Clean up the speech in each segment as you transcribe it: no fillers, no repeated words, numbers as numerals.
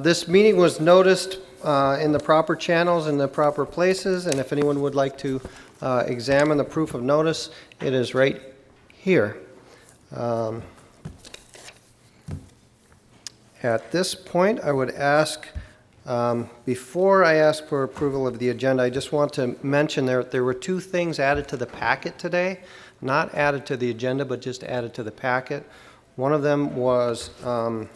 This meeting was noticed in the proper channels, in the proper places, and if anyone would like to examine the proof of notice, it is right here. At this point, I would ask, before I ask for approval of the agenda, I just want to mention there were two things added to the packet today, not added to the agenda, but just added to the packet. One of them was a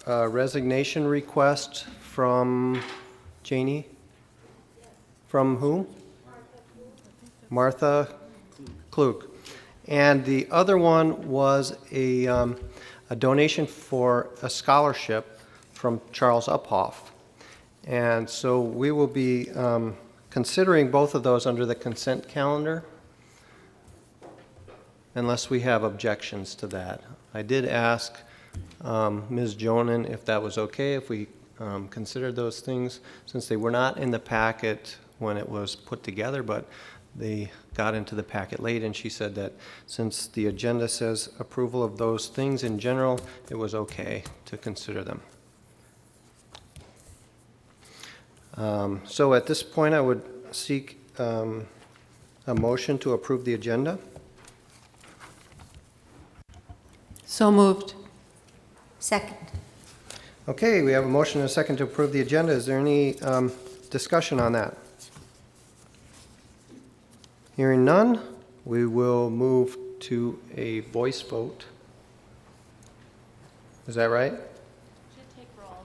resignation request from Janie? From whom? Martha Klug. And the other one was a donation for a scholarship from Charles Uphoff. And so we will be considering both of those under the consent calendar, unless we have objections to that. I did ask Ms. Jonan if that was okay, if we considered those things, since they were not in the packet when it was put together, but they got into the packet late, and she said that since the agenda says approval of those things in general, it was okay to consider them. So at this point, I would seek a motion to approve the agenda. So moved. Second. Okay, we have a motion and a second to approve the agenda. Is there any discussion on that? Hearing none, we will move to a voice vote. Is that right? Should take roll.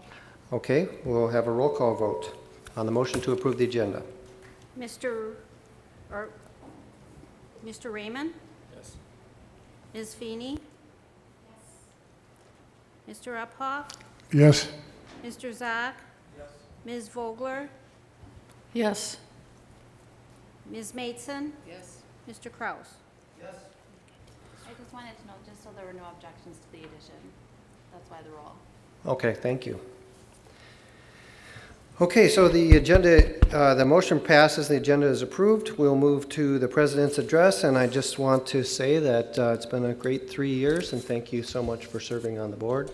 Okay, we'll have a roll call vote on the motion to approve the agenda. Mr. Raymond? Yes. Ms. Feeney? Yes. Mr. Uphoff? Yes. Mr. Zock? Yes. Ms. Vogler? Yes. Ms. Mateson? Yes. Mr. Kraus? Yes. I just wanted to know, just so there were no objections to the addition. That's why the roll. Okay, thank you. Okay, so the agenda, the motion passes, the agenda is approved. We'll move to the President's address, and I just want to say that it's been a great 3 years, and thank you so much for serving on the board.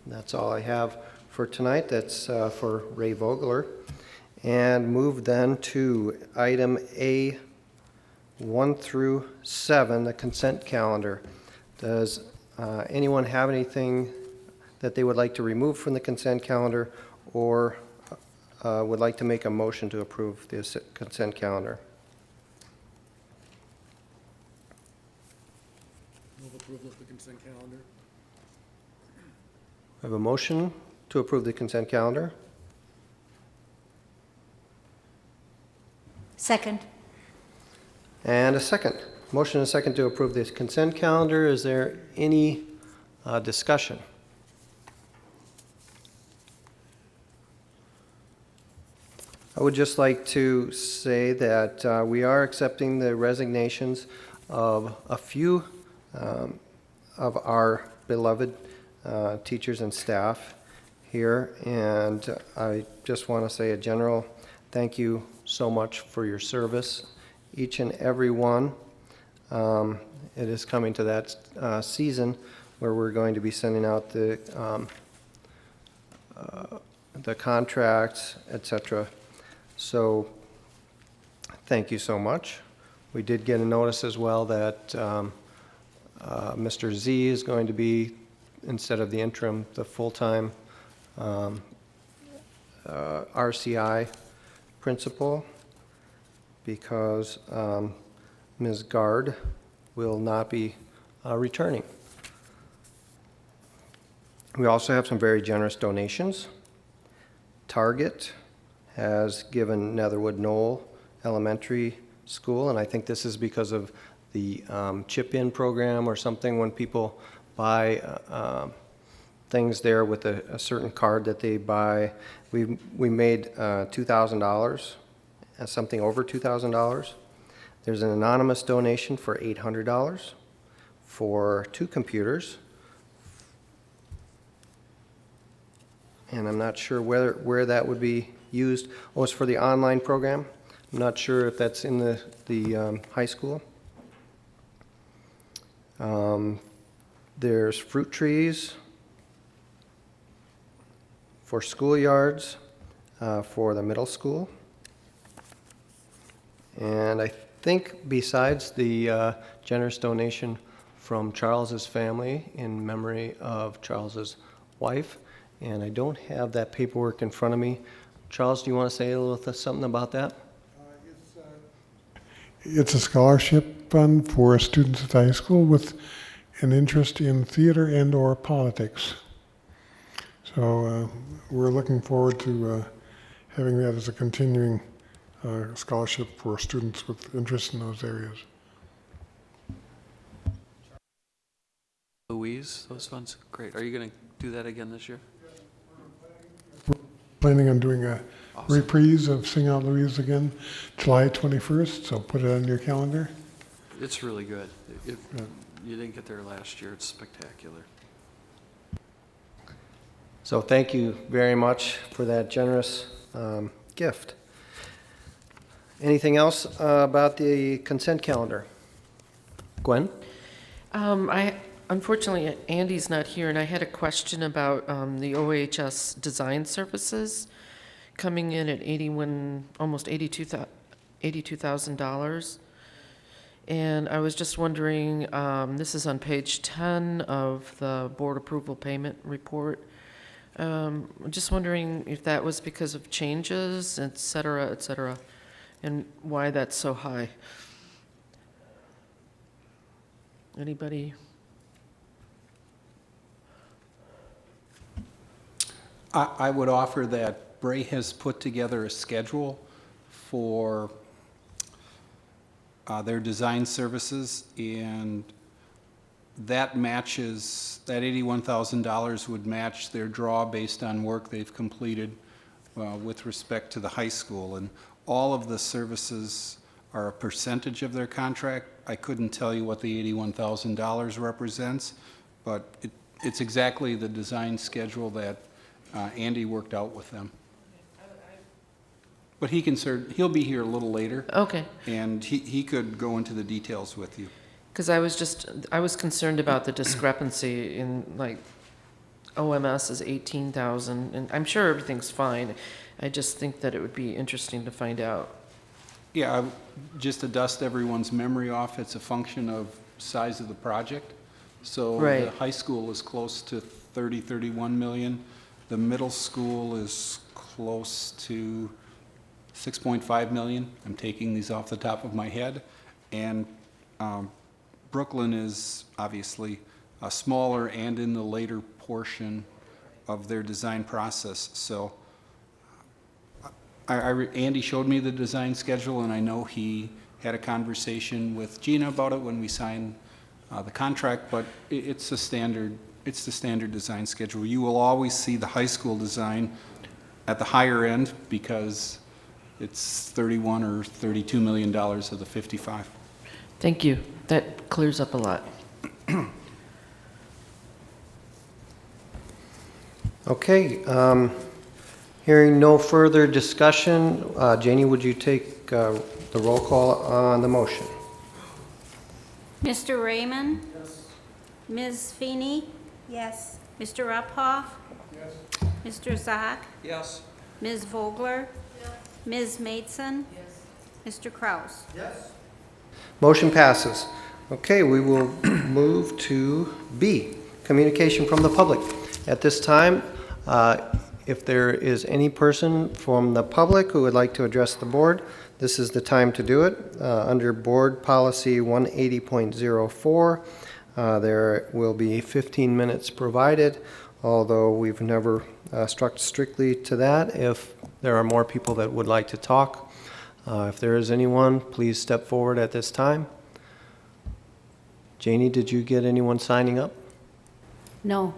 That's all I have for tonight. That's for Ray Vogler. And move then to item A 1 through 7, the consent calendar. Does anyone have anything that they would like to remove from the consent calendar, or would like to make a motion to approve the consent calendar? Move approval of the consent calendar. I have a motion to approve the consent calendar. Second. And a second. Motion and a second to approve this consent calendar. Is there any discussion? I would just like to say that we are accepting the resignations of a few of our beloved teachers and staff here, and I just want to say a general thank you so much for your service, each and every one. It is coming to that season where we're going to be sending out the contracts, etc. So thank you so much. We did get a notice as well that Mr. Z is going to be, instead of the interim, the full-time RCI principal, because Ms. Gard will not be returning. We also have some very generous donations. Target has given Netherwood Knoll Elementary School, and I think this is because of the chip-in program or something, when people buy things there with a certain card that they buy. We made $2,000, something over $2,000. There's an anonymous donation for $800 for 2 computers. And I'm not sure where that would be used. Oh, it's for the online program. I'm not sure if that's in the high school. There's fruit trees for schoolyards for the middle school. And I think besides the generous donation from Charles's family in memory of Charles's wife, and I don't have that paperwork in front of me. Charles, do you want to say a little something about that? It's a scholarship fund for students at the high school with an interest in theater and/or politics. So we're looking forward to having that as a continuing scholarship for students with interest in those areas. Louise, those funds, great. Are you going to do that again this year? Planning on doing a Awesome. reprise of Sing Out Louise again, July 21st, so put it on your calendar. It's really good. If you didn't get there last year, it's spectacular. So thank you very much for that generous gift. Anything else about the consent calendar? Gwen? Unfortunately, Andy's not here, and I had a question about the OHS design services coming in at almost $82,000. And I was just wondering, this is on page 10 of the board approval payment report. Just wondering if that was because of changes, et cetera, and why that's so high. Anybody? I would offer that Bray has put together a schedule for their design services, and that matches, that $81,000 would match their draw based on work they've completed with respect to the high school. And all of the services are a percentage of their contract. I couldn't tell you what the $81,000 represents, but it's exactly the design schedule that Andy worked out with them. But he'll be here a little later. Okay. And he could go into the details with you. Because I was concerned about the discrepancy in, like, OMS is 18,000, and I'm sure everything's fine. I just think that it would be interesting to find out. Yeah, just to dust everyone's memory off, it's a function of size of the project. So Right. the high school is close to 31 million. The middle school is close to 6.5 million. I'm taking these off the top of my head. And Brooklyn is obviously smaller and in the later portion of their design process. So Andy showed me the design schedule, and I know he had a conversation with Gina about it when we signed the contract, but it's the standard design schedule. You will always see the high school design at the higher end because it's $31 or $32 million of the 55. Thank you. That clears up a lot. Okay, hearing no further discussion, Janie, would you take the roll call on the motion? Mr. Raymond? Yes. Ms. Feeney? Yes. Mr. Uphoff? Yes. Mr. Zock? Yes. Ms. Vogler? Yes. Ms. Maidson? Yes. Mr. Kraus? Yes. Motion passes. Okay, we will move to B, communication from the public. At this time, if there is any person from the public who would like to address the board, this is the time to do it. Under Board Policy 180.04, there will be 15 minutes provided, although we've never stuck strictly to that. If there are more people that would like to talk, if there is anyone, please step forward at this time. Janie, did you get anyone signing up? No.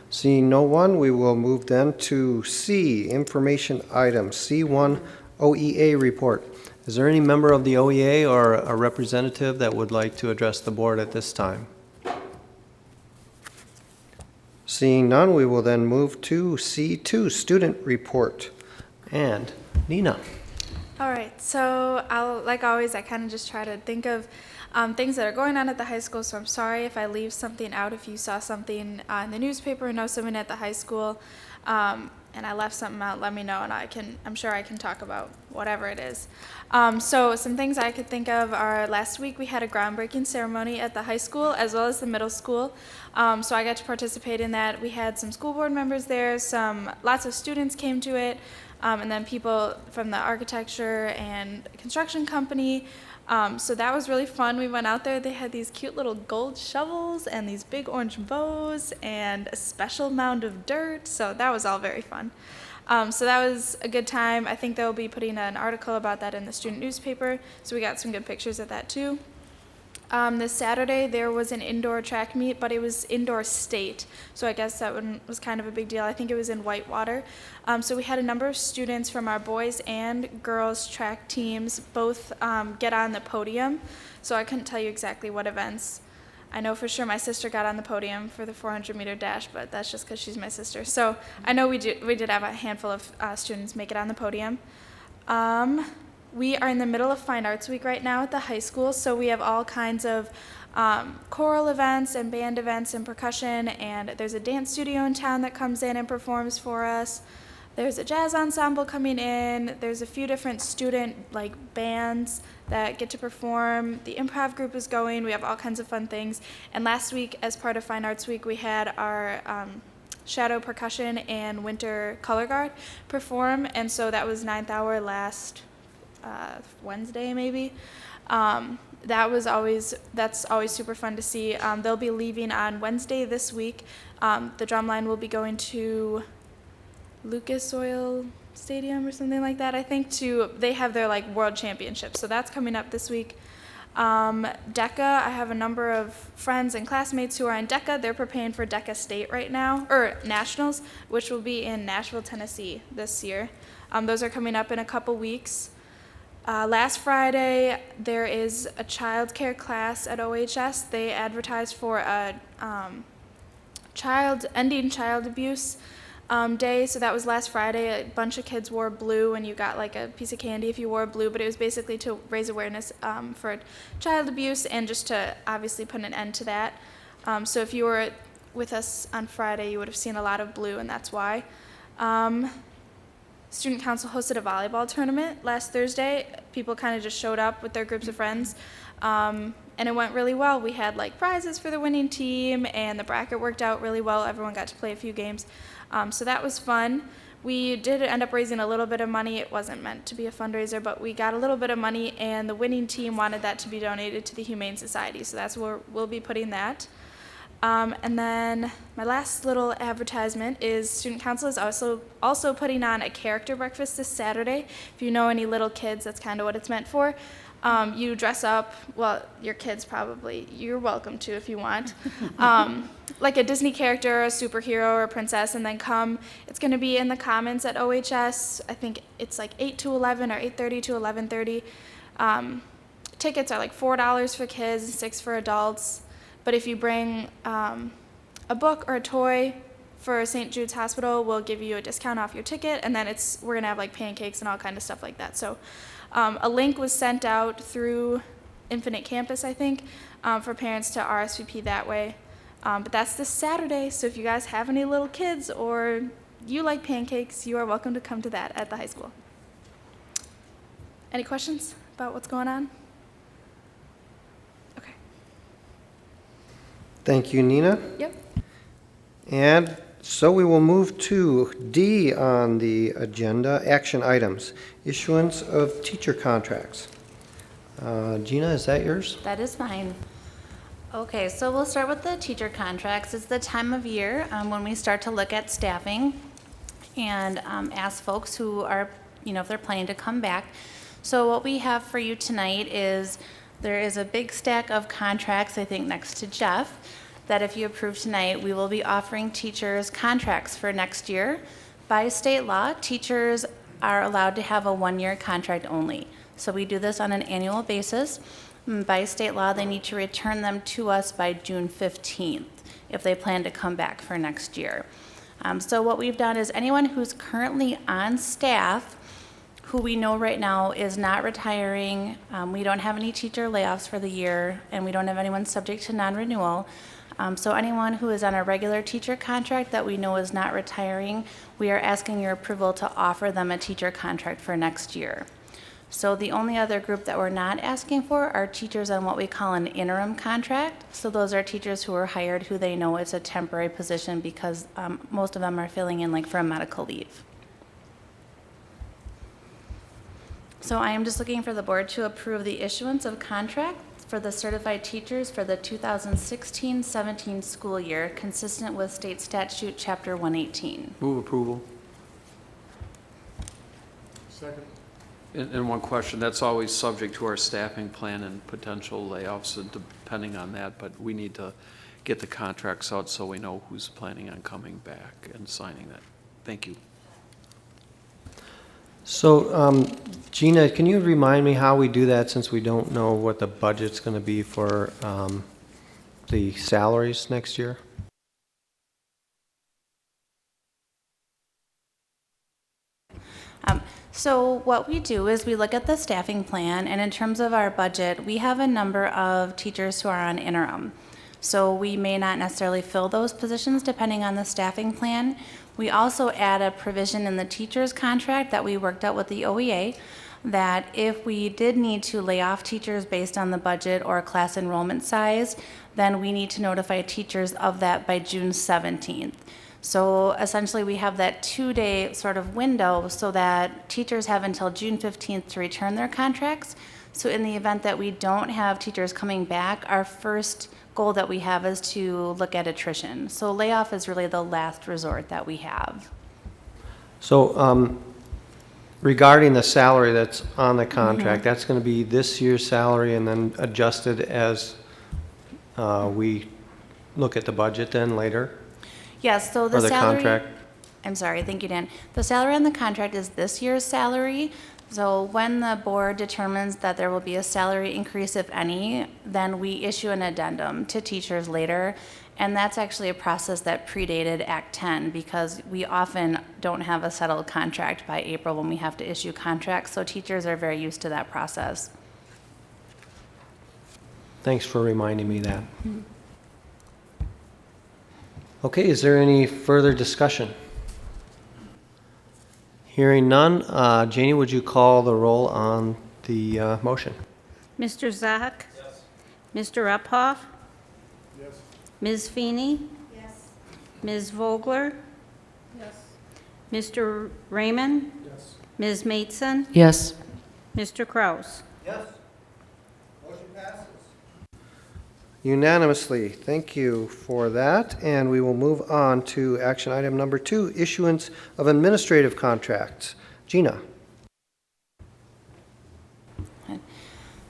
Seeing no one, we will move then to C, information items, C1 OEA report. Is there any member of the OEA or a representative that would like to address the board at this time? Seeing none, we will then move to C2, student report. And Nina. All right, so like always, I kind of just try to think of things that are going on at the high school. So I'm sorry if I leave something out. If you saw something in the newspaper or know someone at the high school, and I left something out, let me know, and I'm sure I can talk about whatever it is. So some things I could think of are last week we had a groundbreaking ceremony at the high school as well as the middle school. So I got to participate in that. We had some school board members there, lots of students came to it, and then people from the architecture and construction company. So that was really fun. We went out there, they had these cute little gold shovels and these big orange bows and a special mound of dirt. So that was all very fun. So that was a good time. I think they'll be putting an article about that in the student newspaper. So we got some good pictures of that too. This Saturday there was an indoor track meet, but it was indoor state. So I guess that one was kind of a big deal. I think it was in Whitewater. So we had a number of students from our boys and girls track teams both get on the podium. So I couldn't tell you exactly what events. I know for sure my sister got on the podium for the 400-meter dash, but that's just because she's my sister. So I know we did have a handful of students make it on the podium. We are in the middle of Fine Arts Week right now at the high school, so we have all kinds of choral events and band events and percussion, and there's a dance studio in town that comes in and performs for us. There's a jazz ensemble coming in. There's a few different student bands that get to perform. The improv group is going. We have all kinds of fun things. And last week, as part of Fine Arts Week, we had our shadow percussion and winter color guard perform, and so that was 9th hour last Wednesday maybe. That's always super fun to see. They'll be leaving on Wednesday this week. The drumline will be going to Lucas Oil Stadium or something like that, I think, they have their world championship, so that's coming up this week. DECA, I have a number of friends and classmates who are in DECA. They're preparing for DECA State right now, or Nationals, which will be in Nashville, Tennessee this year. Those are coming up in a couple weeks. Last Friday, there is a child care class at OHS. They advertised for a ending child abuse day. So that was last Friday. A bunch of kids wore blue, and you got a piece of candy if you wore blue, but it was basically to raise awareness for child abuse and just to obviously put an end to that. So if you were with us on Friday, you would have seen a lot of blue, and that's why. Student Council hosted a volleyball tournament last Thursday. People kind of just showed up with their groups of friends, and it went really well. We had prizes for the winning team, and the bracket worked out really well. Everyone got to play a few games, so that was fun. We did end up raising a little bit of money. It wasn't meant to be a fundraiser, but we got a little bit of money, and the winning team wanted that to be donated to the Humane Society, so that's where we'll be putting that. And then my last little advertisement is Student Council is also putting on a character breakfast this Saturday. If you know any little kids, that's kind of what it's meant for. You dress up, well, your kids probably, you're welcome to if you want, like a Disney character, a superhero, or a princess, and then come. It's going to be in the Commons at OHS. I think it's 8 to 11 or 8:30 to 11:30. Tickets are $4 for kids, $6 for adults. But if you bring a book or a toy for St. Jude's Hospital, we'll give you a discount off your ticket, and then we're gonna have pancakes and all kind of stuff like that. So a link was sent out through Infinite Campus, I think, for parents to RSVP that way. But that's this Saturday, so if you guys have any little kids or you like pancakes, you are welcome to come to that at the high school. Any questions about what's going on? Okay. Thank you, Nina. Yep. And so we will move to D on the agenda, action items, issuance of teacher contracts. Gina, is that yours? That is mine. Okay, so we'll start with the teacher contracts. It's the time of year when we start to look at staffing and ask folks who are, if they're planning to come back. So what we have for you tonight is there is a big stack of contracts, I think, next to Jeff, that if you approve tonight, we will be offering teachers contracts for next year. By state law, teachers are allowed to have a one-year contract only. So we do this on an annual basis. By state law, they need to return them to us by June 15th if they plan to come back for next year. So what we've done is anyone who's currently on staff who we know right now is not retiring. We don't have any teacher layoffs for the year, and we don't have anyone subject to non-renewal. So anyone who is on a regular teacher contract that we know is not retiring, we are asking your approval to offer them a teacher contract for next year. So the only other group that we're not asking for are teachers on what we call an interim contract. So those are teachers who are hired who they know it's a temporary position because most of them are filling in like for a medical leave. So I am just looking for the board to approve the issuance of contracts for the certified teachers for the 2016-17 school year, consistent with state statute chapter 118. Move approval. Second. And one question, that's always subject to our staffing plan and potential layoffs, and depending on that, but we need to get the contracts out so we know who's planning on coming back and signing that. Thank you. So, Gina, can you remind me how we do that since we don't know what the budget's going to be for the salaries next year? So what we do is we look at the staffing plan, and in terms of our budget, we have a number of teachers who are on interim. So we may not necessarily fill those positions depending on the staffing plan. We also add a provision in the teacher's contract that we worked out with the OEA that if we did need to lay off teachers based on the budget or class enrollment size, then we need to notify teachers of that by June 17th. So essentially we have that 2-day sort of window so that teachers have until June 15th to return their contracts. So in the event that we don't have teachers coming back, our first goal that we have is to look at attrition. So layoff is really the last resort that we have. So, regarding the salary that's on the contract, that's going to be this year's salary and then adjusted as we look at the budget then later? Yes, so the Or the salary. contract? I'm sorry, thank you, Dan. The salary on the contract is this year's salary. So when the board determines that there will be a salary increase, if any, then we issue an addendum to teachers later. And that's actually a process that predated Act 10 because we often don't have a settled contract by April when we have to issue contracts. So teachers are very used to that process. Thanks for reminding me that. Okay, is there any further discussion? Hearing none, Janie, would you call the roll on the motion? Mr. Zach? Yes. Mr. Uphoff? Yes. Ms. Feeney? Yes. Ms. Vogler? Yes. Mr. Raymond? Yes. Ms. Mateson? Yes. Mr. Kraus? Yes. Motion passes. Unanimously. Thank you for that. And we will move on to action item number 2, issuance of administrative contracts. Gina.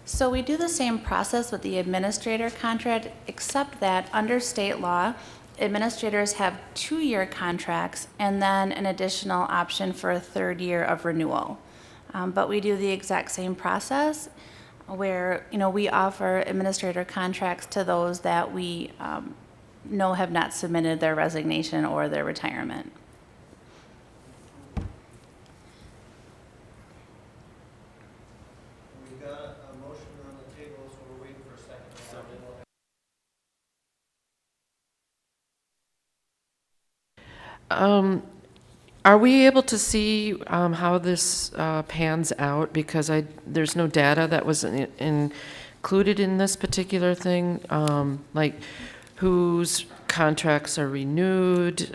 So we do the same process with the administrator contract, except that under state law, administrators have 2-year contracts and then an additional option for a 3rd year of renewal. But we do the exact same process where, we offer administrator contracts to those that we know have not submitted their resignation or their retirement. We've got a motion on the table, so we're waiting for a second. Are we able to see how this pans out? Because there's no data that was included in this particular thing, like whose contracts are renewed,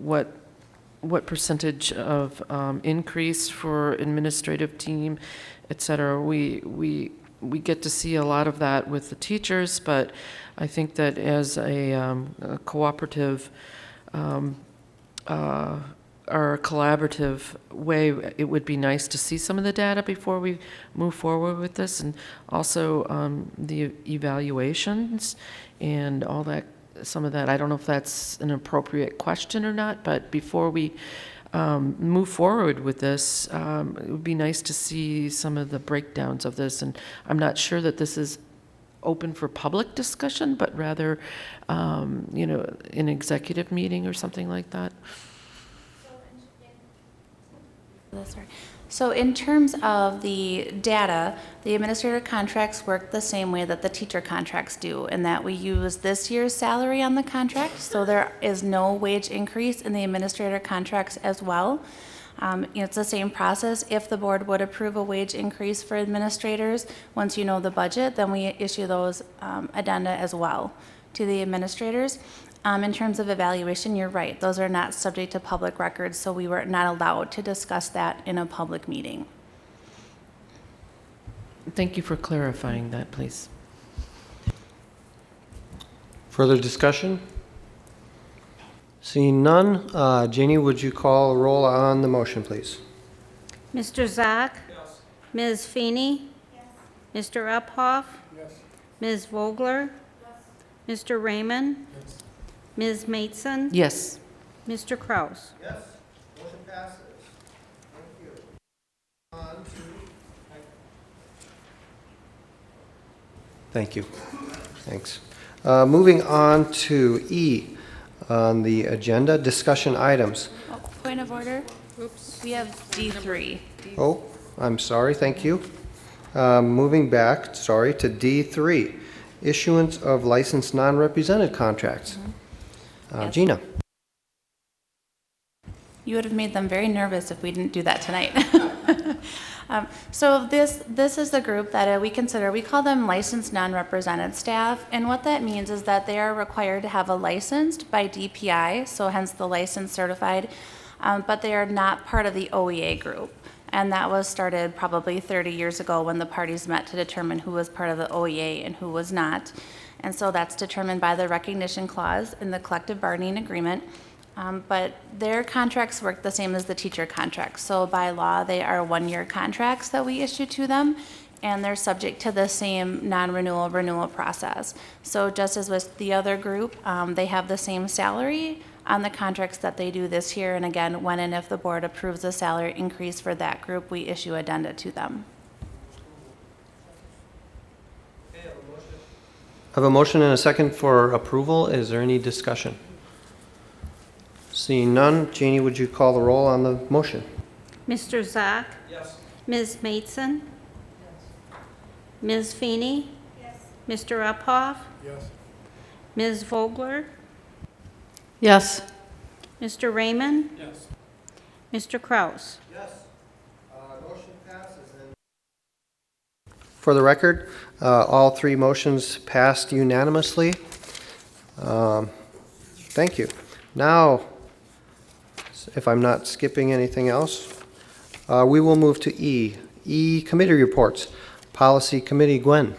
what percentage of increase for administrative team, et cetera. We get to see a lot of that with the teachers, but I think that as a cooperative or collaborative way, it would be nice to see some of the data before we move forward with this, and also the evaluations and all that, some of that. I don't know if that's an appropriate question or not, but before we move forward with this, it would be nice to see some of the breakdowns of this, and I'm not sure that this is open for public discussion, but rather, an executive meeting or something like that. Sorry. So in terms of the data, the administrator contracts work the same way that the teacher contracts do, in that we use this year's salary on the contract, so there is no wage increase in the administrator contracts as well. It's the same process. If the board would approve a wage increase for administrators, once you know the budget, then we issue those addenda as well to the administrators. In terms of evaluation, you're right. Those are not subject to public records, so we were not allowed to discuss that in a public meeting. Thank you for clarifying that, please. Further discussion? Seeing none, Jeannie, would you call a roll on the motion, please? Mr. Zock? Yes. Ms. Feeney? Yes. Mr. Uphoff? Yes. Ms. Vogler? Yes. Mr. Raymond? Yes. Ms. Mateson? Yes. Mr. Kraus? Yes. Motion passes. Thank you. Thank you. Thanks. Moving on to E on the agenda, discussion items. Oh, point of order. Oops. We have D3. Oh, I'm sorry, thank you. Moving back, sorry, to D3, issuance of licensed non-represented contracts. Yes. Gina. You would have made them very nervous if we didn't do that tonight. So this is the group that we consider, we call them licensed non-represented staff, and what that means is that they are required to have a licensed by DPI, so hence the license certified, but they are not part of the OEA group. And that was started probably 30 years ago when the parties met to determine who was part of the OEA and who was not. And so that's determined by the recognition clause in the collective bargaining agreement. But their contracts work the same as the teacher contracts. So by law, they are one-year contracts that we issue to them, and they're subject to the same non-renewal renewal process. So just as with the other group, they have the same salary on the contracts that they do this year. And again, when and if the board approves a salary increase for that group, we issue addenda to them. I have a motion and a second for approval. Is there any discussion? Seeing none, Jeannie, would you call the roll on the motion? Mr. Zock? Yes. Ms. Mateson? Yes. Ms. Feeney? Yes. Mr. Uphoff? Yes. Ms. Vogler? Yes. Mr. Raymond? Yes. Mr. Kraus? Yes. Motion passes. For the record, all three motions passed unanimously. Thank you. Now, if I'm not skipping anything else, we will move to E. E, committee reports. Policy Committee, Gwen.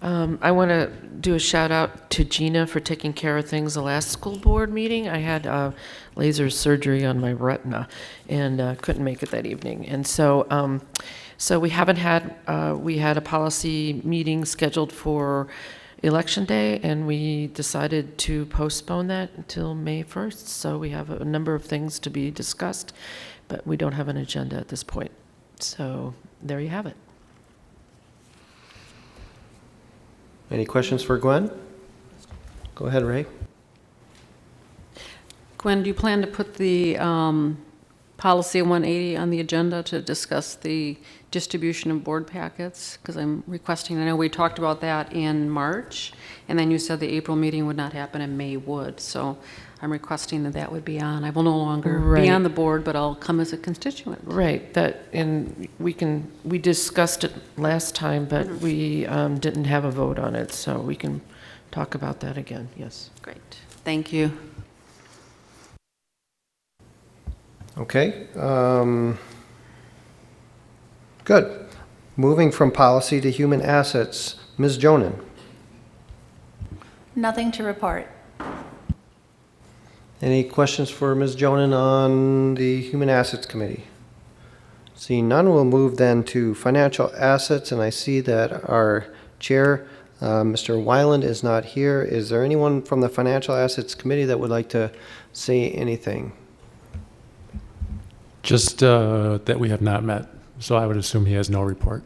I want to do a shout out to Gina for taking care of things the last school board meeting. I had laser surgery on my retina and couldn't make it that evening. And so, we haven't had, we had a policy meeting scheduled for Election Day, and we decided to postpone that until May 1st. So we have a number of things to be discussed, but we don't have an agenda at this point. So there you have it. Any questions for Gwen? Go ahead, Ray. Gwen, do you plan to put the policy 180 on the agenda to discuss the distribution of board packets? Because I'm requesting, I know we talked about that in March, and then you said the April meeting would not happen and May would. So I'm requesting that that would be on. I will no longer be on the board, but I'll come as a constituent. Right, that, and we discussed it last time, but we didn't have a vote on it, so we can talk about that again, yes. Great, thank you. Okay. Good. Moving from policy to human assets, Ms. Jonan. Nothing to report. Any questions for Ms. Jonan on the Human Assets Committee? Seeing none, we'll move then to financial assets, and I see that our chair, Mr. Weiland, is not here. Is there anyone from the Financial Assets Committee that would like to say anything? Just that we have not met, so I would assume he has no report.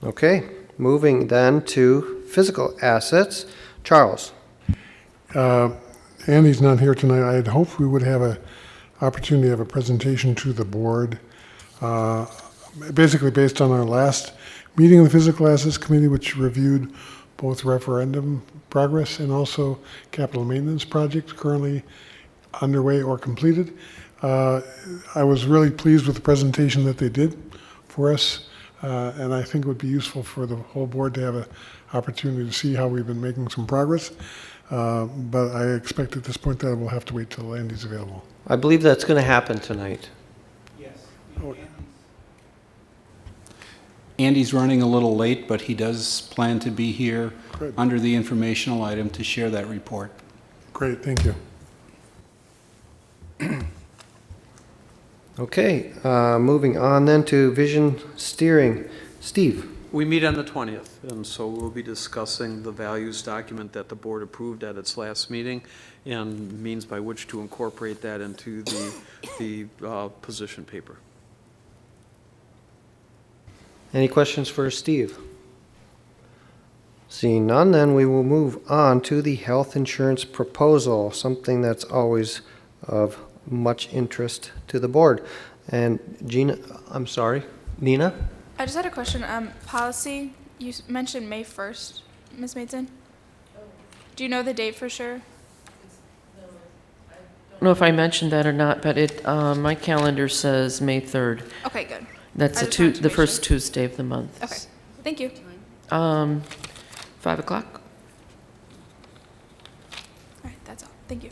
Okay, moving then to physical assets. Charles. Andy's not here tonight. I had hoped we would have a opportunity to have a presentation to the board, basically based on our last meeting of the Physical Assets Committee, which reviewed both referendum progress and also capital maintenance projects currently underway or completed. I was really pleased with the presentation that they did for us, and I think it would be useful for the whole board to have an opportunity to see how we've been making some progress. But I expect at this point that we'll have to wait till Andy's available. I believe that's going to happen tonight. Andy's running a little late, but he does plan to be here Good. under the informational item to share that report. Great, thank you. Okay, moving on then to vision steering. Steve? We meet on the 20th, and so we'll be discussing the values document that the board approved at its last meeting and means by which to incorporate that into the position paper. Any questions for Steve? Seeing none, then we will move on to the health insurance proposal, something that's always of much interest to the board. And Nina? I just had a question. Policy, you mentioned May 1st, Ms. Maidson? Do you know the date for sure? I don't know if I mentioned that or not, but my calendar says May 3rd. Okay, good. That's I just wanted to the make first sure. Tuesday of the month. Okay, thank you. 5 o'clock? All right, that's all. Thank you.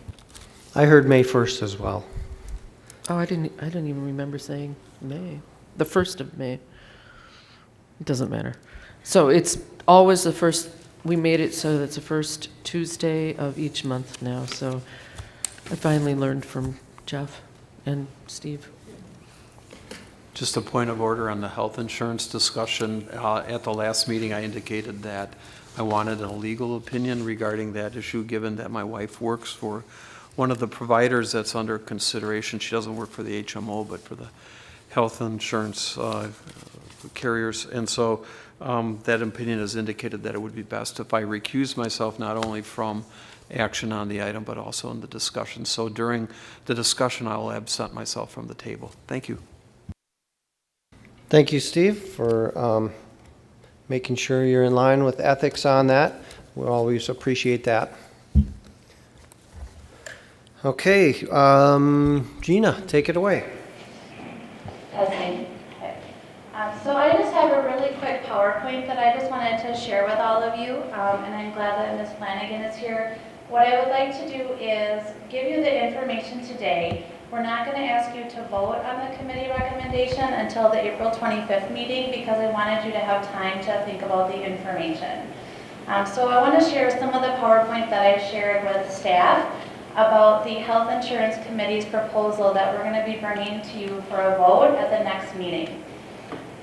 I heard May 1st as well. Oh, I didn't even remember saying May. The 1st of May. It doesn't matter. So it's always the first, we made it so that's the first Tuesday of each month now. So I finally learned from Jeff and Steve. Just a point of order on the health insurance discussion. At the last meeting, I indicated that I wanted a legal opinion regarding that issue, given that my wife works for one of the providers that's under consideration. She doesn't work for the HMO, but for the health insurance carriers. And so that opinion has indicated that it would be best if I recuse myself not only from action on the item, but also in the discussion. So during the discussion, I will absent myself from the table. Thank you. Thank you, Steve, for making sure you're in line with ethics on that. We always appreciate that. Okay, Gina, take it away. Testing. Okay. So I just have a really quick PowerPoint that I just wanted to share with all of you, and I'm glad that Ms. Flanagan is here. What I would like to do is give you the information today. We're not going to ask you to vote on the committee recommendation until the April 25th meeting because I wanted you to have time to think about the information. So I want to share some of the PowerPoint that I shared with staff about the Health Insurance Committee's proposal that we're going to be bringing to you for a vote at the next meeting.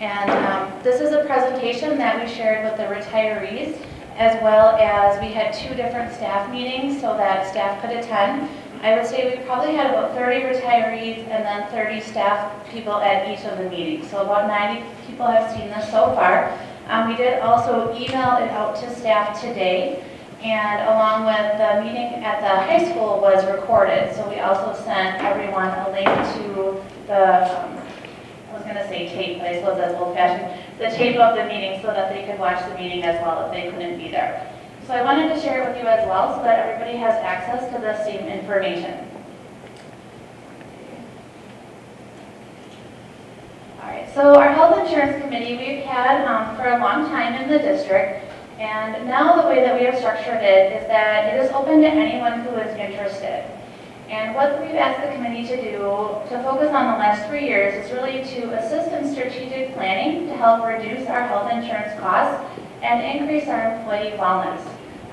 And this is a presentation that we shared with the retirees, as well as we had 2 different staff meetings so that staff could attend. I would say we probably had about 30 retirees and then 30 staff people at each of the meetings. So about 90 people have seen this so far. We did also email it out to staff today, and along with the meeting at the high school was recorded. So we also sent everyone a link to the, I was going to say tape, but I suppose that's old-fashioned, the tape of the meeting so that they could watch the meeting as well if they couldn't be there. So I wanted to share it with you as well so that everybody has access to the same information. All right, so our Health Insurance Committee we've had for a long time in the district, and now the way that we have structured it is that it is open to anyone who is interested. And what we've asked the committee to do, to focus on the last 3 years, is really to assist in strategic planning to help reduce our health insurance costs and increase our employee wellness.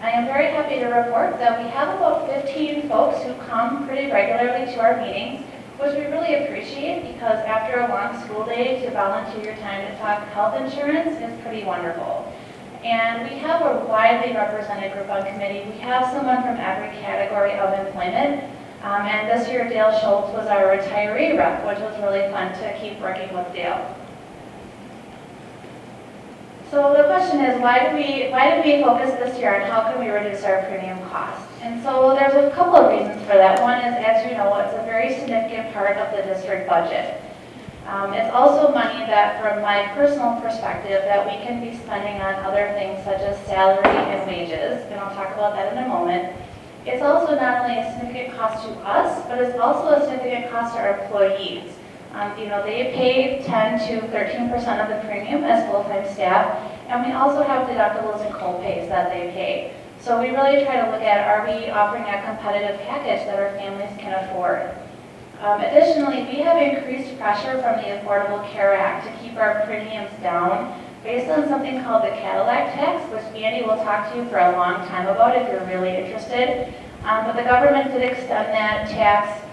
I am very happy to report that we have about 15 folks who come pretty regularly to our meetings, which we really appreciate because after a long school day, to volunteer your time to talk health insurance is pretty wonderful. And we have a widely represented group on committee. We have someone from every category of employment. And this year, Dale Schultz was our retiree rep, which was really fun to keep working with Dale. So the question is, why did we focus this year on how can we reduce our premium cost? And so there's a couple of reasons for that. One is, as you know, it's a very significant part of the district budget. It's also money that, from my personal perspective, that we can be spending on other things such as salary and wages, and I'll talk about that in a moment. It's also not only a significant cost to us, but it's also a significant cost to our employees. They pay 10 to 13% of the premium as full-time staff, and we also have deductibles and co-pays that they pay. So we really try to look at, are we offering a competitive package that our families can afford? Additionally, we have increased pressure from the Affordable Care Act to keep our premiums down based on something called the Cadillac tax, which Andy will talk to you for a long time about if you're really interested. But the government did extend that tax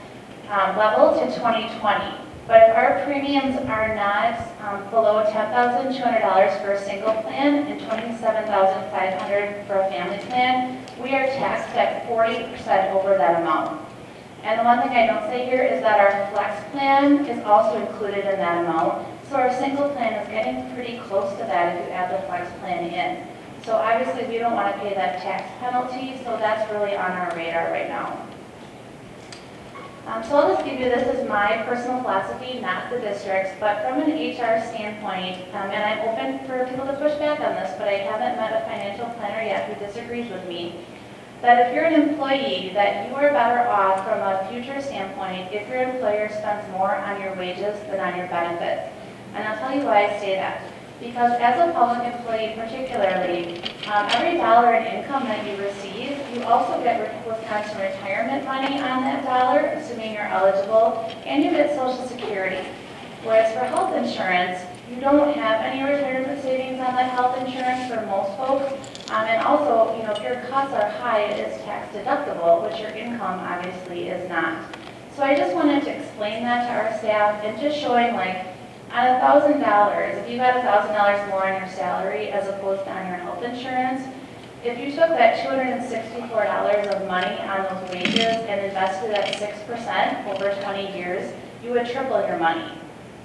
level to 2020. But if our premiums are not below $10,200 for a single plan and $27,500 for a family plan, we are taxed at 40% over that amount. And the one thing I don't say here is that our flex plan is also included in that amount. So our single plan is getting pretty close to that if you add the flex plan in. So obviously we don't want to pay that tax penalty, so that's really on our radar right now. So I'll just give you, this is my personal philosophy, not the district's, but from an HR standpoint, and I'm open for people to push back on this, but I haven't met a financial planner yet who disagrees with me, that if you're an employee, that you are better off from a future standpoint if your employer spends more on your wages than on your benefits. And I'll tell you why I say that. Because as a public employee particularly, every dollar in income that you receive, you also get Wisconsin retirement money on that dollar, assuming you're eligible, and you get Social Security. Whereas for health insurance, you don't have any retirement savings on that health insurance for most folks. And also, if your costs are high, it is tax deductible, which your income obviously is not. So I just wanted to explain that to our staff and just showing, like, on $1,000, if you got $1,000 more on your salary as opposed to on your health insurance, if you took that $264 of money on those wages and invested at 6% over 20 years, you would triple your money.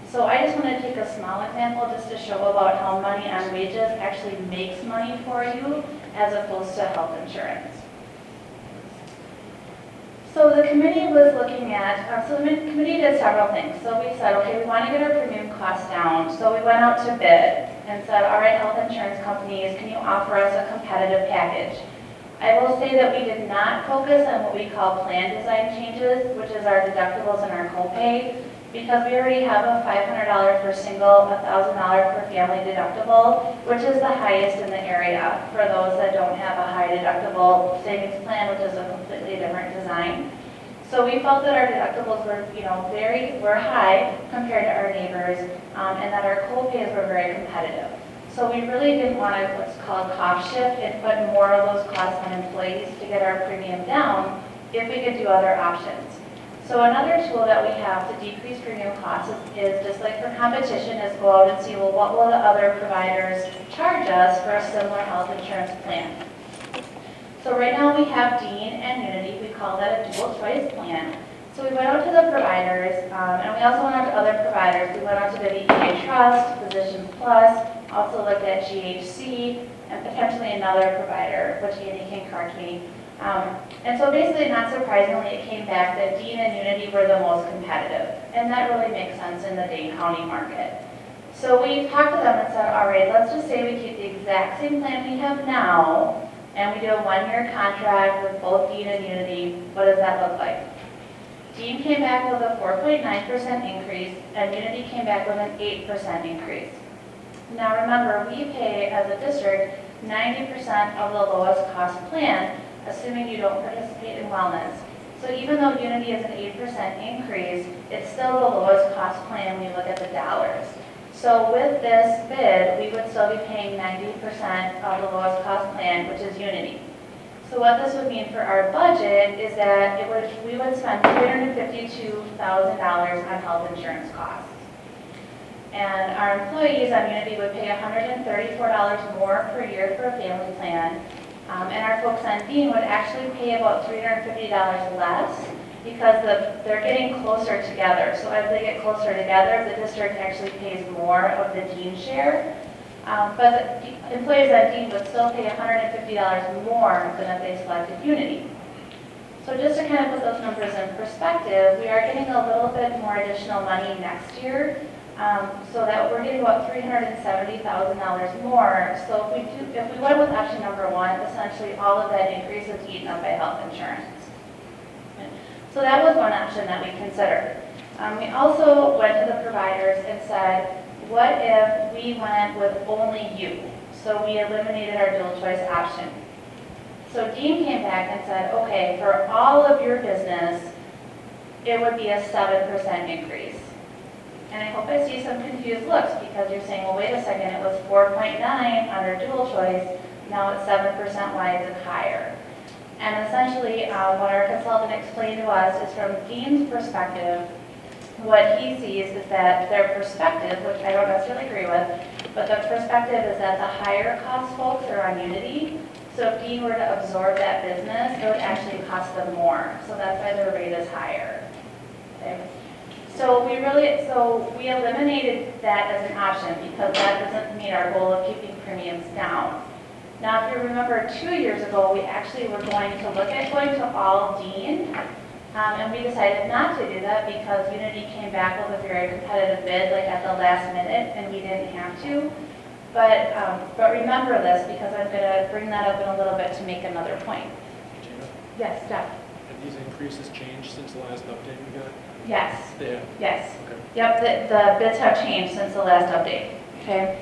So I just want to take a small example just to show about how money on wages actually makes money for you as opposed to health insurance. So the committee was looking at, so the committee did several things. So we said, okay, we want to get our premium costs down. So we went out to bid and said, all right, health insurance companies, can you offer us a competitive package? I will say that we did not focus on what we call plan design changes, which is our deductibles and our copay, because we already have a $500 for single, $1,000 for family deductible, which is the highest in the area for those that don't have a high deductible savings plan, which is a completely different design. So we felt that our deductibles were, were high compared to our neighbors, and that our co-pays were very competitive. So we really didn't want to what's called cost shift and put more of those costs on employees to get our premium down if we could do other options. So another tool that we have to decrease premium costs is just like for competition, is go out and see, well, what will the other providers charge us for a similar health insurance plan? So right now we have Dean and Unity. We call that a dual choice plan. So we went out to the providers, and we also went out to other providers. We went out to WEA Trust, Physicians Plus, also looked at GHC, and potentially another provider, which Andy can correct me. And so basically, not surprisingly, it came back that Dean and Unity were the most competitive. And that really makes sense in the Dane County market. So we talked to them and said, all right, let's just say we keep the exact same plan we have now, and we do a one-year contract with both Dean and Unity. What does that look like? Dean came back with a 4.9% increase, and Unity came back with an 8% increase. Now remember, we pay, as a district, 90% of the lowest cost plan, assuming you don't participate in wellness. So even though Unity is an 8% increase, it's still the lowest cost plan when you look at the dollars. So with this bid, we would still be paying 90% of the lowest cost plan, which is Unity. So what this would mean for our budget is that we would spend $352,000 on health insurance costs. And our employees on Unity would pay $134 more per year for a family plan. And our folks on Dean would actually pay about $350 less because they're getting closer together. So as they get closer together, the district actually pays more of the Dean share. But the employees at Dean would still pay $150 more than if they selected Unity. So just to kind of put those numbers in perspective, we are getting a little bit more additional money next year, so that we're getting about $370,000 more. So if we went with option number one, essentially all of that increase is eaten up by health insurance. So that was one option that we considered. We also went to the providers and said, what if we went with only you? So we eliminated our dual choice option. So Dean came back and said, okay, for all of your business, it would be a 7% increase. And I hope I see some confused looks because you're saying, well, wait a second, it was 4.9 under dual choice, now it's 7%, why is it higher? And essentially, what our consultant explained to us is from Dean's perspective, what he sees is that their perspective, which I don't necessarily agree with, but the perspective is that the higher cost folks are on Unity. So if Dean were to absorb that business, it would actually cost them more. So that's why their rate is higher. Okay. So we eliminated that as an option because that doesn't meet our goal of keeping premiums down. Now, if you remember 2 years ago, we actually were going to look at going to all Dean. And we decided not to do that because Unity came back with a very competitive bid, like at the last minute, and we didn't have to. But remember this because I'm going to bring that up in a little bit to make another point. Gina, Yes, Steph. have these increases changed since the last update we got? Yes. Yeah. Yes. Okay. Yep, the bids have changed since the last update. Okay.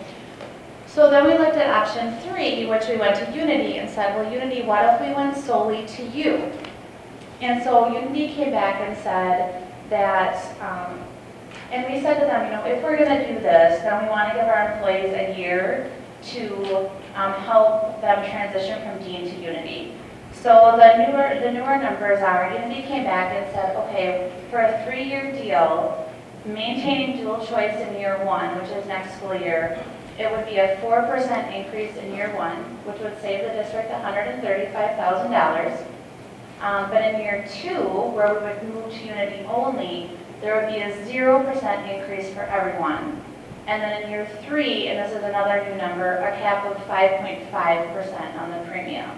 So then we looked at option 3, which we went to Unity and said, well, Unity, what if we went solely to you? And so Unity came back and said that, and we said to them, if we're going to do this, then we want to give our employees a year to help them transition from Dean to Unity. So the newer numbers are, Unity came back and said, okay, for a 3-year deal, maintaining dual choice in year 1, which is next school year, it would be a 4% increase in year 1, which would save the district $135,000. But in year 2, where we would move to Unity only, there would be a 0% increase for everyone. And then in year 3, and this is another new number, a cap of 5.5% on the premium.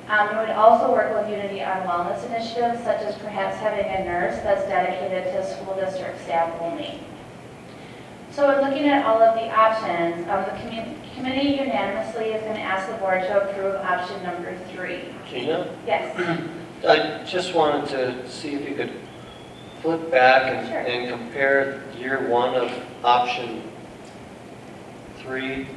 We would also work with Unity on wellness initiatives, such as perhaps having a nurse that's dedicated to school district staff only. So in looking at all of the options, the committee unanimously is going to ask the board to approve option number 3. Gina? Yes. I just wanted to see if you could flip back Sure. and compare year 1 of option 3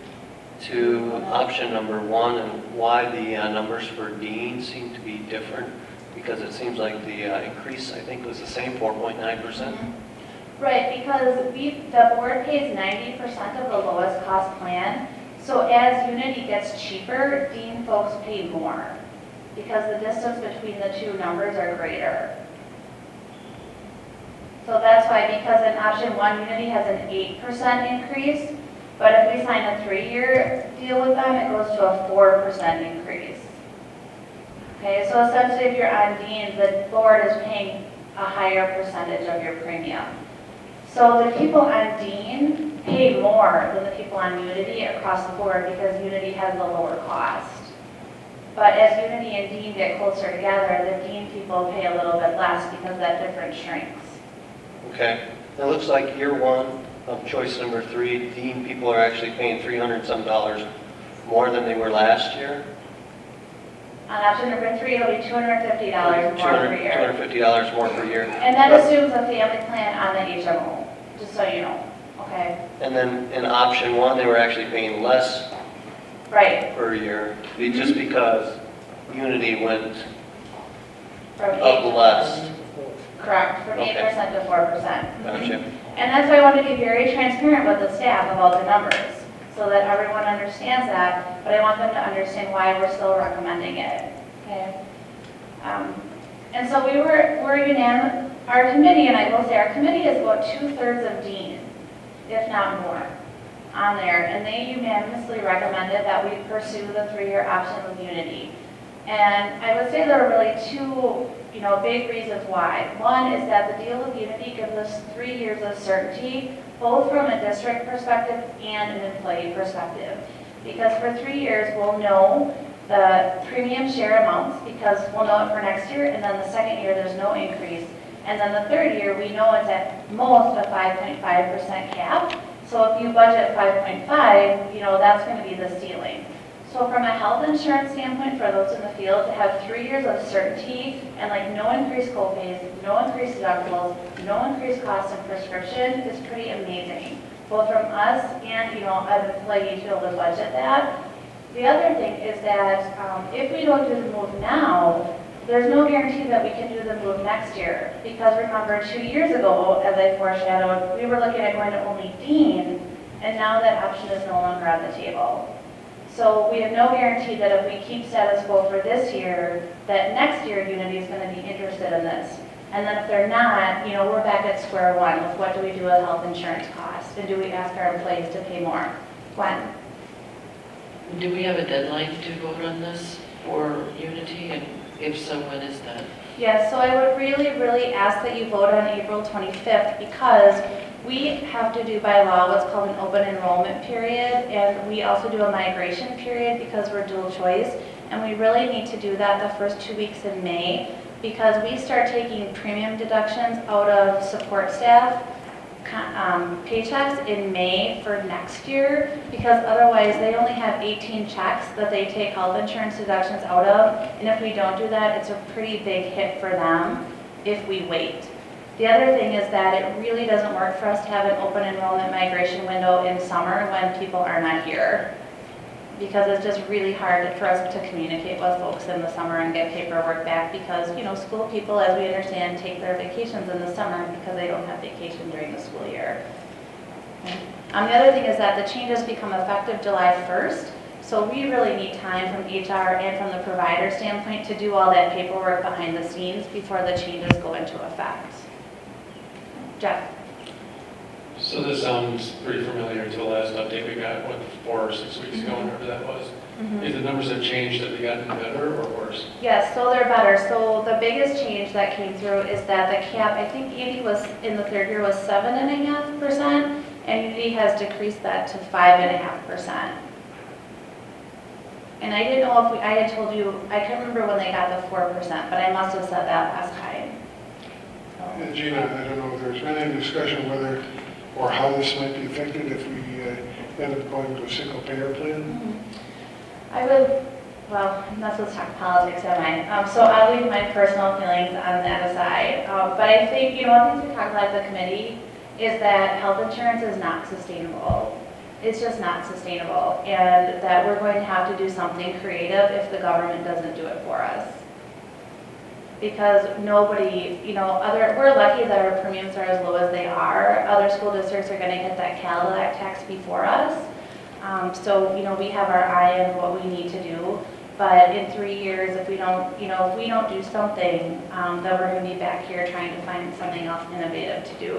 to option number 1 and why the numbers for Dean seem to be different, because it seems like the increase, I think, was the same, 4.9%. Right, because the board pays 90% of the lowest cost plan. So as Unity gets cheaper, Dean folks pay more because the distance between the two numbers are greater. So that's why, because in option 1, Unity has an 8% increase, but if we sign a 3-year deal with them, it goes to a 4% increase. Okay, so essentially if you're on Dean, the board is paying a higher percentage of your premium. So the people on Dean pay more than the people on Unity across the board because Unity has the lower cost. But as Unity and Dean get closer together, the Dean people pay a little bit less because that difference shrinks. Okay. It looks like year 1 of choice number 3, Dean people are actually paying $300-some more than they were last year. On option number 3, it'll be $250 more per year. $250 more per year. And that assumes a family plan on the HMO, just so you know, okay? And then in option 1, they were actually paying less Right, per year, just because Unity went from up 8, less. correct, from 8% Okay. to 4%. Gotcha. And that's why I want to be very transparent with the staff about the numbers, so that everyone understands that, but I want them to understand why we're still recommending it, okay? And so we're unanimous, our committee, and I will say, our committee is about 2/3 of Dean, if not more, on there, and they unanimously recommended that we pursue the 3-year option with Unity. And I would say there are really 2 big reasons why. One is that the deal with Unity gives us 3 years of certainty, both from a district perspective and an employee perspective. Because for 3 years, we'll know the premium share amounts, because we'll know it for next year, and then the second year, there's no increase. And then the third year, we know it's at most a 5.5% cap. So if you budget 5.5, that's going to be the ceiling. So from a health insurance standpoint, for those in the field, to have 3 years of certainty and no increased co-pays, no increased deductibles, no increased costs of prescription is pretty amazing, both from us and, an employee to be able to budget that. The other thing is that if we don't do the move now, there's no guarantee that we can do the move next year. Because remember, 2 years ago, as I foreshadowed, we were looking at going to only Dean, and now that option is no longer on the table. So we have no guarantee that if we keep status quo for this year, that next year Unity is going to be interested in this. And then if they're not, we're back at square one with what do we do with health insurance costs? And do we ask our employees to pay more? When? Do we have a deadline to vote on this for Unity, and if so, when is that? Yes, so I would really, really ask that you vote on April 25th, because we have to do by law what's called an open enrollment period, and we also do a migration period because we're dual choice, and we really need to do that the first 2 weeks in May, because we start taking premium deductions out of support staff paychecks in May for next year, because otherwise they only have 18 checks that they take health insurance deductions out of, and if we don't do that, it's a pretty big hit for them if we wait. The other thing is that it really doesn't work for us to have an open enrollment migration window in summer when people are not here, because it's just really hard for us to communicate with folks in the summer and get paperwork back, because school people, as we understand, take their vacations in the summer because they don't have vacation during the school year. The other thing is that the changes become effective July 1st, so we really need time from HR and from the provider standpoint to do all that paperwork behind the scenes before the changes go into effect. Jeff? So this sounds pretty familiar to the last update we got, 4 or 6 weeks ago, whenever that was. If the numbers have changed, have they gotten better or worse? Yes, so they're better. So the biggest change that came through is that the cap, I think Andy was, in the third year, was 7.5%, and Unity has decreased that to 5.5%. And I didn't know if I had told you, I can't remember when they got the 4%, but I must have said that last time. And Gina, I don't know if there's been any discussion whether or how this might be affected if we end up going to a single payer plan? I would, well, I'm not supposed to talk politics, am I? So I'll leave my personal feelings on that aside. But I think, one thing we talked about at the committee is that health insurance is not sustainable. It's just not sustainable, and that we're going to have to do something creative if the government doesn't do it for us. Because nobody, we're lucky that our premiums are as low as they are. Other school districts are going to hit that Cadillac tax before us. So, we have our eye on what we need to do. But in 3 years, if we don't, if we don't do something, then we're going to be back here trying to find something else innovative to do.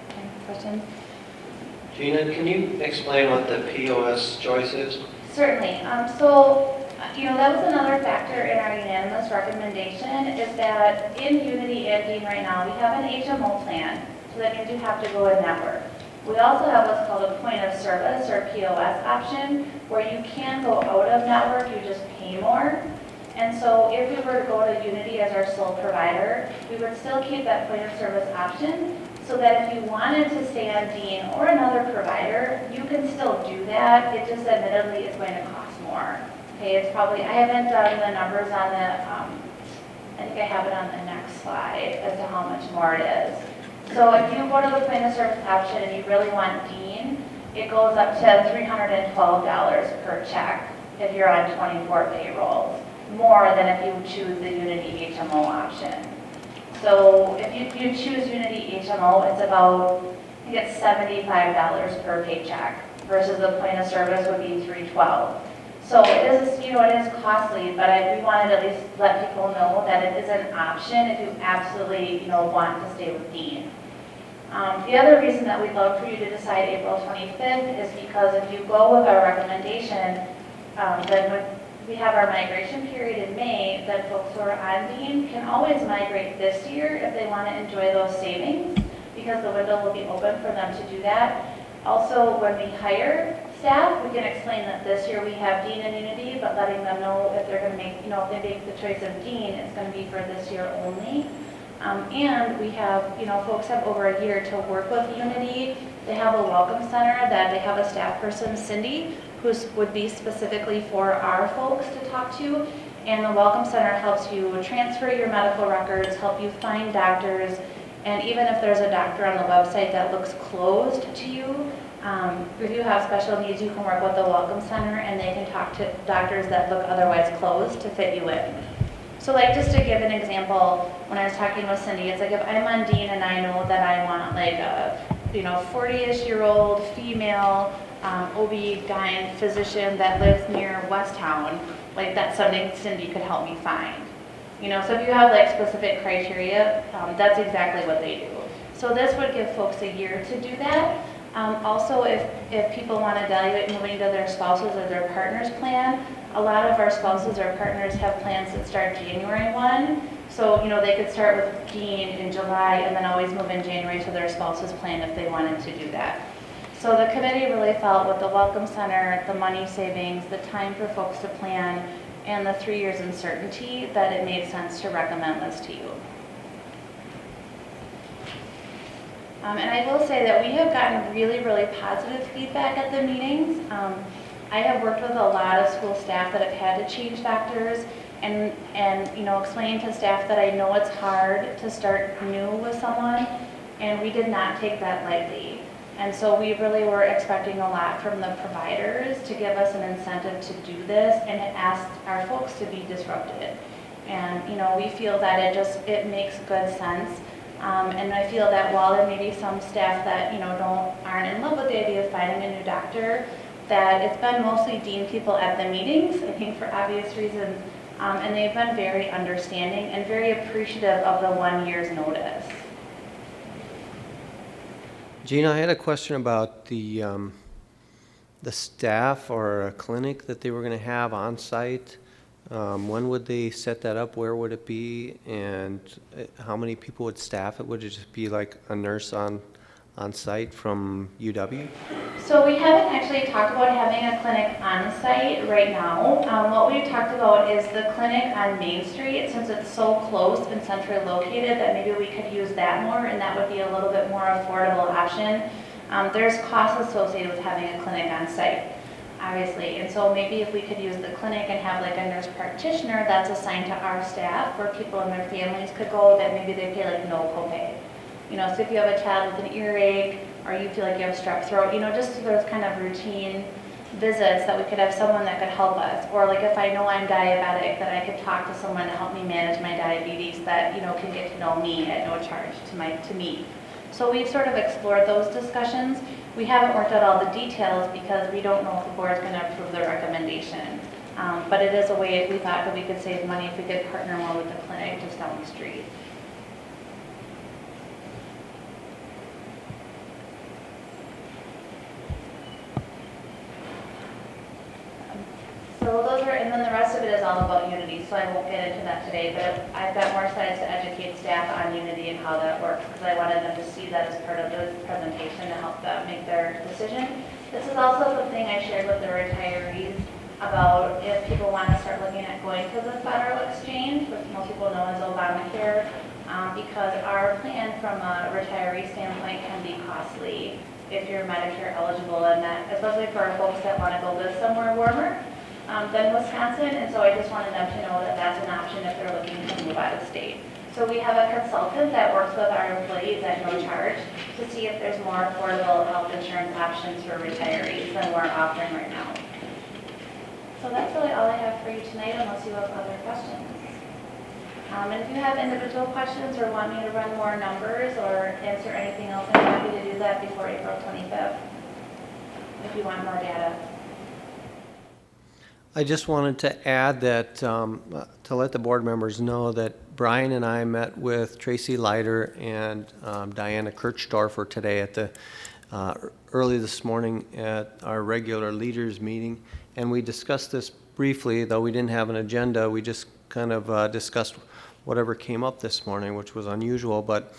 Okay, questions? Gina, can you explain what the POS choice is? Certainly. So, that was another factor in our unanimous recommendation, is that in Unity and Dean right now, we have an HMO plan, so that means you have to go in network. We also have what's called a point of service, or POS option, where you can go out of network, you just pay more. And so if we were to go to Unity as our sole provider, we would still keep that point of service option, so that if you wanted to stay on Dean or another provider, you can still do that. It just admittedly is going to cost more. Okay, it's probably, I haven't done the numbers on the, I think I have it on the next slide as to how much more it is. So if you go to the point of service option and you really want Dean, it goes up to $312 per check if you're on 24 payrolls, more than if you choose the Unity HMO option. So if you choose Unity HMO, it's about, I think it's $75 per paycheck, versus the point of service would be $312. So it is, it is costly, but we wanted to at least let people know that it is an option if you absolutely, want to stay with Dean. The other reason that we'd love for you to decide April 25th is because if you go with our recommendation, then we have our migration period in May, then folks who are on Dean can always migrate this year if they want to enjoy those savings, because the window will be open for them to do that. Also, when we hire staff, we can explain that this year we have Dean and Unity, but letting them know if they're going to make, if they make the choice of Dean, it's going to be for this year only. And we have, folks have over a year to work with Unity. They have a welcome center that they have a staff person, Cindy, who would be specifically for our folks to talk to. And the welcome center helps you transfer your medical records, help you find doctors, and even if there's a doctor on the website that looks closed to you, if you have special needs, you can work with the welcome center and they can talk to doctors that look otherwise closed to fit you in. So like, just to give an example, when I was talking with Cindy, it's like if I'm on Dean and I know that I want like a 40-ish-year-old female OB-GYN physician that lives near West Town, like that's something Cindy could help me find. So if you have like specific criteria, that's exactly what they do. So this would give folks a year to do that. Also, if people want to evaluate moving to their spouses or their partner's plan, a lot of our spouses or partners have plans that start January 1. So, they could start with Dean in July and then always move in January to their spouse's plan if they wanted to do that. So the committee really felt with the Welcome Center, the money savings, the time for folks to plan, and the 3 years uncertainty that it made sense to recommend this to you. And I will say that we have gotten really, really positive feedback at the meetings. I have worked with a lot of school staff that have had to change doctors and explain to staff that I know it's hard to start new with someone, and we did not take that lightly. And so we really were expecting a lot from the providers to give us an incentive to do this, and it asked our folks to be disrupted. And we feel that it makes good sense. And I feel that while there may be some staff that aren't in love with the idea of finding a new doctor, that it's been mostly Dean people at the meetings, I think for obvious reasons, and they've been very understanding and very appreciative of the 1 year's notice. Gina, I had a question about the staff or a clinic that they were going to have on site. When would they set that up? Where would it be? And how many people would staff it? Would it just be like a nurse on site from UW? So we haven't actually talked about having a clinic on site right now. What we've talked about is the clinic on Main Street, since it's so close and centrally located, that maybe we could use that more, and that would be a little bit more affordable option. There's costs associated with having a clinic on site, obviously, and so maybe if we could use the clinic and have like a nurse practitioner that's assigned to our staff, where people and their families could go, that maybe they pay like no copay. So if you have a child with an earache, or you feel like you have strep throat, just those kind of routine visits that we could have someone that could help us. Or like if I know I'm diabetic, that I could talk to someone to help me manage my diabetes that, can get to know me at no charge to me. So we've sort of explored those discussions. We haven't worked out all the details because we don't know if the board's going to approve the recommendation. But it is a way we thought that we could save money if we could partner more with the clinic just down the street. So those are, and then the rest of it is all about Unity, so I won't get into that today, but I've got more slides to educate staff on Unity and how that works, because I wanted them to see that as part of the presentation to help them make their decision. This is also something I shared with the retirees about if people want to start looking at going to the federal exchange, which most people know as Obamacare, because our plan from a retiree standpoint can be costly if you're Medicare eligible, and that, especially for our folks that want to go live somewhere warmer than Wisconsin, and so I just wanted them to know that that's an option if they're looking to move out of state. So we have a consultant that works with our employees at no charge to see if there's more affordable health insurance options for retirees than we're offering right now. So that's really all I have for you tonight, unless you have other questions. And if you have individual questions or want me to run more numbers or answer anything else, I'm happy to do that before April 25th, if you want more data. I just wanted to add that, to let the board members know that Brian and I met with Tracy Leiter and Diana Kirchdorfer today at the early this morning at our regular leaders meeting, and we discussed this briefly, though we didn't have an agenda, we just kind of discussed whatever came up this morning, which was unusual, but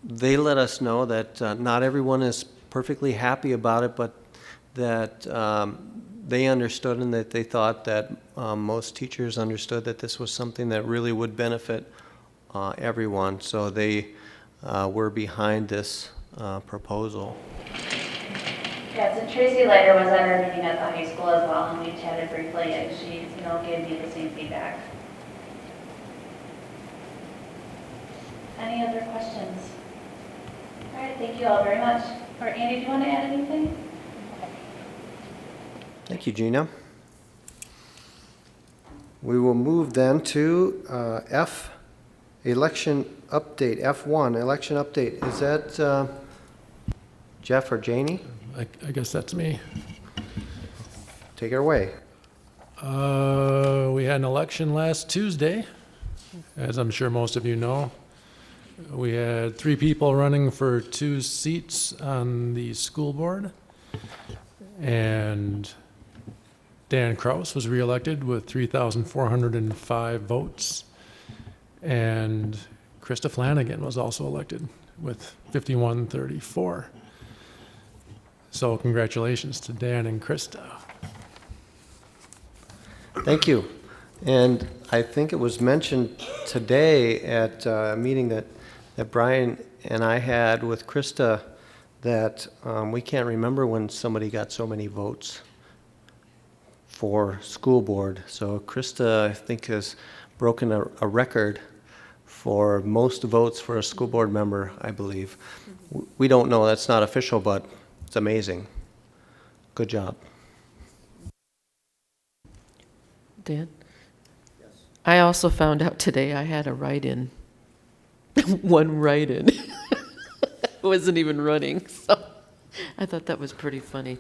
they let us know that not everyone is perfectly happy about it, but that they understood and that they thought that most teachers understood that this was something that really would benefit everyone. So they were behind this proposal. Yeah, so Tracy Leiter was at our meeting at the high school as well, and we chatted briefly, and she, gave me the same feedback. Any other questions? All right, thank you all very much. Or Andy, do you want to add anything? Thank you, Gina. We will move then to F, election update, F1, election update. Is that Jeff or Janie? I guess that's me. Take it away. We had an election last Tuesday, as I'm sure most of you know. We had 3 people running for 2 seats on the school board, and Dan Kraus was reelected with 3,405 votes, and Krista Flanagan was also elected with 5,134. So congratulations to Dan and Krista. Thank you. And I think it was mentioned today at a meeting that Brian and I had with Krista that we can't remember when somebody got so many votes for school board. So Krista, I think, has broken a record for most votes for a school board member, I believe. We don't know, that's not official, but it's amazing. Good job. Dan? Yes. I also found out today I had a write-in. One write-in. Wasn't even running, so I thought that was pretty funny.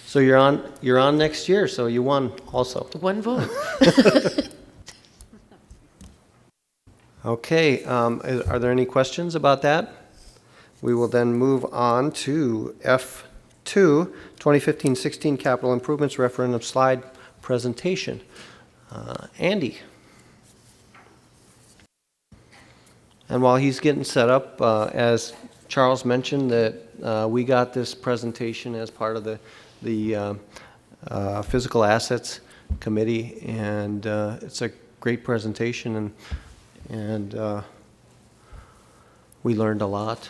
So you're on next year, so you won also. One vote. Okay, are there any questions about that? We will then move on to F2, 2015-16 Capital Improvements Referendum Slide Presentation. Andy. And while he's getting set up, as Charles mentioned, that we got this presentation as part of the Physical Assets Committee, and it's a great presentation, and we learned a lot.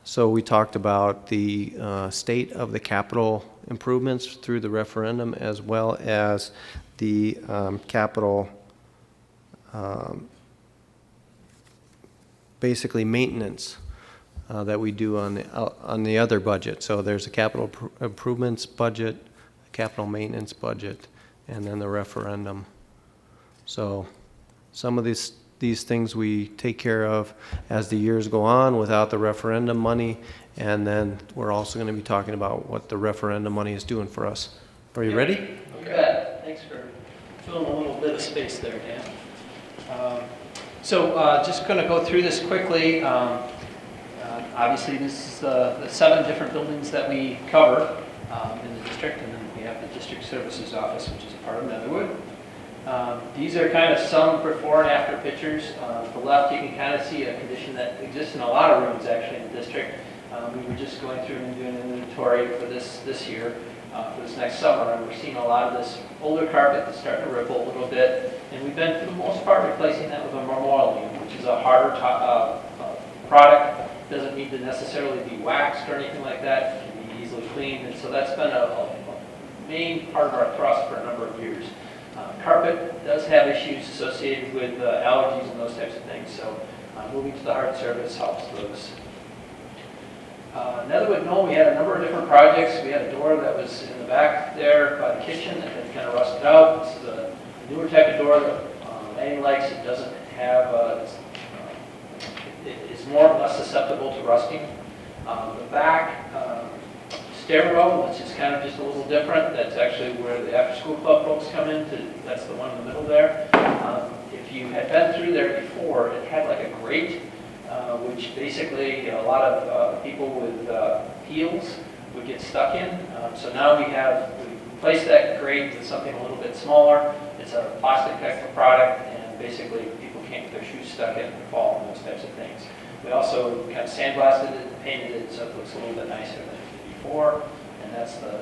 So we talked about the state of the capital improvements through the referendum, as well as the capital basically maintenance that we do on the other budget. So there's a capital improvements budget, a capital maintenance budget, and then the referendum. So some of these things we take care of as the years go on without the referendum money, and then we're also going to be talking about what the referendum money is doing for us. Are you ready? Okay. Thanks for filling a little bit of space there, Dan. Just going to go through this quickly. Obviously, this is the 7 different buildings that we cover in the district, and then we have the district services office, which is part of Netherwood. These are kind of some before and after pictures. To the left, you can kind of see a condition that exists in a lot of rooms actually in the district. We were just going through and doing an inventory for this year, for this next summer, and we're seeing a lot of this older carpet that's starting to ripple a little bit. And we've been, for the most part, replacing that with a memorial beam, which is a harder product. Doesn't need to necessarily be waxed or anything like that. It can be easily cleaned, and so that's been a main part of our thrust for a number of years. Carpet does have issues associated with allergies and those types of things, so moving to the hard surface helps those. Netherwood, Knoll, we had a number of different projects. We had a door that was in the back there by the kitchen that had kind of rusted out. This is a newer type of door that Lanning likes. It doesn't have, it's more or less susceptible to rusting. The back stairwell, which is kind of just a little different. That's actually where the after-school club folks come in. That's the one in the middle there. If you had been through there before, it had like a grate, which basically a lot of people with heels would get stuck in. So now we replace that grate with something a little bit smaller. It's a plastic type of product, and basically people can't get their shoes stuck in the fall and those types of things. We also kind of sandblasted it and painted it so it looks a little bit nicer than it did before, and that's the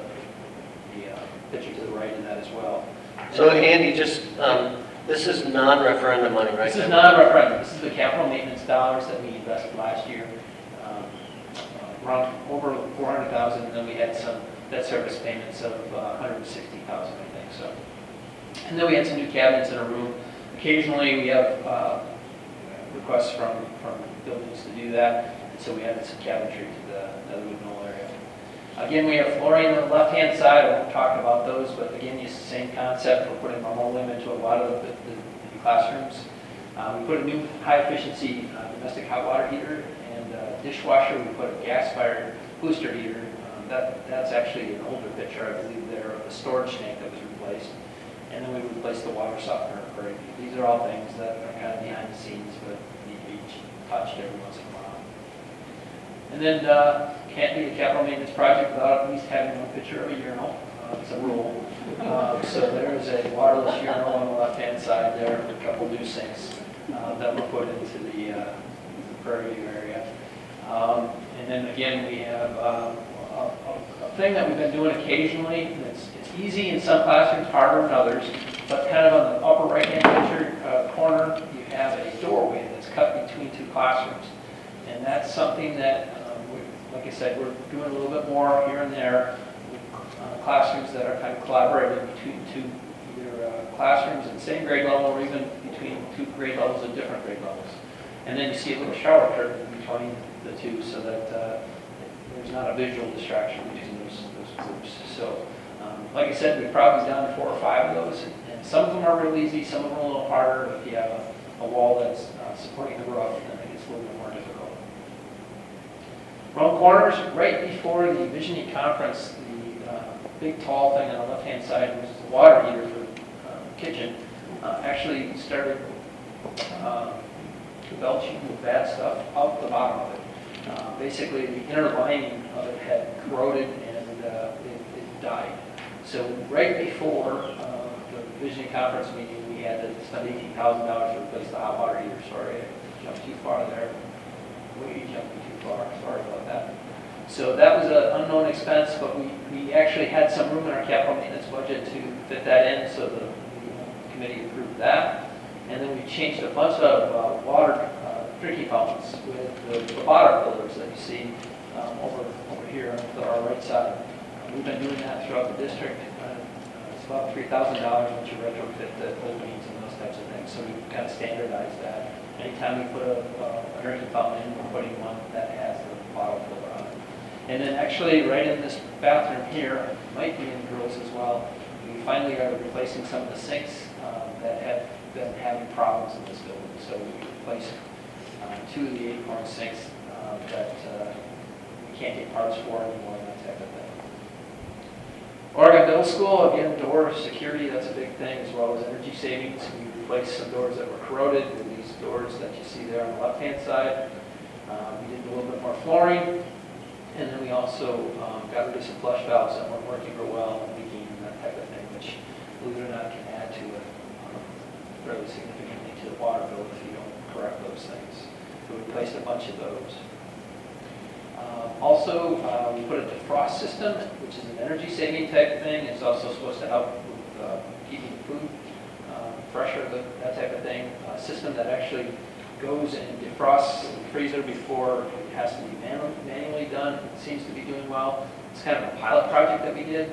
picture to the right of that as well. So Andy, just, this is non-referendum money, right? This is non-referendum. This is the capital maintenance dollars that we invested last year, around over 400,000, and then we had some debt service payments of 160,000, I think. So, and then we had some new cabinets in our room. Occasionally, we have requests from buildings to do that, and so we added some cabinetry to the Netherwood Knoll area. Again, we have flooring on the left-hand side. I won't talk about those, but again, it's the same concept. We're putting linoleum into a lot of the classrooms. We put a new high-efficiency domestic hot water heater and dishwasher. We put a gas-fired booster heater. That's actually an older picture, I believe, there of the storage tank that was replaced. And then we replaced the water softener for Prairie. These are all things that are kind of behind the scenes, but need to be touched every once in a while. And then can't be a capital maintenance project without at least having one picture of a urinal. It's a rule. So there is a waterless urinal on the left-hand side there, with a couple new sinks that were put into the Prairie area. And then again, we have a thing that we've been doing occasionally. It's easy in some classrooms, harder in others, but kind of on the upper right-hand picture corner, you have a doorway that's cut between two classrooms. And that's something that, like I said, we're doing a little bit more here and there with classrooms that are kind of collaborating between two either classrooms at the same grade level or even between two grade levels of different grade levels. And then you see a little shower curtain between the two so that there's not a visual distraction between those groups. So, like I said, we've probably done 4 or 5 of those, and some of them are real easy, some of them are a little harder. If you have a wall that's supporting the roof, then it gets a little bit more difficult. Round corners, right before the visioning conference, the big tall thing on the left-hand side, which is the water heater for the kitchen, actually started belching bad stuff out the bottom of it. Basically, the inner lining of it had corroded and it died. So right before the visioning conference meeting, we had to spend $18,000 to replace the hot water heater. Sorry, I jumped too far there. Way jumping too far. Sorry about that. So that was an unknown expense, but we actually had some room in our capital maintenance budget to fit that in, so the committee approved that. And then we changed a bunch of water drinking fountains with the water pillars that you see over here on our right side. We've been doing that throughout the district. It's about $3,000 once you retrofit the openings and those types of things. So we kind of standardized that. Anytime we put a drinking fountain in, we're putting one that has the bottle filler on it. And then actually right in this bathroom here, might be in girls as well, we finally are replacing some of the sinks that have been having problems in this building. So we replaced 2 of the Acorn sinks that we can't get parts for anymore, and that type of thing. Oregon Middle School, again, door security, that's a big thing, as well as energy savings. We replaced some doors that were corroded with these doors that you see there on the left-hand side. We did a little bit more flooring, and then we also got rid of some flush valves that weren't working real well, and leaking and that type of thing, which, believe it or not, can add to it fairly significantly to the water bill if you don't correct those things. So we replaced a bunch of those. Also, we put a defrost system, which is an energy-saving type thing. It's also supposed to help with keeping food fresher, that type of thing. A system that actually goes and defrosts the freezer before it has to be manually done. It seems to be doing well. It's kind of a pilot project that we did,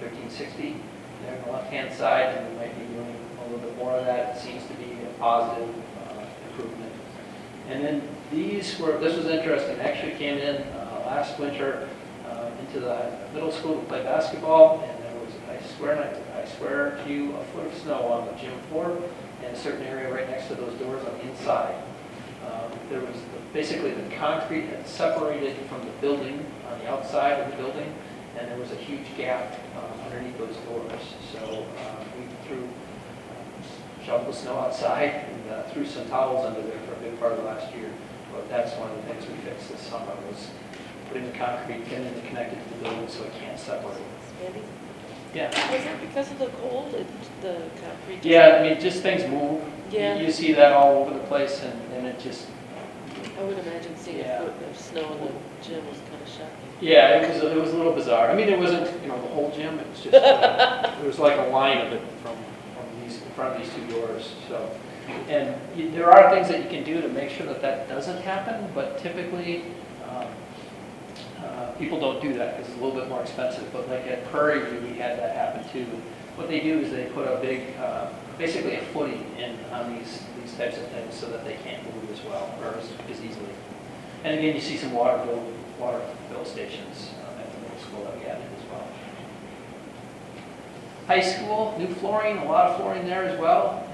1360 there on the left-hand side, and we might be doing a little bit more of that. It seems to be a positive improvement. And then this was interesting. I actually came in last winter into the middle school to play basketball, and there was, I swear to you, a foot of snow on the gym floor and a certain area right next to those doors on the inside. There was basically the concrete had separated from the building on the outside of the building, and there was a huge gap underneath those doors. So we shoveled the snow outside and threw some towels under there for a big part of last year. But that's one of the things we fixed this summer, was putting the concrete in and connected to the building so it can't separate. Yeah. Was that because of the cold, the concrete? Yeah, I mean, just things move. Yeah. You see that all over the place, and it just, I would imagine seeing Yeah. a foot of snow in the gym was kind of shocking. yeah, it was a little bizarre. I mean, it wasn't, the whole gym, it was just, there was like a line of it from in front of these two doors, so. And there are things that you can do to make sure that that doesn't happen, but typically, people don't do that because it's a little bit more expensive. But like at Prairie, we had that happen too. What they do is they put a big, basically a footing in on these types of things so that they can't move as well or as easily. And again, you see some water fill stations at the middle school that we added as well. High school, new flooring, a lot of flooring there as well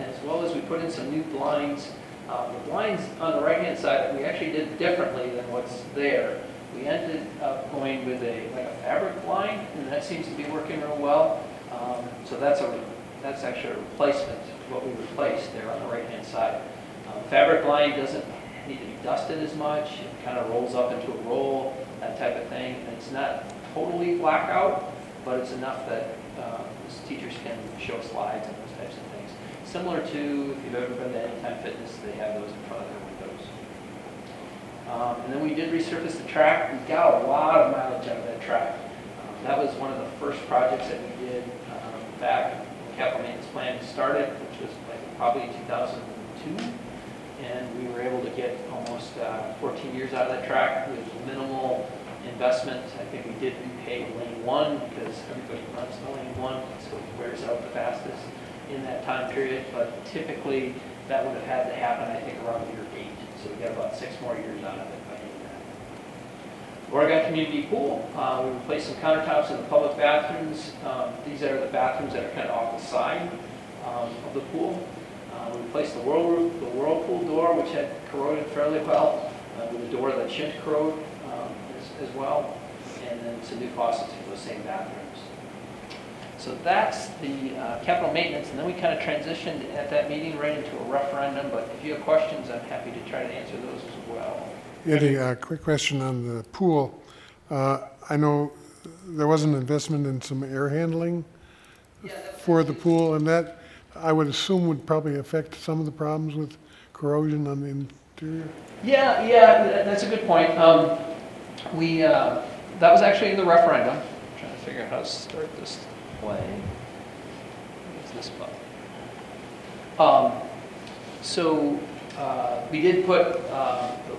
as we put in some new blinds. The blinds on the right-hand side, we actually did differently than what's there. We ended up going with a fabric blind, and that seems to be working real well. So that's actually a replacement of what we replaced there on the right-hand side. Fabric blind doesn't need to be dusted as much. It kind of rolls up into a roll, that type of thing. And it's not totally blackout, but it's enough that teachers can show slides and those types of things. Similar to, if you've ever been to Anytime Fitness, they have those in front of their windows. And then we did resurface the track. We got a lot of mileage out of that track. That was one of the first projects that we did back when the capital maintenance plan started, which was probably 2002. And we were able to get almost 14 years out of that track with minimal investment. I think we did repay lane 1 because everybody runs the lane 1, so it wears out the fastest in that time period. But typically, that would have had to happen, I think, around year 8. So we got about 6 more years out of it by doing that. Oregon Community Pool. We replaced some countertops in the public bathrooms. These are the bathrooms that are kind of off the side of the pool. We replaced the whirlpool door, which had corroded fairly well, with a door that shouldn't corrode as well, and then some new faucets for those same bathrooms. So that's the capital maintenance, and then we kind of transitioned at that meeting right into a referendum, but if you have questions, I'm happy to try to answer those as well. Eddie, quick question on the pool. I know there was an investment in some air handling for the pool, and that I would assume would probably affect some of the problems with corrosion on the interior. Yeah, that's a good point. That was actually in the referendum. I'm trying to figure out how to start this play. What's this button? So we did put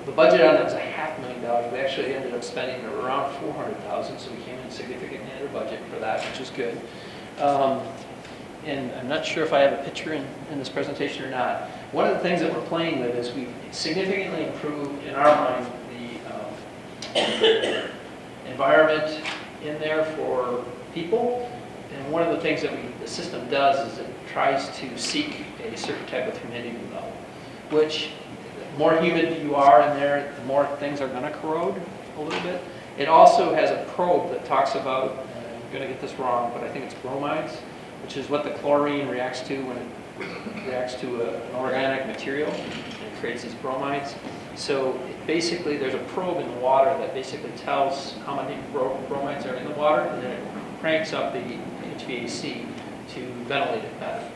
the budget on it was $500,000. We actually ended up spending around $400,000, so we came in significantly under budget for that, which is good. And I'm not sure if I have a picture in this presentation or not. One of the things that we're playing with is we've significantly improved, in our mind, the environment in there for people. And one of the things that the system does is it tries to seek a certain type of humidity level, which the more humid you are in there, the more things are going to corrode a little bit. It also has a probe that talks about, and I'm going to get this wrong, but I think it's bromides, which is what the chlorine reacts to when it reacts to an organic material, and it creates these bromides. So basically there's a probe in the water that basically tells how many bromides are in the water, and then it cranks up the HVAC to ventilate it better.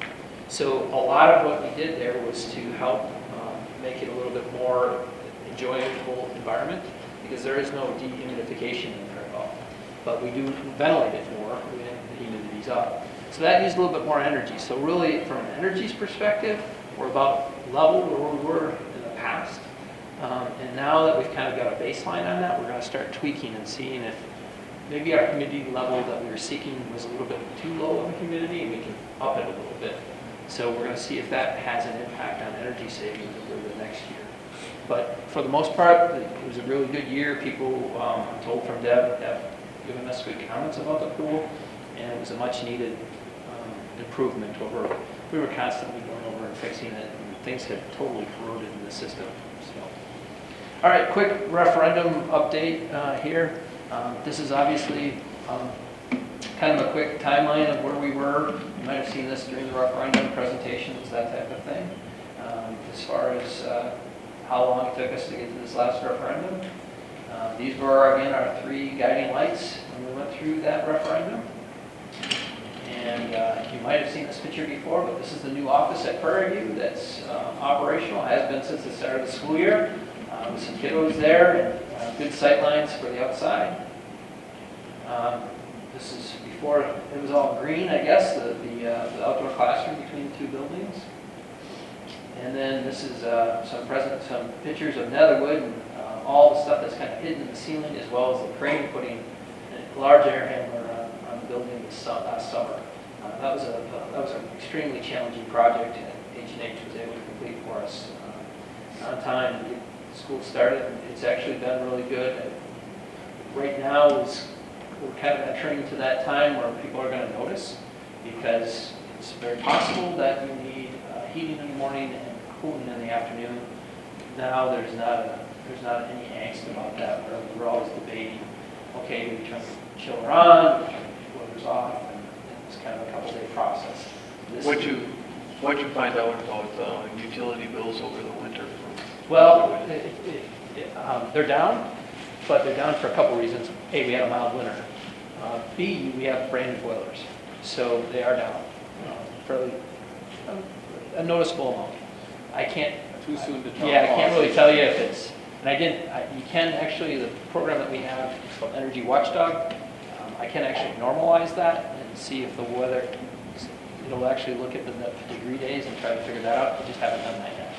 So a lot of what we did there was to help make it a little bit more enjoyable environment, because there is no dehumidification in there at all. But we do ventilate it more when the humidity's up. So that used a little bit more energy. So really, from an energy perspective, we're about level where we were in the past. And now that we've kind of got a baseline on that, we're going to start tweaking and seeing if maybe our humidity level that we were seeking was a little bit too low of a humidity, and we can up it a little bit. So we're going to see if that has an impact on energy savings over the next year. But for the most part, it was a really good year. People, I'm told from Deb, have given us good comments about the pool, and it was a much needed improvement over. We were constantly going over and fixing it, and things had totally corroded in the system. So, all right, quick referendum update here. This is obviously kind of a quick timeline of where we were. You might have seen this during the referendum presentations, that type of thing. As far as how long it took us to get to this last referendum. These were, again, our 3 guiding lights when we went through that referendum. And you might have seen this picture before, but this is the new office at Prairie that's operational, has been since the start of the school year. With some kiddos there and good sight lines for the outside. This is before it was all green, I guess, the outdoor classroom between the two buildings. And then this is some pictures of Netherwood and all the stuff that's kind of hidden in the ceiling, as well as the crane putting a large air handler on the building last summer. That was an extremely challenging project, and H&H was able to complete for us on time to get school started. It's actually been really good. Right now we're kind of entering into that time where people are going to notice, because it's very possible that you need heating in the morning and cooling in the afternoon. Now there's not any angst about that. We're always debating, okay, do we turn the chiller on, do we turn the boilers off, and it's kind of a couple-day process. What'd you find out about utility bills over the winter? Well, they're down, but they're down for a couple reasons. A, we had a mild winter. B, we have brand new boilers, so they are down fairly a noticeable amount. I can't. Too soon to tell. Yeah, I can't really tell you if it's. And you can actually, the program that we have, it's called Energy Watchdog. I can actually normalize that and see if the weather. It'll actually look at the degree days and try to figure that out. I just haven't done that yet.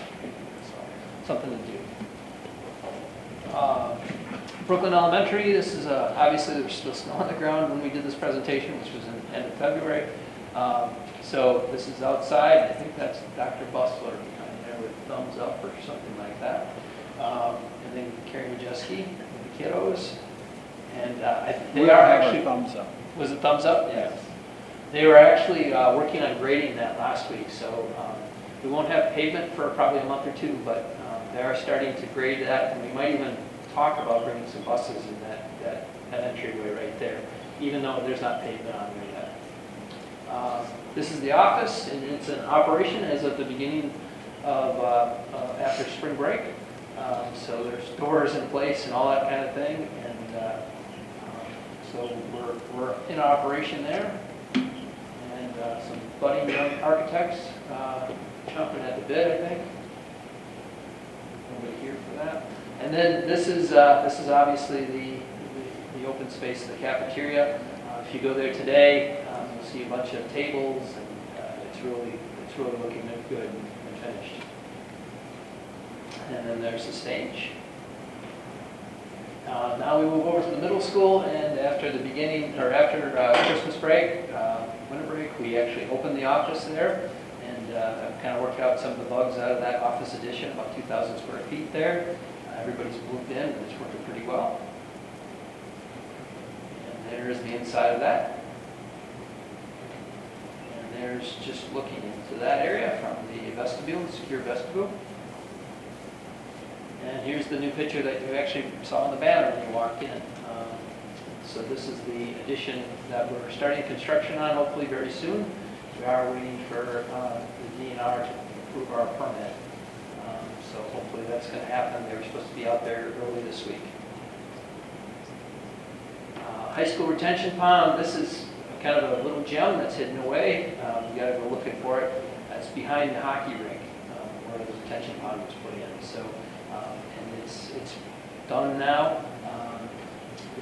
So, something to do. Brooklyn Elementary, this is obviously there was still snow on the ground when we did this presentation, which was in the end of February. So this is outside. I think that's Dr. Bustler behind there with thumbs up or something like that. And then Carrie Majeski with the kiddos. And they are actually thumbs up. Was it thumbs up? Yes. They were actually working on grading that last week, so we won't have pavement for probably a month or two, but they are starting to grade that, and we might even talk about bringing some buses in that entryway right there, even though there's not pavement on there yet. This is the office, and it's in operation as of the beginning of after spring break. So there's doors in place and all that kind of thing, and so we're in operation there. And some budding young architects chomping at the bit, I think. Nobody here for that. And then this is obviously the open space of the cafeteria. If you go there today, you'll see a bunch of tables, and it's really looking good and finished. And then there's the stage. Now we move over to the middle school, and after Christmas break, winter break, we actually opened the office there, and I've kind of worked out some of the bugs out of that office addition, about 2,000 square feet there. Everybody's moved in, and it's working pretty well. And there's the inside of that. And there's just looking into that area from the vestibule, the secure vestibule. And here's the new picture that you actually saw on the banner when you walked in. So this is the addition that we're starting construction on, hopefully very soon. We are waiting for the DNR to approve our permit. So hopefully that's going to happen. They were supposed to be out there early this week. High school retention pond. This is kind of a little gem that's hidden away. You got to go looking for it. It's behind the hockey rink where the retention pond was put in. So and it's done now.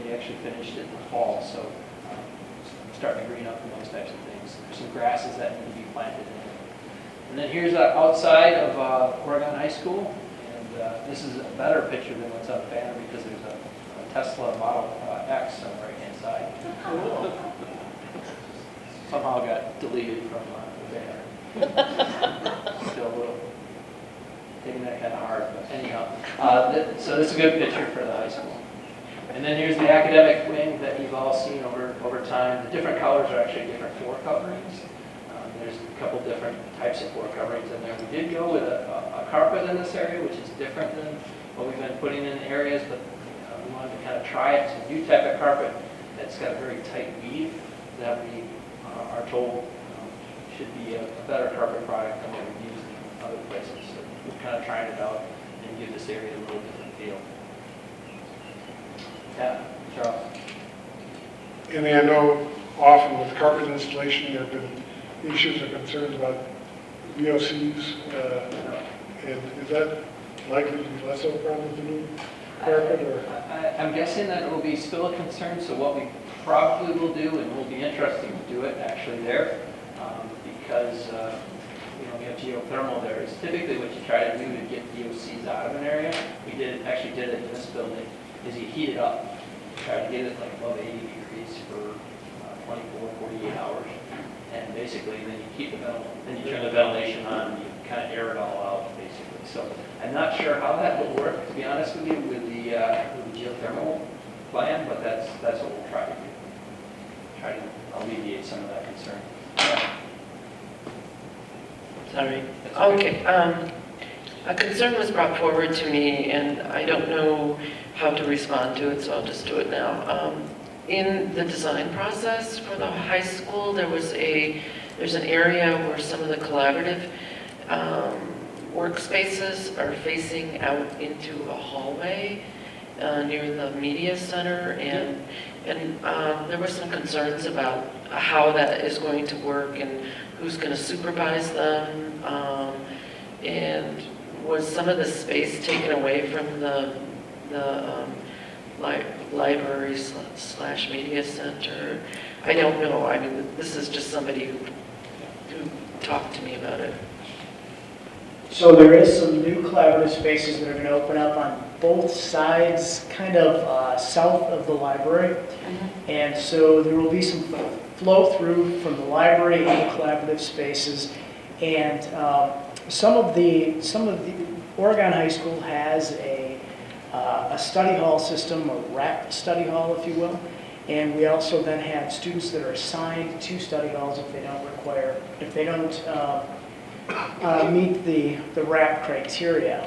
They actually finished it in the fall, so starting to green up and those types of things. There's some grasses that need to be planted in. And then here's outside of Oregon High School, and this is a better picture than what's on the banner because there's a Tesla Model X on the right-hand side. Somehow got deleted from the banner. Still a little, taking that kind of hard, but anyhow. So this is a good picture for the high school. And then here's the academic wing that you've all seen over time. The different colors are actually different floor coverings. There's a couple different types of floor coverings in there. We did go with a carpet in this area, which is different than what we've been putting in areas, but we wanted to kind of try it. It's a new type of carpet that's got a very tight weave that we are told should be a better carpet product than what we've used in other places. So we're kind of trying it out and give this area a little different feel. Yeah, Charles. And I know often with carpet installation, there have been issues or concerns about VOCs, and is that likely to be less of a problem with the new carpet, or? I'm guessing that it will be still a concern, so what we probably will do, and will be interesting to do it actually there, because we have geothermal there, is typically what you try to do to get VOCs out of an area. We actually did it in this building, is you heat it up. Try to get it like above 80 degrees for 24, 48 hours. And basically, then you then you turn the ventilation on, and you kind of air it all out, basically. So I'm not sure how that will work, to be honest with you, with the geothermal plan, but that's what we'll try to do. Try to alleviate some of that concern. Sorry. Okay. A concern was brought forward to me, and I don't know how to respond to it, so I'll just do it now. In the design process for the high school, there's an area where some of the collaborative workspaces are facing out into a hallway near the media center, and there were some concerns about how that is going to work and who's going to supervise them, and was some of the space taken away from the library / media center? I don't know. I mean, this is just somebody who talked to me about it. So there is some new collaborative spaces that are going to open up on both sides, kind of south of the library. Mm-hmm. And so there will be some flow through from the library and collaborative spaces. And some of the Oregon High School has a study hall system, a wrapped study hall, if you will. And we also then have students that are assigned to study halls if they don't meet the RAP criteria.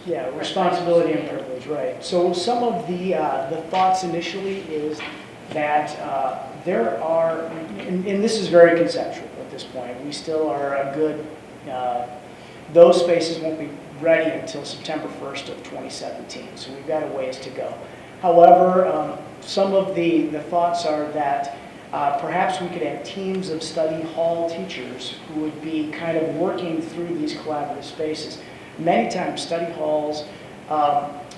Yeah, responsibility and privilege, right. So some of the thoughts initially is that there are, and this is very conceptual at this point, we still are a good, those spaces won't be ready until September 1st of 2017, so we've got a ways to go. However, some of the thoughts are that perhaps we could have teams of study hall teachers who would be kind of working through these collaborative spaces. Many times study halls,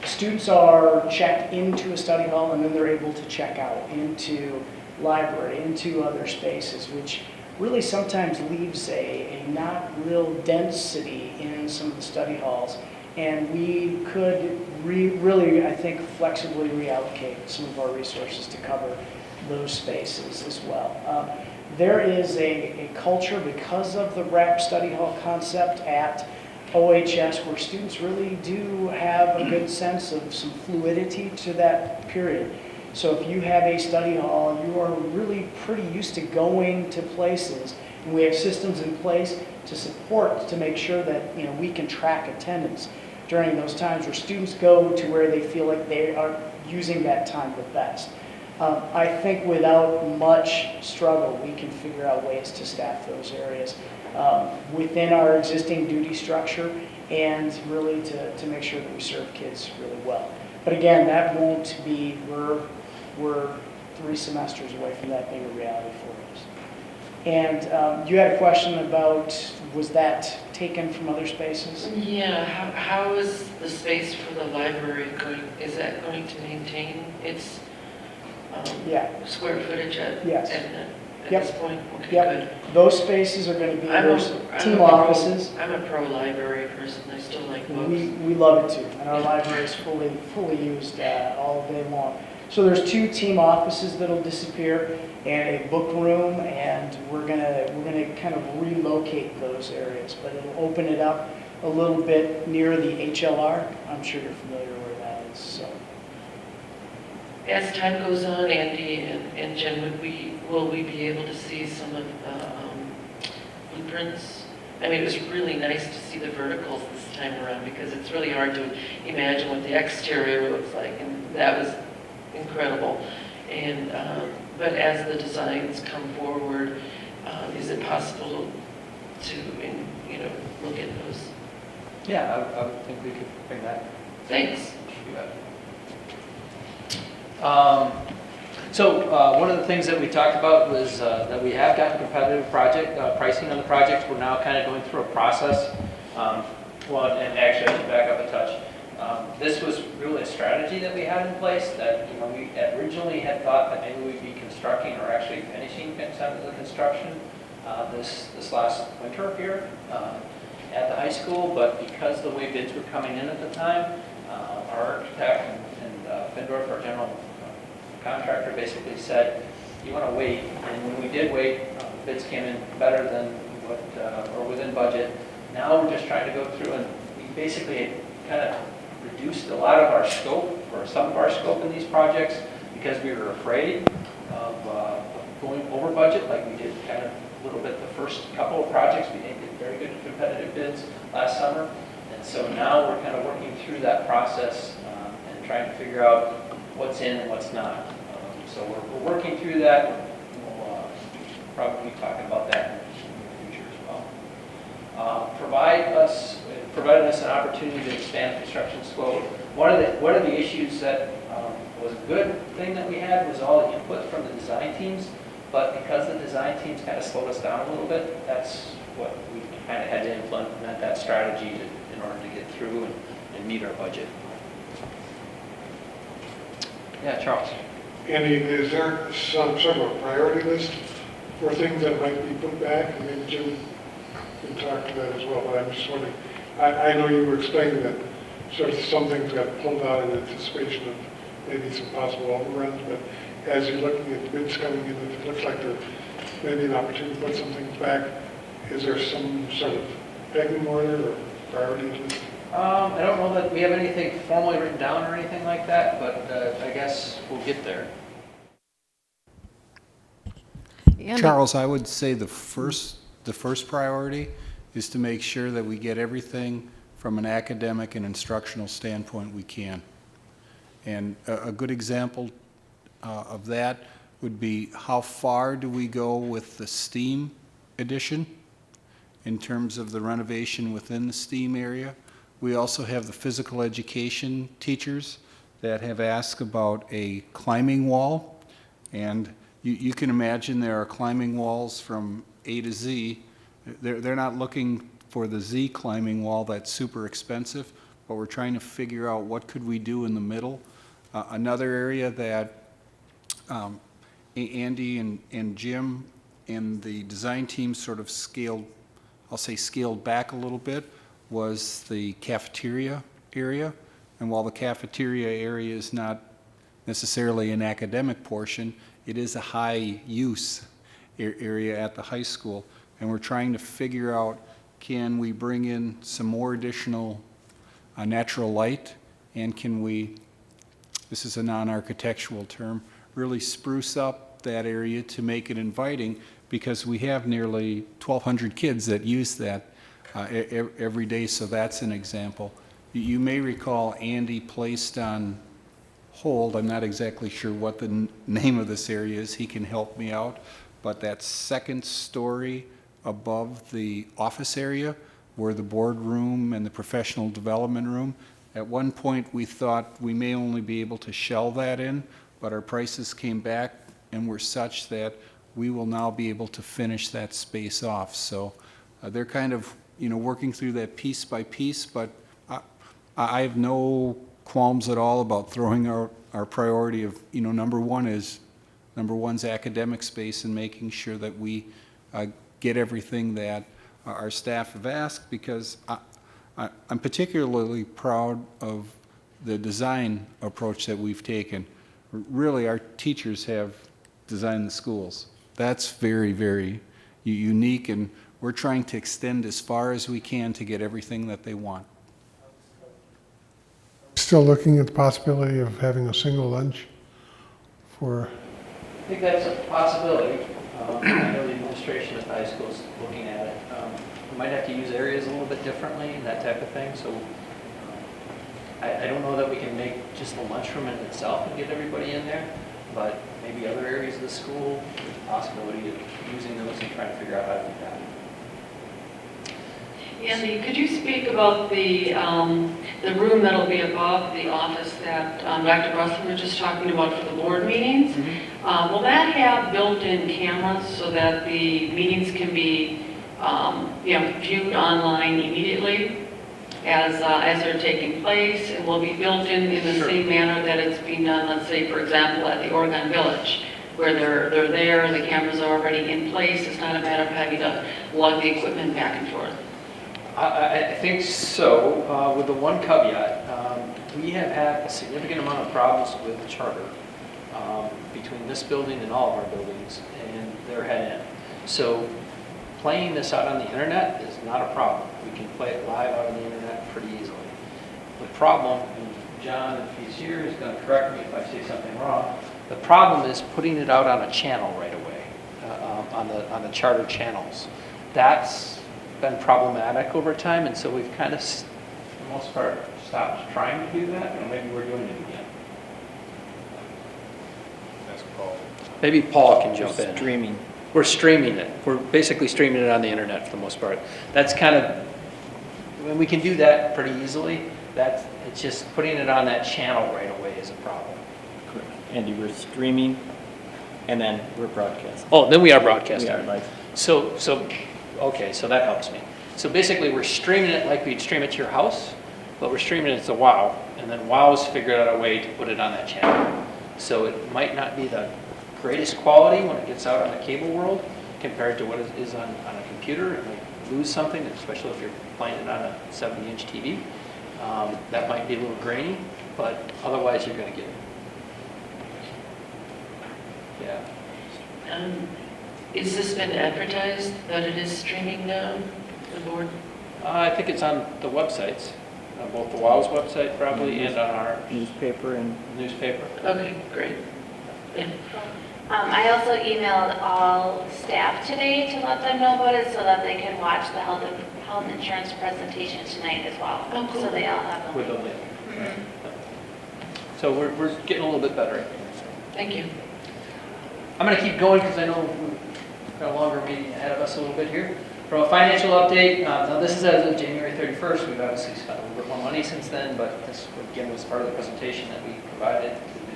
students are checked into a study hall and then they're able to check out into library, into other spaces, which really sometimes leaves a not real density in some of the study halls. And we could really, I think, flexibly reallocate some of our resources to cover those spaces as well. There is a culture, because of the RAP study hall concept at OHS, where students really do have a good sense of some fluidity to that period. So if you have a study hall, you are really pretty used to going to places, and we have systems in place to support, to make sure that we can track attendance during those times where students go to where they feel like they are using that time the best. I think without much struggle, we can figure out ways to staff those areas within our existing duty structure, and really to make sure that we serve kids really well. But again, that won't be, we're 3 semesters away from that being a reality for us. And you had a question about, was that taken from other spaces? Yeah, how is the space for the library going? Is that going to maintain its square footage at this point? Okay, good. Those spaces are going to be team offices. I'm a pro library person. I still like books. We love it too, and our library is fully used all day long. So there's 2 team offices that'll disappear, and a book room, and we're gonna kind of relocate those areas, but it'll open it up a little bit near the HLR. I'm sure you're familiar where that is. So. As time goes on, Andy and Jen, will we be able to see some of the blueprints? I mean, it was really nice to see the verticals this time around, because it's really hard to imagine what the exterior looks like, and that was incredible. And but as the designs come forward, is it possible to look at those? Yeah, I would think we could bring that. Thanks. So one of the things that we talked about was that we have gotten competitive project pricing on the projects. We're now kind of going through a process. Well, and actually, I should back up a touch. This was really a strategy that we had in place that, you know, we originally had thought that maybe we'd be constructing or actually finishing some of the construction this last winter here at the high school, but because the way bids were coming in at the time, our architect and Findorf, our general contractor, basically said, you want to wait, and when we did wait, bids came in better than what, or within budget. Now we're just trying to go through, and we basically kind of reduced a lot of our scope, or some of our scope in these projects, because we were afraid of going over budget, like we did kind of a little bit the first couple of projects. We didn't get very good competitive bids last summer, and so now we're kind of working through that process and trying to figure out what's in and what's not. So we're working through that. We'll probably be talking about that in the future as well. Provided us an opportunity to expand the construction scope. One of the issues that was a good thing that we had was all the input from the design teams, but because the design teams kind of slowed us down a little bit, that's what we kind of had to implement that strategy in order to get through and meet our budget. Yeah, Charles. Andy, is there some sort of a priority list for things that might be put back? I mean, Jim can talk to that as well, but I'm just wondering, I know you were explaining that sort of some things got pulled out in anticipation of maybe some possible overruns, but as you're looking at the bids coming in, it looks like there may be an opportunity to put some things back. Is there some sort of pecking order or priority list? I don't know that we have anything formally written down or anything like that, but I guess we'll get there. Charles, I would say the first priority is to make sure that we get everything from an academic and instructional standpoint we can. And a good example of that would be how far do we go with the STEAM edition in terms of the renovation within the STEAM area. We also have the physical education teachers that have asked about a climbing wall. And you can imagine there are climbing walls from A to Z. They're not looking for the Z climbing wall that's super expensive, but we're trying to figure out what could we do in the middle. Another area that Andy and Jim and the design team sort of scaled back a little bit was the cafeteria area. And while the cafeteria area is not necessarily an academic portion, it is a high-use area at the high school. And we're trying to figure out, can we bring in some more additional natural light, and can we, this is a non-architectural term, really spruce up that area to make it inviting, because we have nearly 1,200 kids that use that every day, so that's an example. You may recall Andy placed on hold, I'm not exactly sure what the name of this area is, he can help me out, but that second story above the office area where the boardroom and the professional development room, at one point we thought we may only be able to shell that in, but our prices came back and were such that we will now be able to finish that space off. So they're kind of, working through that piece by piece, but I have no qualms at all about throwing our priority of, number one's academic space and making sure that we get everything that our staff have asked, because I'm particularly proud of the design approach that we've taken. Really, our teachers have designed the schools. That's very, very unique, and we're trying to extend as far as we can to get everything that they want. Still looking at the possibility of having a single lunch for... I think that's a possibility. I know the administration at the high school is looking at it. We might have to use areas a little bit differently and that type of thing. So I don't know that we can make just the lunchroom in itself and get everybody in there, but maybe other areas of the school, there's a possibility of using those and trying to figure out how to do that. Andy, could you speak about the room that'll be above the office that Dr. Russell was just talking about for the board meetings? Will that have built-in cameras so that the meetings can be viewed online immediately as they're taking place? It will be built in the same manner that it's being done, let's say, for example, at the Oregon Village, where they're there, the cameras are already in place. It's not a matter of having to lug the equipment back and forth. I think so, with the one caveat. We have had a significant amount of problems with the charter between this building and all of our buildings, and their head end. So playing this out on the internet is not a problem. We can play it live out on the internet pretty easily. The problem, and John, if he's here, is going to correct me if I say something wrong. The problem is putting it out on a channel right away, on the charter channels. That's been problematic over time, and so we've kind of, for the most part, stopped trying to do that, and maybe we're doing it again. That's Paul. Maybe Paul can jump in. Streaming. We're streaming it. We're basically streaming it on the internet for the most part. That's kind of, when we can do that pretty easily, it's just putting it on that channel right away is a problem. Correct. Andy, we're streaming, and then we're broadcasting. Oh, then we are broadcasting. We are live. So, okay, so that helps me. So basically, we're streaming it like we'd stream it to your house, but we're streaming it to WOW, and then WOW's figured out a way to put it on that channel. So it might not be the greatest quality when it gets out on the cable world compared to what it is on a computer. It might lose something, especially if you're playing it on a 70-inch TV. That might be a little grainy, but otherwise you're going to get it. Yeah. Is this been advertised that it is streaming now, the board? I think it's on the websites, on both the WOW's website probably and on our newspaper and newspaper. Okay, great. Yeah. I also emailed all staff today to let them know about it so that they can watch the health insurance presentation tonight as well. Oh, cool. So they all have them. With a link. So we're getting a little bit better. Thank you. I'm going to keep going because I know we've got a longer meeting ahead of us a little bit here. From a financial update, now this is as of January 31st. We've obviously spent a little bit more money since then, but this again was part of the presentation that we provided to the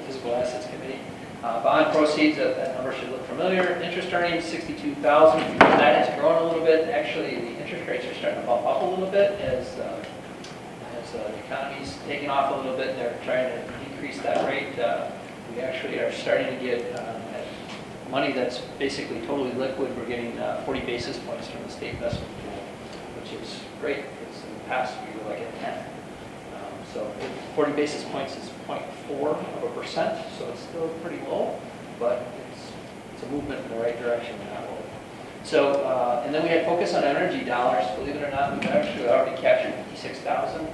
Physical Assets Committee. Bond proceeds, that number should look familiar. Interest earnings, $62,000. That has grown a little bit. Actually, the interest rates are starting to bump up a little bit as the economy's taking off a little bit. They're trying to decrease that rate. We actually are starting to get money that's basically totally liquid. We're getting 40 basis points from the state investment pool, which is great because in the past we were like at 10. So 40 basis points is 0.4%, so it's still pretty low, but it's a movement in the right direction in that way. So, and then we had focus on energy dollars. Believe it or not, we've actually already captured 56,000.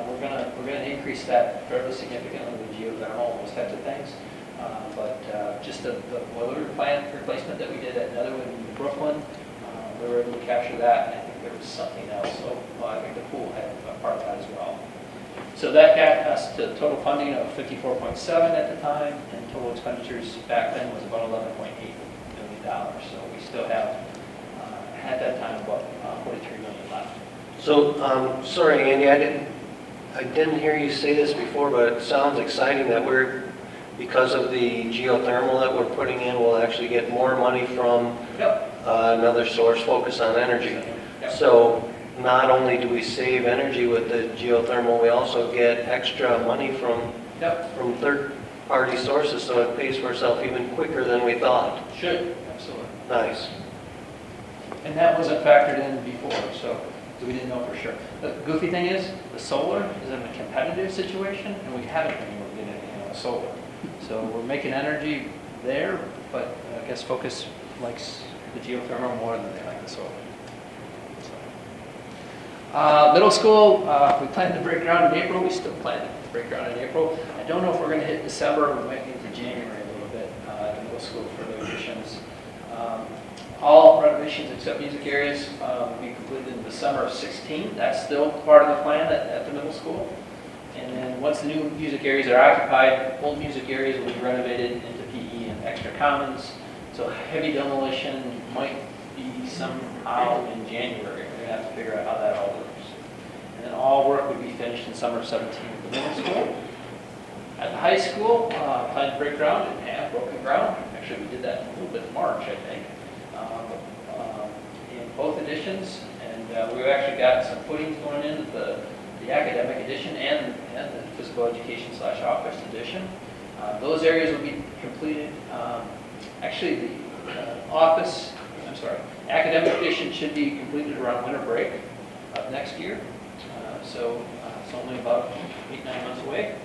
We're gonna increase that fairly significantly with geothermal, those types of things. But just the boiler plant replacement that we did at Netherwood in Brooklyn, we were able to capture that. And I think there was something else. So I think the pool had a part of that as well. So that got us to total funding of 54.7 at the time, and total expenditures back then was about $11.8 million. So we still have, at that time, about $43 million left. So, sorry, Andy, I didn't hear you say this before, but it sounds exciting that because of the geothermal that we're putting in, we'll actually get more money from another source focused on energy. Yep. So not only do we save energy with the geothermal, we also get extra money from third-party sources, so it pays for itself even quicker than we thought. Should, absolutely. Nice. And that wasn't factored in before, so we didn't know for sure. The goofy thing is, the solar is in a competitive situation, and we haven't been able to get anything on the solar. So we're making energy there, but I guess Focus likes the geothermal more than they like the solar. Middle school, we plan to break ground in April. We still plan to break ground in April. I don't know if we're going to hit December. We might get to January a little bit in middle school for the additions. All renovations except music areas will be completed in December of 2016. That's still part of the plan at the middle school. And then once the new music areas are occupied, old music areas will be renovated into PE and extra commons. So heavy demolition might be somehow in January. We're gonna have to figure out how that all works. And then all work would be finished in summer of 17 at the middle school. At the high school, plan to break ground and have broken ground. Actually, we did that a little bit in March, I think, in both additions. And we've actually got some footings going in the academic edition and the physical education / office edition. Those areas will be completed. Actually, the academic edition should be completed around winter break of next year. So it's only about 8-9 months away.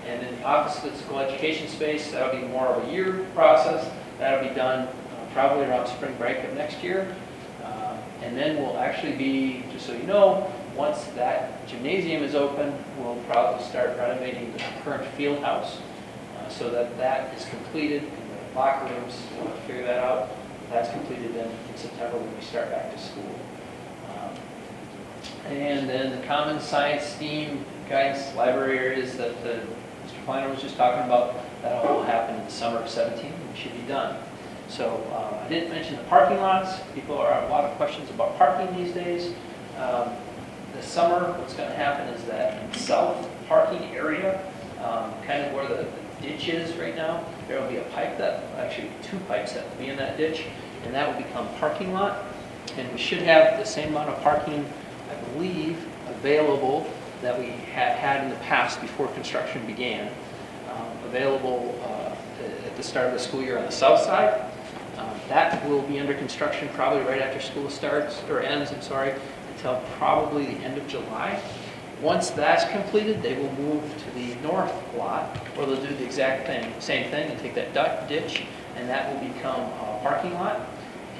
And then the office physical education space, that'll be more of a year process. That'll be done probably around spring break of next year. And then we'll actually be, just so you know, once that gymnasium is open, we'll probably start renovating the current field house so that that is completed. And the locker rooms, we'll figure that out. That's completed then in September when we start back to school. And then the common science, STEAM, guidance, library areas that Mr. Kleiner was just talking about, that will happen in the summer of 17 and we should be done. So I didn't mention the parking lots. People are a lot of questions about parking these days. This summer, what's going to happen is that south parking area, kind of where the ditch is right now, there will be a pipe actually 2 pipes that will be in that ditch, and that will become parking lot. And we should have the same amount of parking, I believe, available that we had in the past before construction began, available at the start of the school year on the south side. That will be under construction probably right after school ends, until probably the end of July. Once that's completed, they will move to the north lot, where they'll do the exact same thing, and take that ditch, and that will become a parking lot.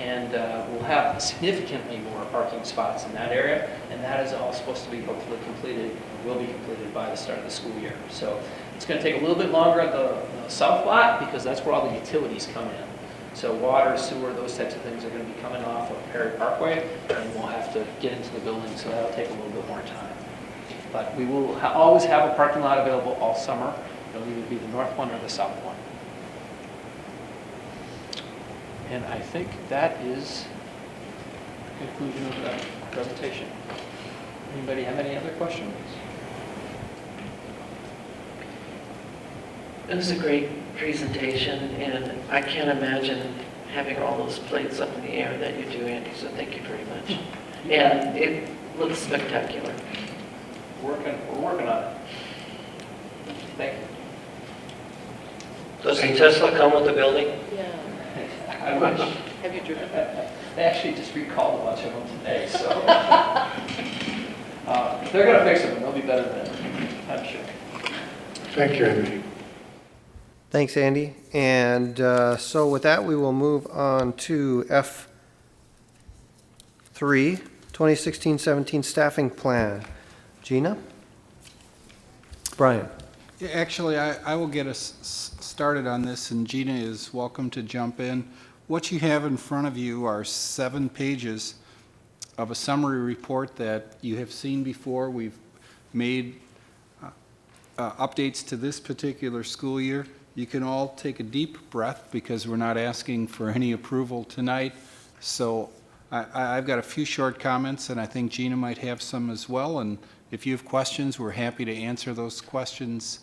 And we'll have significantly more parking spots in that area, and that is all supposed to be hopefully completed, will be completed by the start of the school year. So it's going to take a little bit longer at the south lot, because that's where all the utilities come in. So water, sewer, those types of things are going to be coming off of Prairie Parkway, and we'll have to get into the building, so that'll take a little bit more time. But we will always have a parking lot available all summer. It'll either be the north one or the south one. And I think that is the conclusion of the presentation. Anybody have any other questions? It was a great presentation, and I can't imagine having all those plates up in the air that you do, Andy, so thank you very much. And it looks spectacular. We're working on it. Thank you. Does the Tesla come with the building? Yeah. I wish. Have you driven? They actually just recalled a bunch of them today, so. They're going to fix them, and they'll be better than I'm sure. Thank you, Andy. Thanks, Andy. And so with that, we will move on to F3, 2016-17 Staffing Plan. Gina? Brian? Yeah, actually, I will get us started on this, and Gina is welcome to jump in. What you have in front of you are 7 pages of a summary report that you have seen before. We've made updates to this particular school year. You can all take a deep breath because we're not asking for any approval tonight. So I've got a few short comments, and I think Gina might have some as well. And if you have questions, we're happy to answer those questions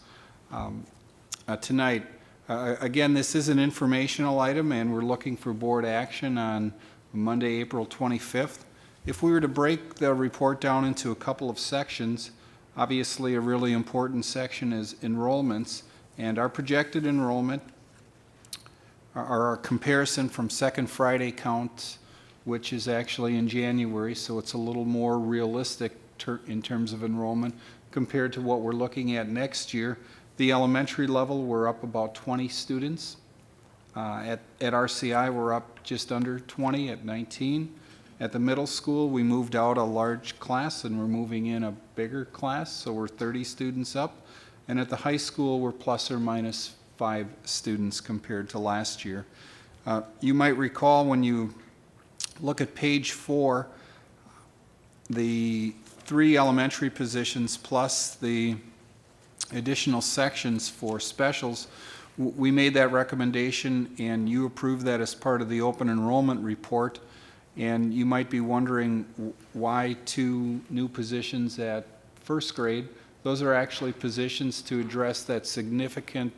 tonight. Again, this is an informational item, and we're looking for board action on Monday, April 25th. If we were to break the report down into a couple of sections, obviously a really important section is enrollments, and our projected enrollment are our comparison from second Friday count, which is actually in January, so it's a little more realistic in terms of enrollment compared to what we're looking at next year. The elementary level, we're up about 20 students. At RCI, we're up just under 20 at 19. At the middle school, we moved out a large class and we're moving in a bigger class, so we're 30 students up. And at the high school, we're plus or minus 5 students compared to last year. You might recall when you look at page 4, the 3 elementary positions plus the additional sections for specials, we made that recommendation and you approved that as part of the open enrollment report. And you might be wondering why 2 new positions at first grade. Those are actually positions to address that significant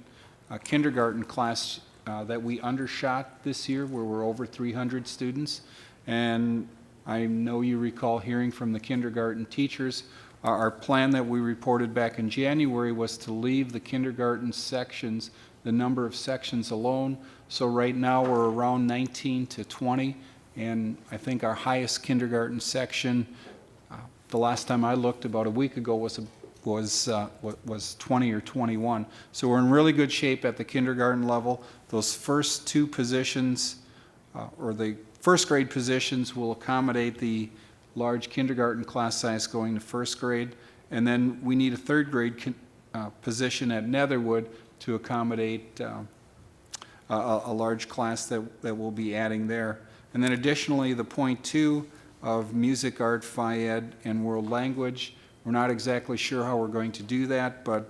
kindergarten class that we undershot this year, where we're over 300 students. And I know you recall hearing from the kindergarten teachers. Our plan that we reported back in January was to leave the kindergarten sections, the number of sections alone. So right now we're around 19 to 20, and I think our highest kindergarten section, the last time I looked about a week ago, was 20 or 21. So we're in really good shape at the kindergarten level. Those first 2 positions, or the first grade positions, will accommodate the large kindergarten class size going to first grade. And then we need a third grade position at Netherwood to accommodate a large class that we'll be adding there. And then additionally, the .2 of music, art, Phi-Ed, and world language. We're not exactly sure how we're going to do that, but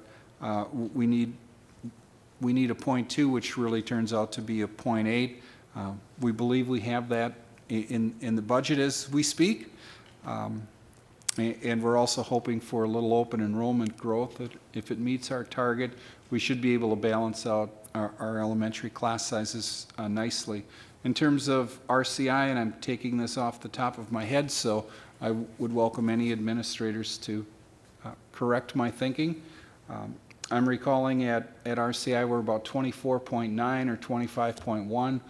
we need a .2, which really turns out to be a .8. We believe we have that in the budget as we speak. And we're also hoping for a little open enrollment growth. That if it meets our target, we should be able to balance out our elementary class sizes nicely. In terms of RCI, and I'm taking this off the top of my head, so I would welcome any administrators to correct my thinking. I'm recalling at RCI we're about 24.9 or 25.1.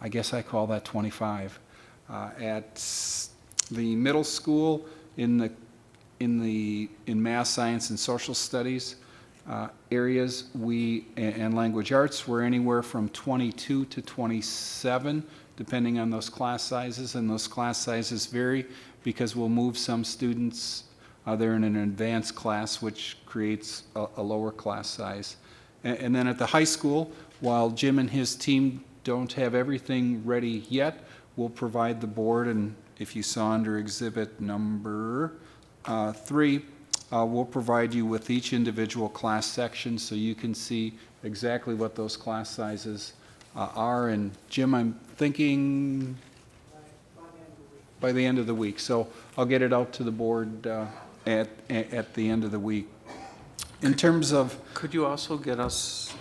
I guess I call that 25. At the middle school, in math, science, and social studies areas, and language arts, we're anywhere from 22 to 27, depending on those class sizes, and those class sizes vary because we'll move some students. They're in an advanced class, which creates a lower class size. And then at the high school, while Jim and his team don't have everything ready yet, we'll provide the board, and if you saw under exhibit number 3, we'll provide you with each individual class section so you can see exactly what those class sizes are. And Jim, I'm thinking by the end of the week. So I'll get it out to the board at the end of the week. In terms of... Could you also get us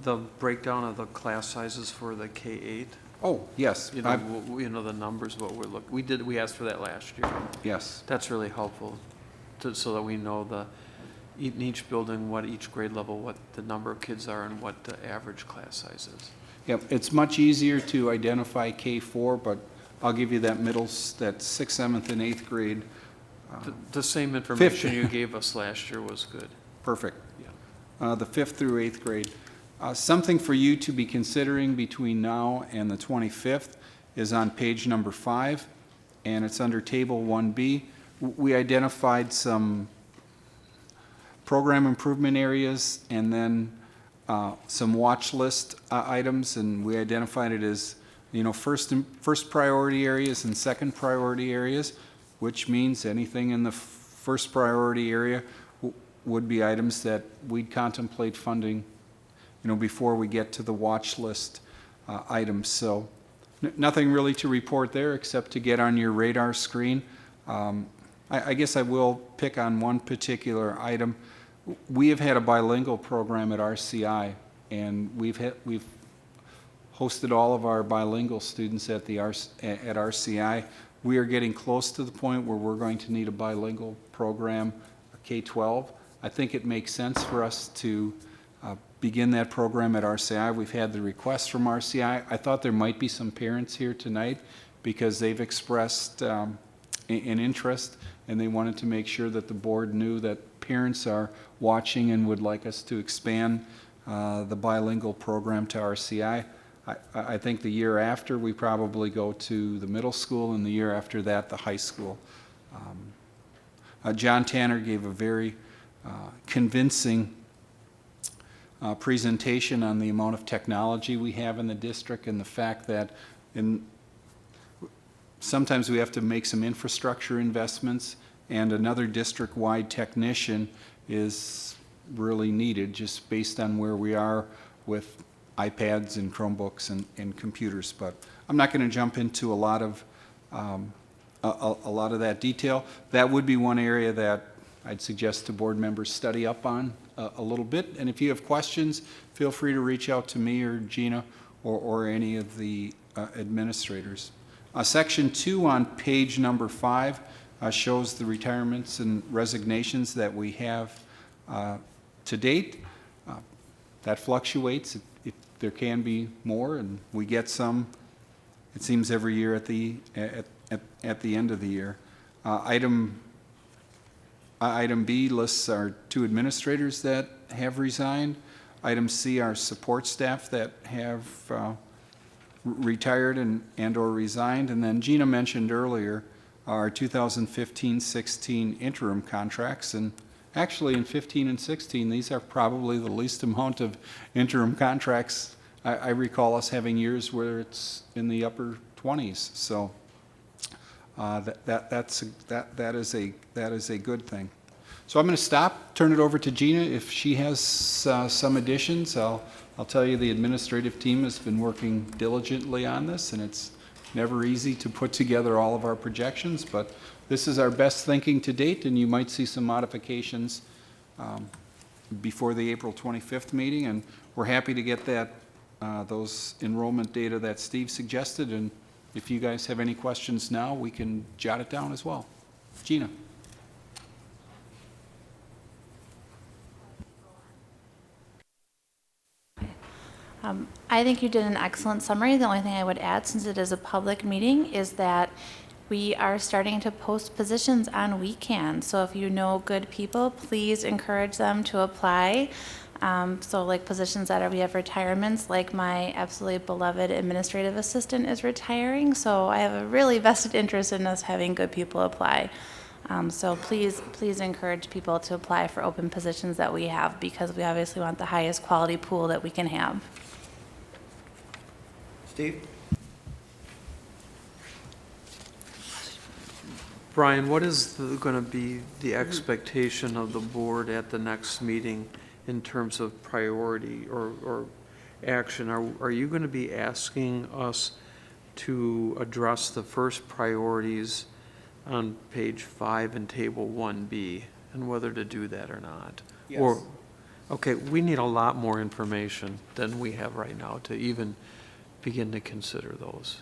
the breakdown of the class sizes for the K-8? Oh, yes. You know the numbers, what we're looking. We asked for that last year. Yes. That's really helpful, so that we know in each building, what each grade level, what the number of kids are, and what the average class size is. Yep, it's much easier to identify K-4, but I'll give you that that 6th, 7th, and 8th grade. The same information you gave us last year was good. Perfect. Yeah. The 5th through 8th grade. Something for you to be considering between now and the 25th is on page number 5, and it's under table 1B. We identified some program improvement areas and then some watch list items, and we identified it as first priority areas and second priority areas, which means anything in the first priority area would be items that we'd contemplate funding before we get to the watch list items. So nothing really to report there except to get on your radar screen. I guess I will pick on one particular item. We have had a bilingual program at RCI, and we've hosted all of our bilingual students at RCI. We are getting close to the point where we're going to need a bilingual program, K-12. I think it makes sense for us to begin that program at RCI. We've had the request from RCI. I thought there might be some parents here tonight because they've expressed an interest, and they wanted to make sure that the board knew that parents are watching and would like us to expand the bilingual program to RCI. I think the year after we probably go to the middle school, and the year after that the high school. John Tanner gave a very convincing presentation on the amount of technology we have in the district, and the fact that sometimes we have to make some infrastructure investments, and another district-wide technician is really needed just based on where we are with iPads and Chromebooks and computers. But I'm not going to jump into a lot of that detail. That would be one area that I'd suggest to board members study up on a little bit. And if you have questions, feel free to reach out to me or Gina or any of the administrators. Section 2 on page number 5 shows the retirements and resignations that we have to date. That fluctuates. There can be more, and we get some, it seems, every year at the end of the year. Item B lists our 2 administrators that have resigned. Item C, our support staff that have retired and or resigned. And then Gina mentioned earlier our 2015-16 interim contracts. And actually in 15 and 16, these are probably the least amount of interim contracts. I recall us having years where it's in the upper 20s. So that is a good thing. So I'm going to stop, turn it over to Gina. If she has some additions, I'll tell you the administrative team has been working diligently on this, and it's never easy to put together all of our projections, but this is our best thinking to date, and you might see some modifications before the April 25th meeting, and we're happy to get those enrollment data that Steve suggested, and if you guys have any questions now, we can jot it down as well. Gina. I think you did an excellent summary. The only thing I would add, since it is a public meeting, is that we are starting to post positions on weekends. So if you know good people, please encourage them to apply. So like positions that we have retirements, like my absolutely beloved administrative assistant is retiring. So I have a really vested interest in us having good people apply. So please encourage people to apply for open positions that we have, because we obviously want the highest quality pool that we can have. Steve? Brian, what is going to be the expectation of the board at the next meeting in terms of priority or action? Are you going to be asking us to address the first priorities on page 5 in table 1B, and whether to do that or not? Yes. Or, okay, we need a lot more information than we have right now to even begin to consider those.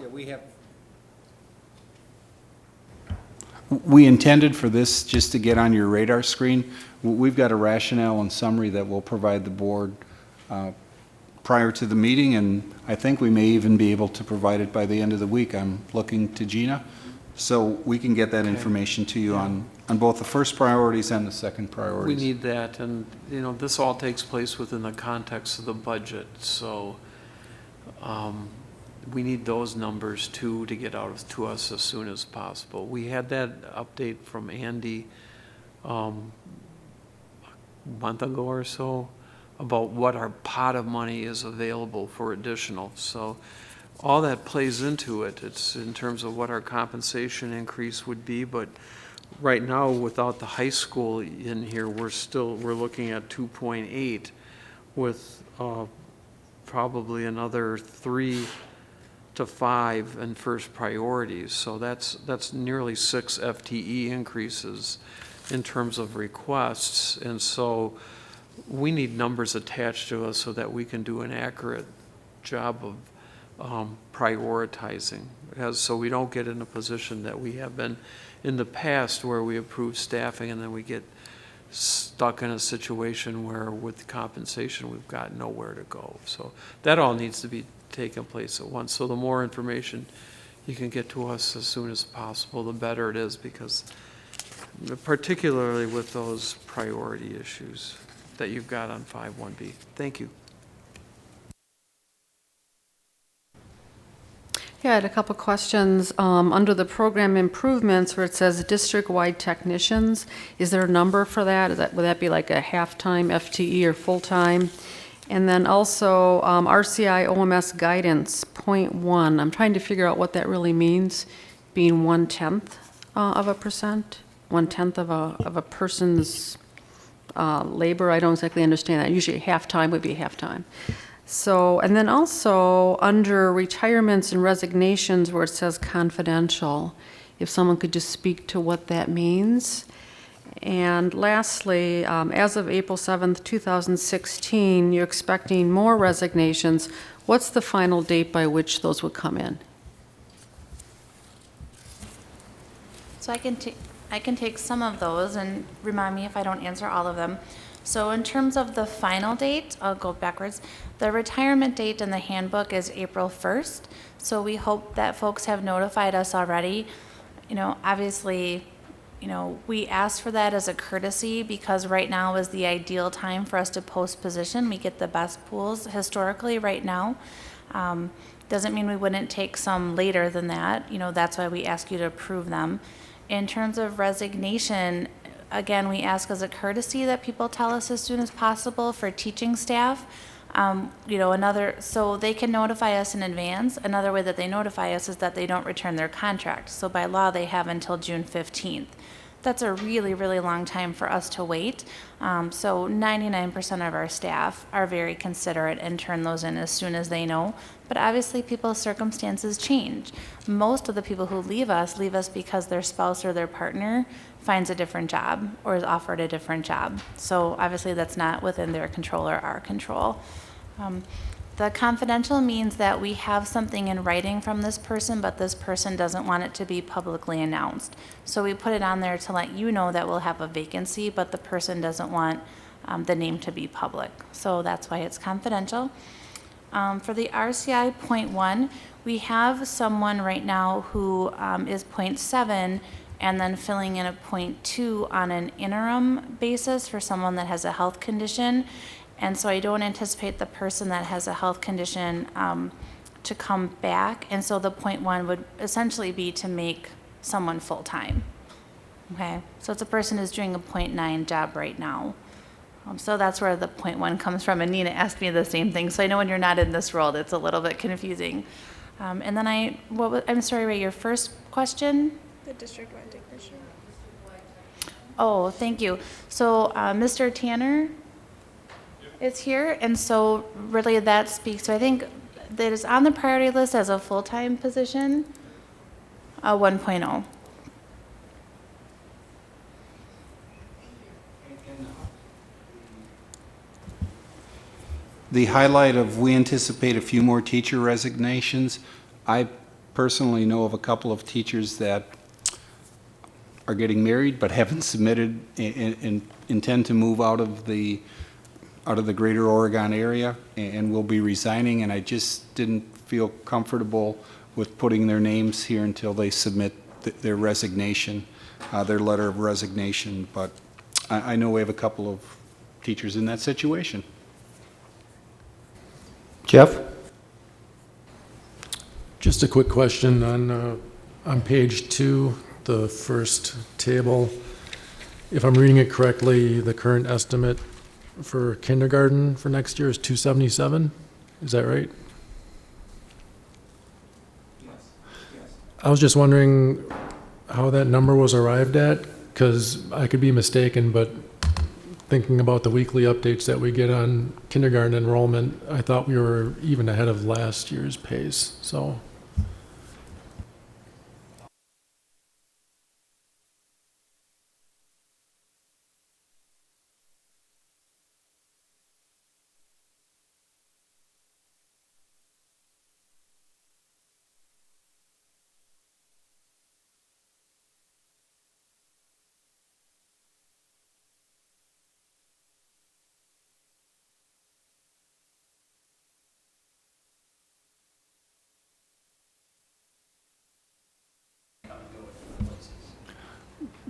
Yeah, we intended for this just to get on your radar screen. We've got a rationale and summary that we'll provide the board prior to the meeting, and I think we may even be able to provide it by the end of the week. I'm looking to Gina, so we can get that information to you on both the first priorities and the second priorities. We need that, and this all takes place within the context of the budget, so we need those numbers too to get out to us as soon as possible. We had that update from Andy a month ago or so about what our pot of money is available for additional. So all that plays into it. It's in terms of what our compensation increase would be, but right now, without the high school in here, we're looking at 2.8 with probably another 3 to 5 in first priorities. So that's nearly 6 FTE increases in terms of requests. And so we need numbers attached to us so that we can do an accurate job of prioritizing, so we don't get in a position that we have been in the past where we approve staffing and then we get stuck in a situation where with compensation we've got nowhere to go. So that all needs to be taking place at once. So the more information you can get to us as soon as possible, the better it is, because particularly with those priority issues that you've got on 5.1B. Thank you. Yeah, I had a couple questions. Under the program improvements where it says district-wide technicians, is there a number for that? Would that be like a half-time FTE or full-time? And then also RCI OMS guidance, .1. I'm trying to figure out what that really means, being 1/10 of a percent, 1/10 of a person's labor, I don't exactly understand that. Usually half-time would be half-time. So, and then also, under retirements and resignations where it says confidential, if someone could just speak to what that means. And lastly, as of April 7th, 2016, you're expecting more resignations. What's the final date by which those would come in? So I can take some of those and remind me if I don't answer all of them. So in terms of the final date, I'll go backwards. The retirement date in the handbook is April 1st. So we hope that folks have notified us already. You know, obviously, you know, we asked for that as a courtesy because right now is the ideal time for us to post position. We get the best pools historically right now. Doesn't mean we wouldn't take some later than that. You know, that's why we ask you to approve them. In terms of resignation, again, we ask as a courtesy that people tell us as soon as possible for teaching staff. You know, so they can notify us in advance. Another way that they notify us is that they don't return their contract. So by law, they have until June 15th. That's a really, really long time for us to wait. So 99% of our staff are very considerate and turn those in as soon as they know. But obviously people's circumstances change. Most of the people who leave us because their spouse or their partner finds a different job or is offered a different job. So obviously that's not within their control or our control. The confidential means that we have something in writing from this person, but this person doesn't want it to be publicly announced. So we put it on there to let you know that we'll have a vacancy, but the person doesn't want the name to be public. So that's why it's confidential. For the RCI .1, we have someone right now who is .7 and then filling in a .2 on an interim basis for someone that has a health condition. And so I don't anticipate the person that has a health condition to come back. And so the .1 would essentially be to make someone full-time. Okay, so it's a person who's doing a .9 job right now. So that's where the .1 comes from. And Nina asked me the same thing. So I know when you're not in this world, it's a little bit confusing. And then I'm sorry, Ray, your first question? The district-wide technician. Oh, thank you. So Mr. Tanner is here, and so really that speaks to, I think that is on the priority list as a full-time position, 1.0. The highlight of we anticipate a few more teacher resignations. I personally know of a couple of teachers that are getting married but haven't submitted and intend to move out of the greater Oregon area and will be resigning, and I just didn't feel comfortable with putting their names here until they submit their resignation, their letter of resignation. But I know we have a couple of teachers in that situation. Jeff? Just a quick question on page 2, the first table. If I'm reading it correctly, the current estimate for kindergarten for next year is 277. Is that right? Yes. I was just wondering how that number was arrived at, because I could be mistaken, but thinking about the weekly updates that we get on kindergarten enrollment, I thought we were even ahead of last year's pace, so.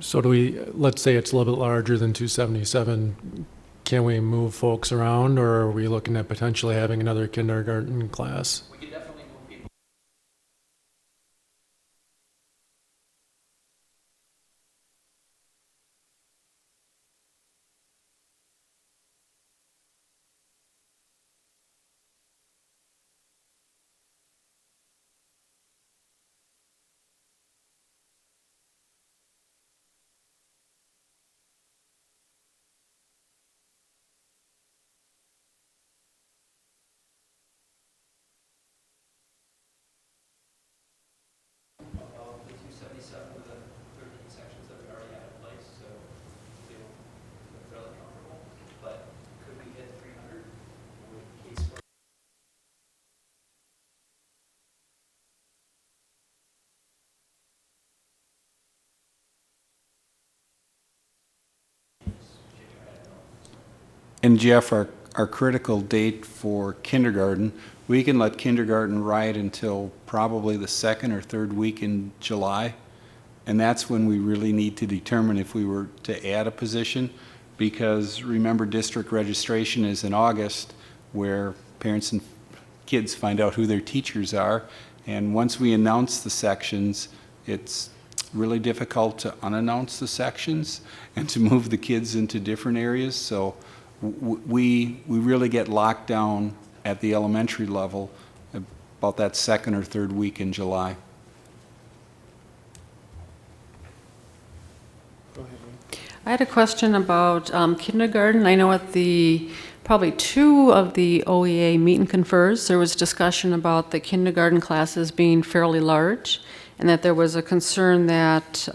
So let's say it's a little bit larger than 277, can we move folks around, or are we looking at potentially having another kindergarten class? We could definitely move people. And Jeff, our critical date for kindergarten, we can let kindergarten ride until probably the second or third week in July. And that's when we really need to determine if we were to add a position, because remember, district registration is in August, where parents and kids find out who their teachers are. And once we announce the sections, it's really difficult to unannounce the sections and to move the kids into different areas. So we really get locked down at the elementary level about that second or third week in July. I had a question about kindergarten. I know at probably two of the OEA meet and confers, there was discussion about the kindergarten classes being fairly large, and that there was a concern that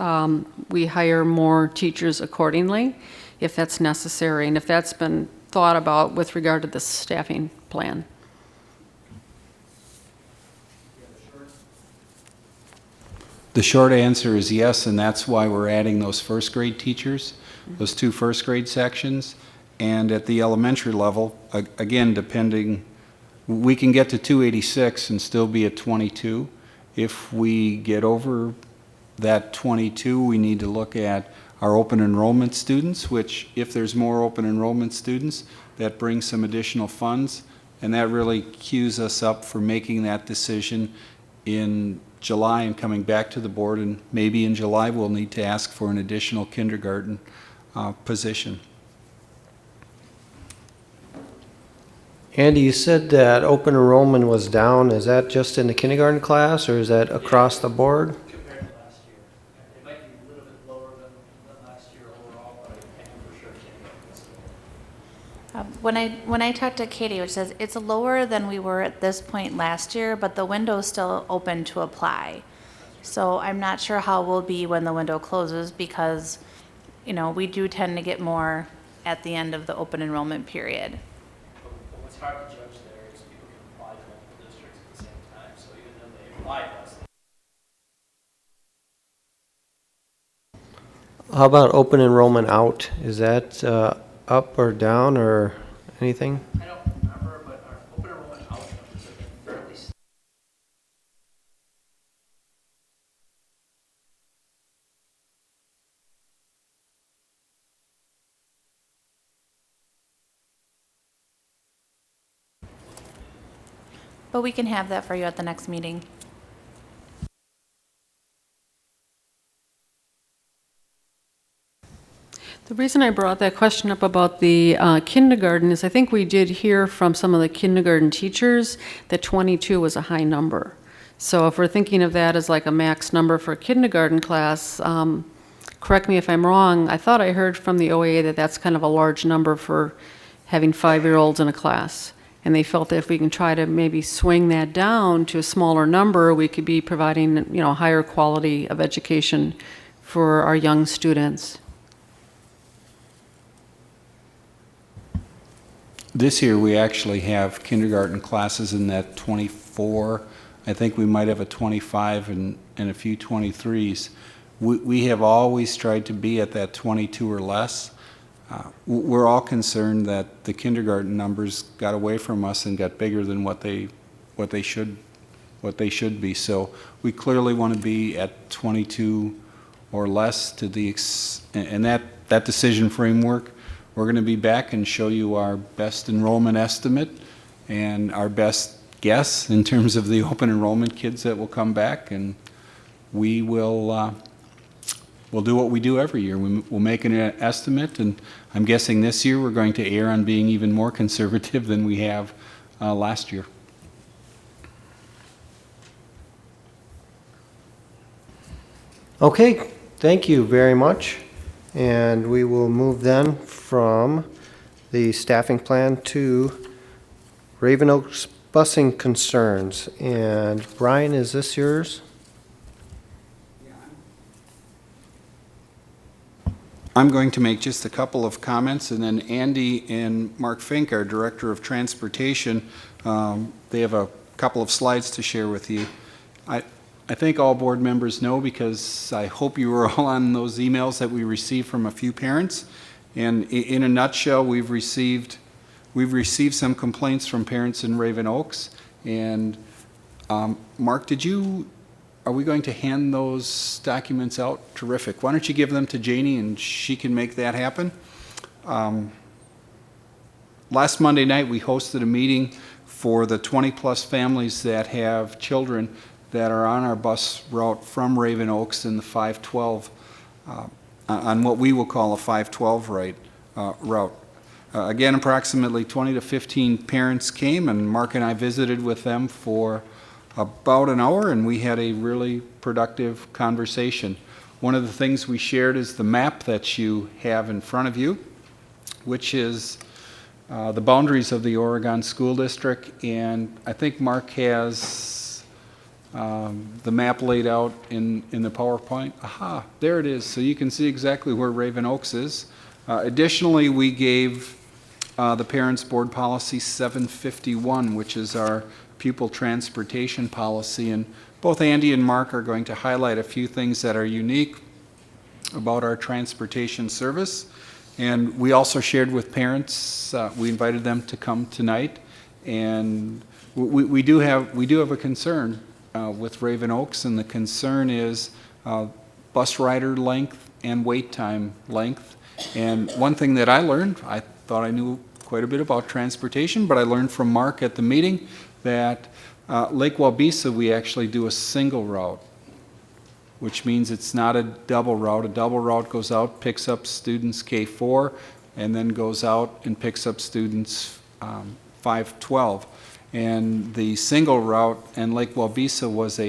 we hire more teachers accordingly, if that's necessary, and if that's been thought about with regard to the staffing plan. The short answer is yes, and that's why we're adding those first grade teachers, those 2 first grade sections. And at the elementary level, again, depending, we can get to 286 and still be at 22. If we get over that 22, we need to look at our open enrollment students, which if there's more open enrollment students, that brings some additional funds, and that really cues us up for making that decision in July and coming back to the board, and maybe in July we'll need to ask for an additional kindergarten position. Andy, you said that open enrollment was down. Is that just in the kindergarten class, or is that across the board? Compared to last year. It might be a little bit lower than last year overall, but I can for sure When I talked to Katie, which says it's lower than we were at this point last year, but the window's still open to apply. So I'm not sure how we'll be when the window closes, because, you know, we do tend to get more at the end of the open enrollment period. But what's hard to judge there is people can apply to multiple districts at the same time, so even though they apply to us. How about open enrollment out? Is that up or down or anything? I don't remember, but our open enrollment out numbers have been fairly steady. But we can have that for you at the next meeting. The reason I brought that question up about the kindergarten is I think we did hear from some of the kindergarten teachers that 22 was a high number. So if we're thinking of that as like a max number for a kindergarten class, correct me if I'm wrong, I thought I heard from the OAA that that's kind of a large number for having 5-year-olds in a class. And they felt that if we can try to maybe swing that down to a smaller number, we could be providing, you know, higher quality of education for our young students. This year, we actually have kindergarten classes in that 24. I think we might have a 25 and a few 23s. We have always tried to be at that 22 or less. We're all concerned that the kindergarten numbers got away from us and got bigger than what they should be. So we clearly want to be at 22 or less to the and that decision framework. We're going to be back and show you our best enrollment estimate and our best guess in terms of the open enrollment kids that will come back, and we will we'll do what we do every year. We'll make an estimate, and I'm guessing this year we're going to err on being even more conservative than we have last year. Okay, thank you very much. And we will move then from the staffing plan to Raven Oaks busing concerns. And Brian, is this yours? I'm going to make just a couple of comments, and then Andy and Mark Fink, our Director of Transportation, they have a couple of slides to share with you. I think all board members know, because I hope you were all on those emails that we received from a few parents, And in a nutshell, we've received some complaints from parents in Raven Oaks. And Mark, are we going to hand those documents out? Terrific. Why don't you give them to Janie and she can make that happen? Last Monday night, we hosted a meeting for the 20-plus families that have children that are on our bus route from Raven Oaks in the 512, on what we will call a 512 route. Again, approximately 20 to 15 parents came, and Mark and I visited with them for about an hour, and we had a really productive conversation. One of the things we shared is the map that you have in front of you, which is the boundaries of the Oregon School District, and I think Mark has the map laid out in the PowerPoint. Aha, there it is. So you can see exactly where Raven Oaks is. Additionally, we gave the Parents Board Policy 751, which is our pupil transportation policy, and both Andy and Mark are going to highlight a few things that are unique about our transportation service. And we also shared with parents, we invited them to come tonight, and we do have a concern with Raven Oaks, and the concern is bus rider length and wait time length. And one thing that I learned, I thought I knew quite a bit about transportation, but I learned from Mark at the meeting that Lake Wabisa, we actually do a single route, which means it's not a double route. A double route goes out, picks up students K4, and then goes out and picks up students 512. And the single route and Lake Wabisa was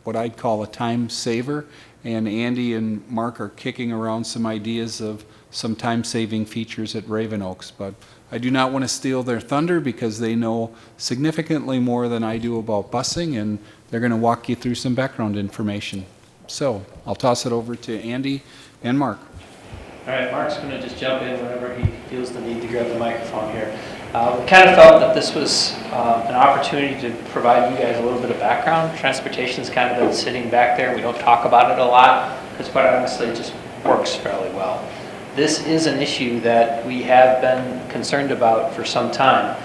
what I'd call a time saver, and Andy and Mark are kicking around some ideas of some time-saving features at Raven Oaks. But I do not want to steal their thunder because they know significantly more than I do about busing, and they're going to walk you through some background information. So I'll toss it over to Andy and Mark. All right, Mark's going to just jump in whenever he feels the need to grab the microphone here. We kind of felt that this was an opportunity to provide you guys a little bit of background. Transportation's kind of been sitting back there. We don't talk about it a lot because, quite honestly, it just works fairly well. This is an issue that we have been concerned about for some time.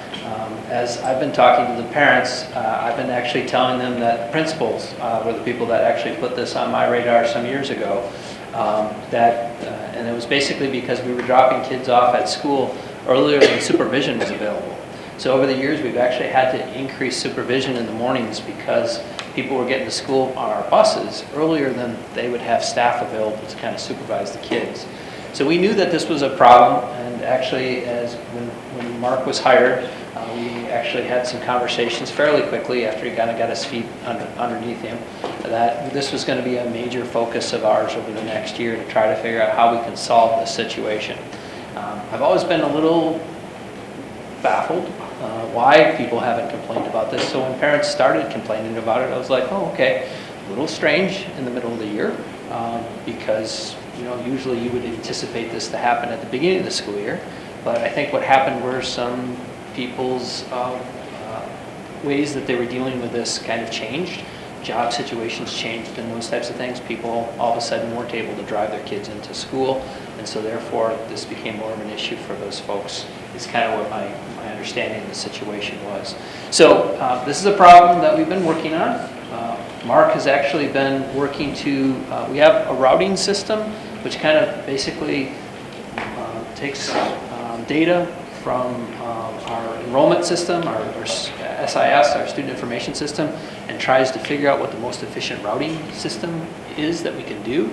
As I've been talking to the parents, I've been actually telling them that principals were the people that actually put this on my radar some years ago. And it was basically because we were dropping kids off at school earlier than supervision was available. So over the years, we've actually had to increase supervision in the mornings because people were getting to school on our buses earlier than they would have staff available to kind of supervise the kids. So we knew that this was a problem, and actually, when Mark was hired, we actually had some conversations fairly quickly after he kind of got his feet underneath him, that this was going to be a major focus of ours over the next year to try to figure out how we can solve this situation. I've always been a little baffled why people haven't complained about this. So when parents started complaining about it, I was like, oh, okay, a little strange in the middle of the year because usually you would anticipate this to happen at the beginning of the school year. But I think what happened were some people's ways that they were dealing with this kind of changed. Job situations changed and those types of things. People all of a sudden weren't able to drive their kids into school, and so therefore this became more of an issue for those folks. It's kind of what my understanding of the situation was. So this is a problem that we've been working on. Mark has actually been working to, we have a routing system which kind of basically takes data from our enrollment system, our SIS, our student information system, and tries to figure out what the most efficient routing system is that we can do.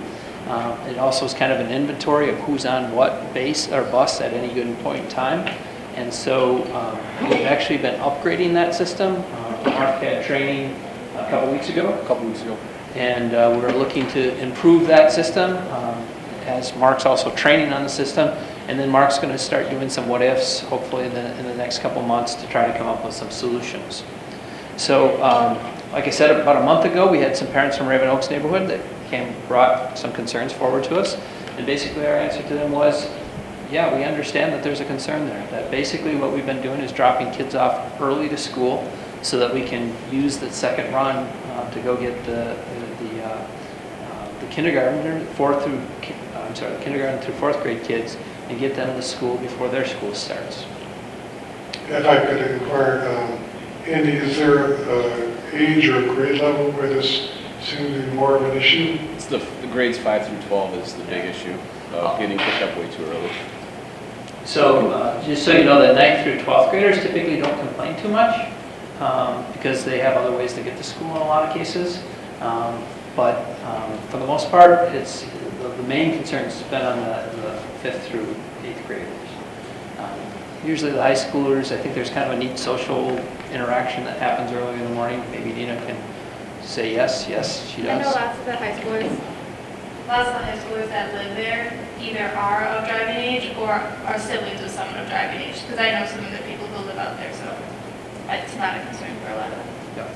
It also is kind of an inventory of who's on what base or bus at any given point in time. And so we've actually been upgrading that system. Mark had training a couple weeks ago. And we're looking to improve that system as Mark's also training on the system. And then Mark's going to start doing some what-ifs, hopefully in the next couple months, to try to come up with some solutions. So, like I said, about a month ago, we had some parents from Raven Oaks neighborhood that brought some concerns forward to us. And basically our answer to them was, yeah, we understand that there's a concern there. That basically what we've been doing is dropping kids off early to school so that we can use the second run to go get the kindergarten through fourth grade kids and get them to school before their school starts. If I could inquire, Andy, is there an age or grade level where this seems to be more of an issue? It's the grades 5 through 12 is the big issue of getting picked up way too early. So just so you know, the 9th through 12th graders typically don't complain too much because they have other ways to get to school in a lot of cases. But for the most part, it's the main concern has been on the 5th through 8th graders. Usually the high schoolers, I think there's kind of a neat social interaction that happens early in the morning. Maybe Dina can say yes, she does. I know lots of the high schoolers that live there either are of driving age or are siblings of someone of driving age, because I know some of the people who live out there, so it's not a concern for a lot of them. Yep.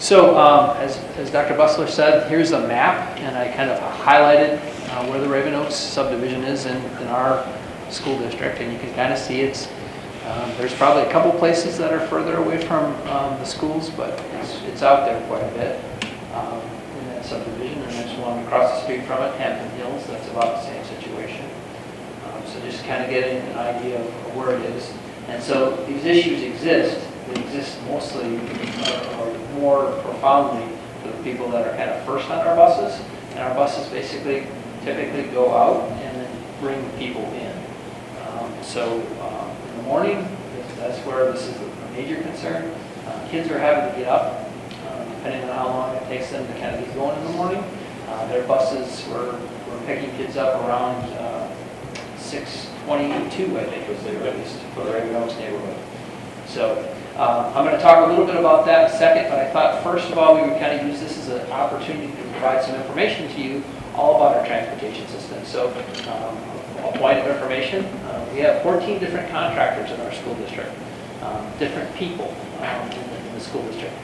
So as Dr. Bussler said, here's a map, and I kind of highlighted where the Raven Oaks subdivision is in our school district, and you can kind of see there's probably a couple places that are further away from the schools, but it's out there quite a bit in that subdivision. And there's one across the street from it, Hampton Hills, that's about the same situation. So just kind of getting an idea of where it is. And so these issues exist. They exist mostly or more profoundly for the people that are kind of first on our buses. And our buses basically typically go out and then bring people in. So in the morning, that's where this is a major concern. Kids are having to get up, depending on how long it takes them to kind of get going in the morning. Their buses were picking kids up around 6:22, I think was the earliest for the Raven Oaks neighborhood. So I'm going to talk a little bit about that in a second, but I thought first of all we would kind of use this as an opportunity to provide some information to you all about our transportation system. So a point of information, we have 14 different contractors in our school district, different people in the school district.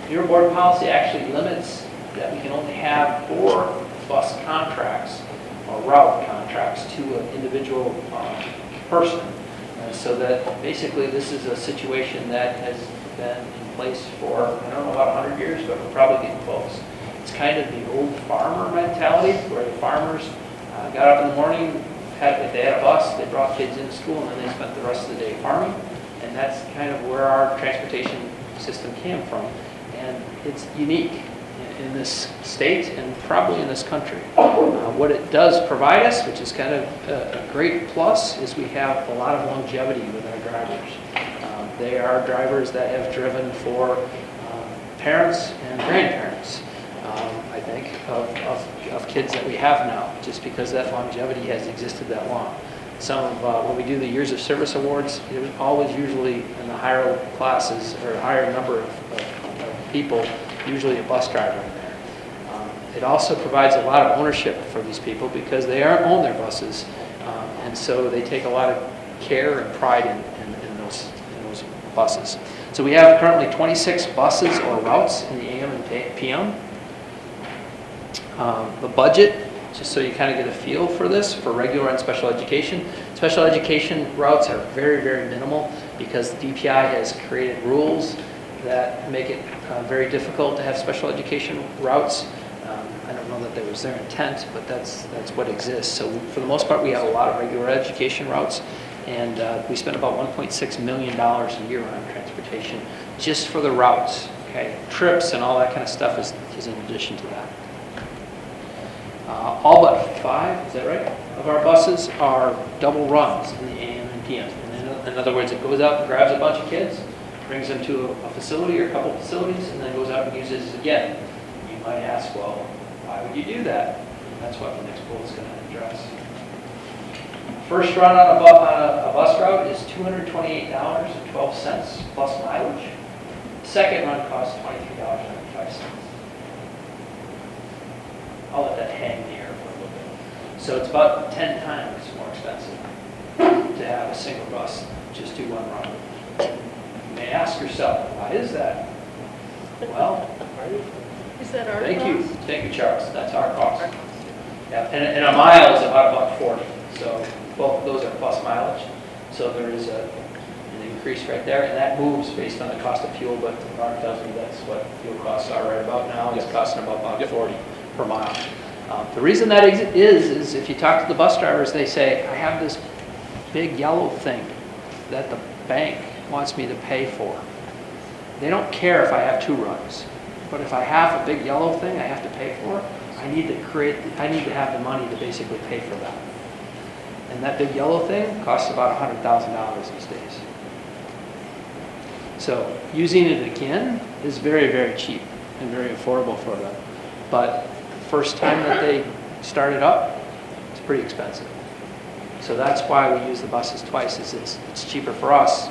Your board policy actually limits that we can only have 4 bus contracts or route contracts to an individual person. So that basically this is a situation that has been in place for, I don't know, about 100 years, but we're probably getting close. It's kind of the old farmer mentality where the farmers got up in the morning, if they had a bus, they brought kids into school, and then they spent the rest of the day farming. And that's kind of where our transportation system came from. And it's unique in this state and probably in this country. What it does provide us, which is kind of a great plus, is we have a lot of longevity with our drivers. They are drivers that have driven for parents and grandparents, I think, of kids that we have now, just because that longevity has existed that long. Some of, when we do the Years of Service Awards, there's always usually in the higher classes or higher number of people, usually a bus driver in there. It also provides a lot of ownership for these people because they own their buses, and so they take a lot of care and pride in those buses. So we have currently 26 buses or routes in the AM and PM. The budget, just so you kind of get a feel for this, for regular and special education. Special education routes are very, very minimal because the DPI has created rules that make it very difficult to have special education routes. I don't know that that was their intent, but that's what exists. So for the most part, we have a lot of regular education routes, and we spend about $1.6 million a year on transportation just for the routes. Okay, trips and all that kind of stuff is in addition to that. All but 5, is that right, of our buses are double runs in the AM and PM. In other words, it goes out and grabs a bunch of kids, brings them to a facility or a couple facilities, and then goes out and uses it again. You might ask, well, why would you do that? And that's what the next bullet is going to address. First run on a bus route is $228.12 plus mileage. Second run costs $23.95. I'll let that hang in the air for a little bit. So it's about 10 times more expensive to have a single bus just do one run. You may ask yourself, why is that? Well, Is that our thank cost? you, Charles. That's our cost. Yeah, and a mile is about $1.40. So both of those are plus mileage. So there is an increase right there, and that moves based on the cost of fuel. But Mark tells me that's what fuel costs are right about now. It's costing about $1.40 per mile. The reason that is if you talk to the bus drivers, they say, I have this big yellow thing that the bank wants me to pay for. They don't care if I have 2 runs, but if I have a big yellow thing I have to pay for, I need to have the money to basically pay for that. And that big yellow thing costs about $100,000 these days. So using it again is very, very cheap and very affordable for them. But the first time that they start it up, it's pretty expensive. So that's why we use the buses twice, is it's cheaper for us.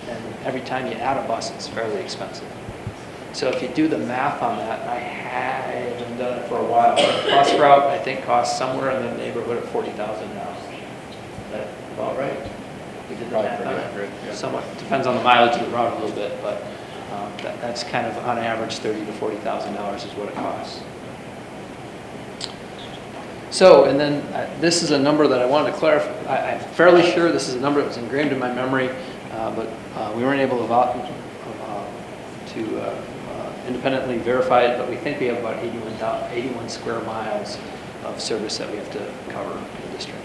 And every time you add a bus, it's fairly expensive. So if you do the math on that, and I haven't done it for a while, but the bus route I think costs somewhere in the neighborhood of $40,000 now. Is that about right? We did the math on it. Somewhat depends on the mileage of the route a little bit, but that's kind of on average $30,000 to $40,000 is what it costs. So, and then this is a number that I wanted to clarify. I'm fairly sure this is a number that was ingrained in my memory, but we weren't able to independently verify it, but we think we have about 81 square miles of service that we have to cover in the district.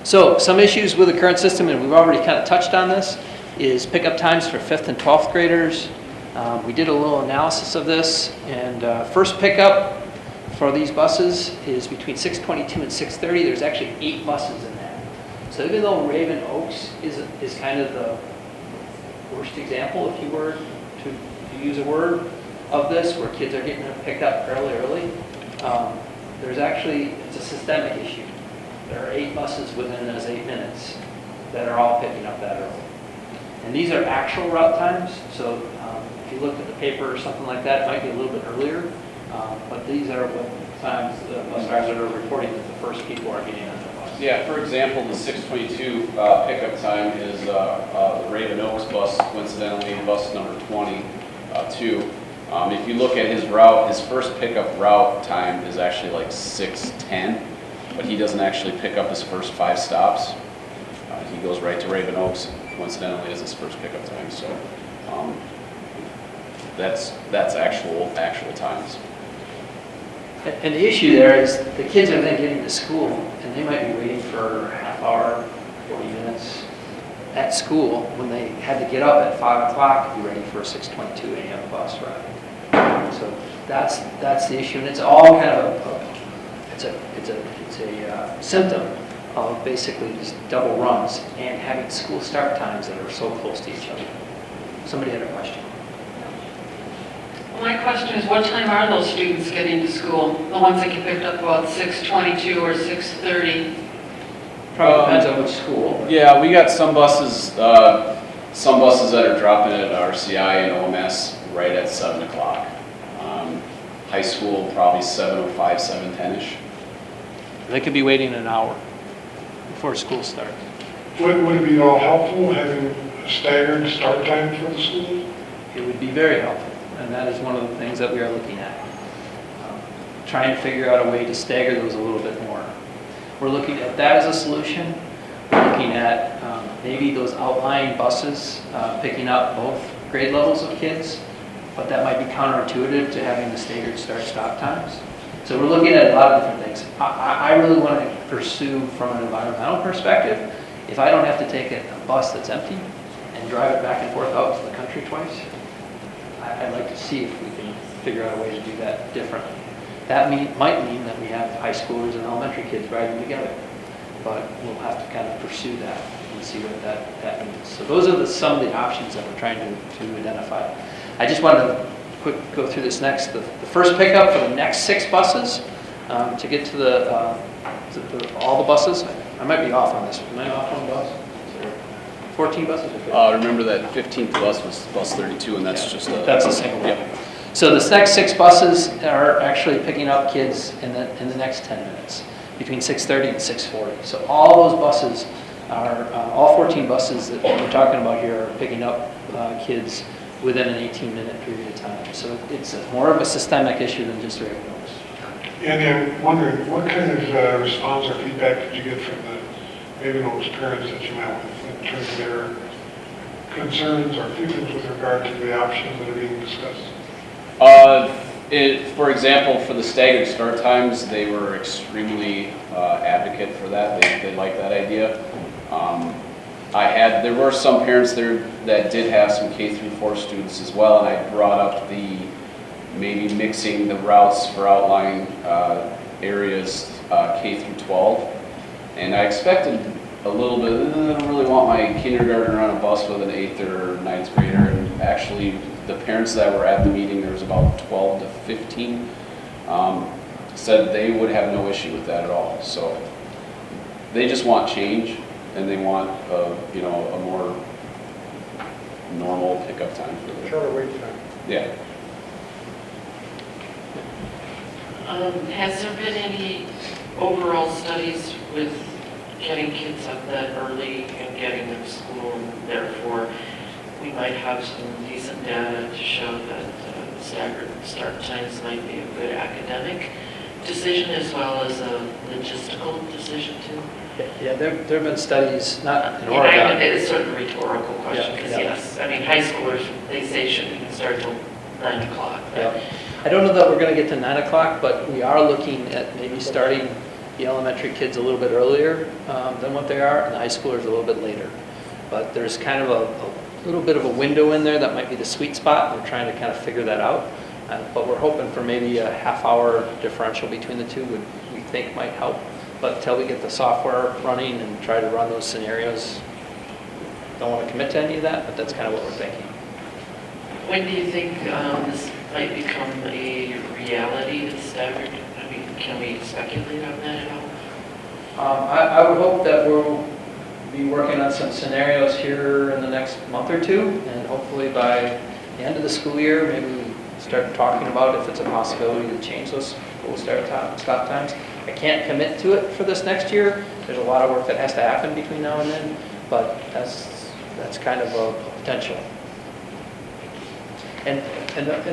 So some issues with the current system, and we've already kind of touched on this, is pickup times for 5th and 12th graders. We did a little analysis of this, and first pickup for these buses is between 6:22 and 6:30. There's actually 8 buses in that. So even though Raven Oaks is kind of the worst example, if you were to use a word of this, where kids are getting picked up fairly early, it's a systemic issue. There are 8 buses within those 8 minutes that are all picking up that early. And these are actual route times, so if you looked at the paper or something like that, it might be a little bit earlier, but these are what times the bus drivers are reporting that the first people are getting on the bus. Yeah, for example, the 6:22 pickup time is the Raven Oaks bus, coincidentally, bus number 22. If you look at his route, his first pickup route time is actually like 6:10, but he doesn't actually pick up his first 5 stops. He goes right to Raven Oaks, coincidentally, as his first pickup time. So that's actual times. And the issue there is the kids are then getting to school, and they might be waiting for a half hour, 40 minutes at school when they had to get up at 5 o'clock to be ready for a 6:22 a.m. bus ride. So that's the issue, and it's all kind of it's a symptom of basically these double runs and having school start times that are so close to each other. Somebody had a question. My question is, what time are those students getting to school? The ones that get picked up about 6:22 or 6:30? Probably depends on which school. Yeah, we got some buses that are dropping at RCI and OMS right at 7 o'clock. High school, probably 7:05, 7:10-ish. They could be waiting an hour before school starts. Would it be at all helpful having a staggered start time for the schools? It would be very helpful, and that is one of the things that we are looking at. Trying to figure out a way to stagger those a little bit more. We're looking at that as a solution. We're looking at maybe those outlying buses picking up both grade levels of kids, but that might be counterintuitive to having the staggered start-stop times. So we're looking at a lot of different things. I really want to pursue from an environmental perspective. If I don't have to take a bus that's empty and drive it back and forth out to the country twice, I'd like to see if we can figure out a way to do that differently. That might mean that we have high schoolers and elementary kids riding together, but we'll have to kind of pursue that and see what that means. So those are some of the options that we're trying to identify. I just wanted to go through this next. The first pickup for the next 6 buses to get to all the buses. I might be off on this. Am I off on the bus? 14 buses? Remember that 15th bus was bus 32, and that's just that's a single one. Yep. So the next 6 buses are actually picking up kids in the next 10 minutes, between 6:30 and 6:40. So all those buses are, all 14 buses that we're talking about here are picking up kids within an 18-minute period of time. So it's more of a systemic issue than just Raven Oaks. And I'm wondering, what kind of response or feedback did you get from the Raven Oaks parents that you met with in terms of their concerns or feelings with regard to the options that are being discussed? For example, for the staggered start times, they were extremely advocate for that. They liked that idea. There were some parents there that did have some K through 4 students as well, and I brought up maybe mixing the routes for outlying areas K through 12. And I expected a little bit, I don't really want my kindergartner on a bus with an 8th or 9th grader. And actually, the parents that were at the meeting, there was about 12 to 15, said they would have no issue with that at all. So they just want change, and they want a more normal pickup time for them. Shorter wait time. Yeah. Has there been any overall studies with getting kids up that early and getting them to school, and therefore we might have some decent data to show that staggered start times might be a good academic decision as well as a logistical decision too? Yeah, there have been studies, not in Yeah, Oregon. it's sort of a rhetorical question, because Yeah. yes, I mean, high schoolers, they say shouldn't even start till 9 o'clock. but- Yeah. I don't know that we're going to get to 9 o'clock, but we are looking at maybe starting the elementary kids a little bit earlier than what they are, and the high schoolers a little bit later. But there's kind of a little bit of a window in there that might be the sweet spot. We're trying to kind of figure that out. But we're hoping for maybe a half-hour differential between the two we think might help. But until we get the software running and try to run those scenarios, don't want to commit to any of that, but that's kind of what we're thinking. When do you think this might become a reality, the staggered? I mean, can we speculate on that at all? I would hope that we'll be working on some scenarios here in the next month or two, and hopefully by the end of the school year, maybe we start talking about if it's a possibility to change those school stop times. I can't commit to it for this next year. There's a lot of work that has to happen between now and then, but that's kind of a potential. And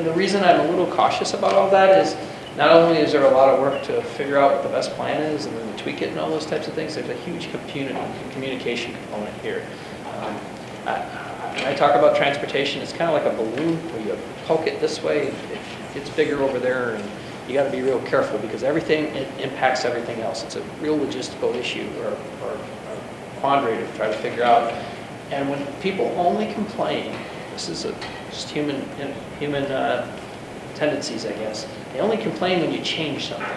the reason I'm a little cautious about all that is not only is there a lot of work to figure out what the best plan is and then tweak it and all those types of things, there's a huge communication component here. When I talk about transportation, it's kind of like a balloon where you poke it this way, it gets bigger over there, and you got to be real careful because everything impacts everything else. It's a real logistical issue or quandary to try to figure out. And when people only complain, this is just human tendencies, I guess. They only complain when you change something.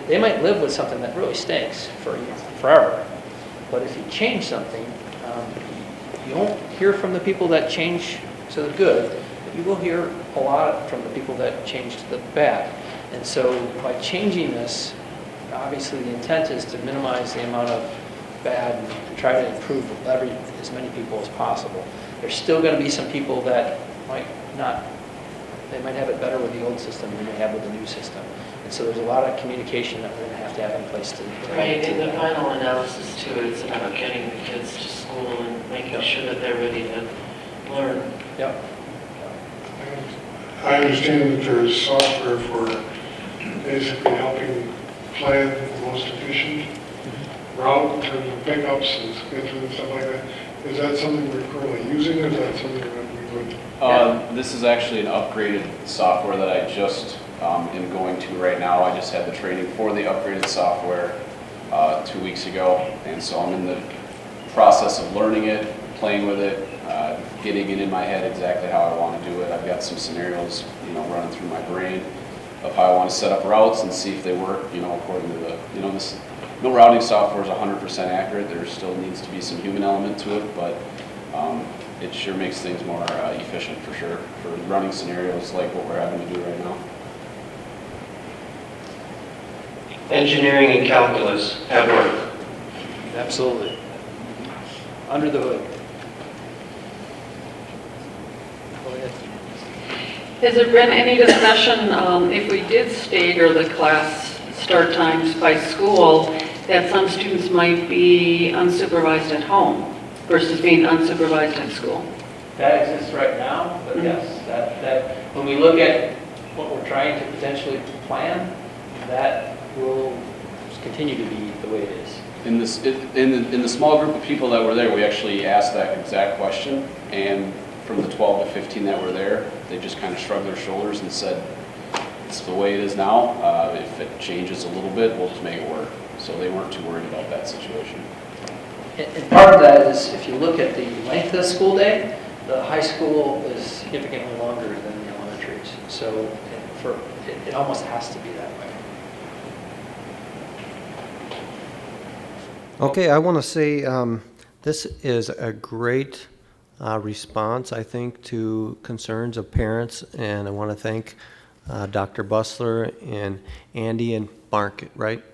They might live with something that really stinks for forever, but if you change something, you won't hear from the people that change to the good, but you will hear a lot from the people that change to the bad. And so by changing this, obviously the intent is to minimize the amount of bad and try to improve as many people as possible. There's still going to be some people that might not, they might have it better with the old system than they have with the new system. And so there's a lot of communication that we're going to have in place to Right, in the final analysis too, it's about getting the kids to school and making sure that they're ready to learn. Yep. I understand that there is software for basically helping plan the most efficient route in terms of pickups and scheduling and stuff like that. Is that something we're currently using, or is that something that we would? This is actually an upgraded software that I just am going to right now. I just had the training for the upgraded software 2 weeks ago, and so I'm in the process of learning it, playing with it, getting it in my head exactly how I want to do it. I've got some scenarios, running through my brain of how I want to set up routes and see if they work, according to the, no routing software is 100% accurate. There still needs to be some human element to it, but it sure makes things more efficient for sure for running scenarios like what we're having to do right now. Engineering and calculus at work. Absolutely. Under the hood. Go ahead. Has there been any discussion, if we did stagger the class start times by school, that some students might be unsupervised at home versus being unsupervised at school? That exists right now, but yes, that when we look at what we're trying to potentially plan, that will continue to be the way it is. In the small group of people that were there, we actually asked that exact question, and from the 12 to 15 that were there, they just kind of shrugged their shoulders and said, it's the way it is now. If it changes a little bit, we'll just make it work. So they weren't too worried about that situation. And part of that is, if you look at the length of the school day, the high school is significantly longer than the elementaries. So it almost has to be that way. Okay, I want to say this is a great response, I think, to concerns of parents, and I want to thank Dr. Bustler and Andy and Mark, right?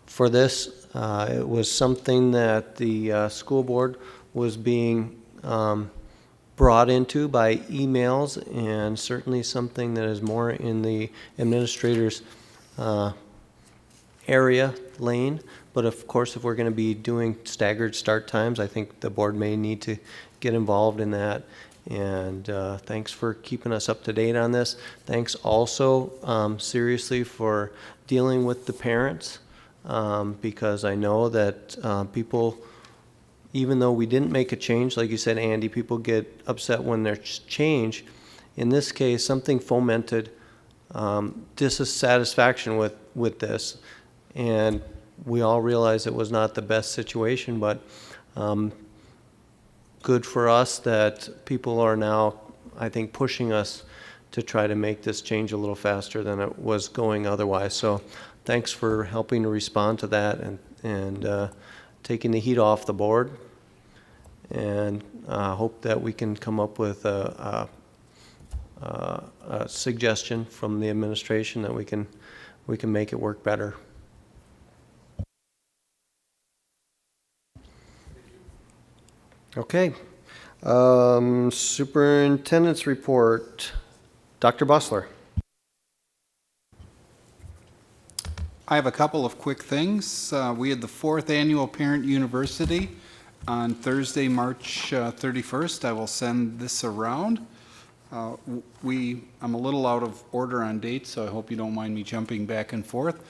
For this, it was something that the school board was being brought into by emails, and certainly something that is more in the administrator's area lane. But of course, if we're going to be doing staggered start times, I think the board may need to get involved in that. And thanks for keeping us up to date on this. Thanks also, seriously, for dealing with the parents, because I know that people, even though we didn't make a change, like you said, Andy, people get upset when there's change. In this case, something fomented dissatisfaction with this. And we all realize it was not the best situation, but good for us that people are now, I think, pushing us to try to make this change a little faster than it was going otherwise. So thanks for helping to respond to that and taking the heat off the board. And hope that we can come up with a suggestion from the administration that we can make it work better. Okay. Superintendent's report. Dr. Bustler. I have a couple of quick things. We had the 4th Annual Parent University on Thursday, March 31st. I will send this around. I'm a little out of order on dates, so I hope you don't mind me jumping back and forth.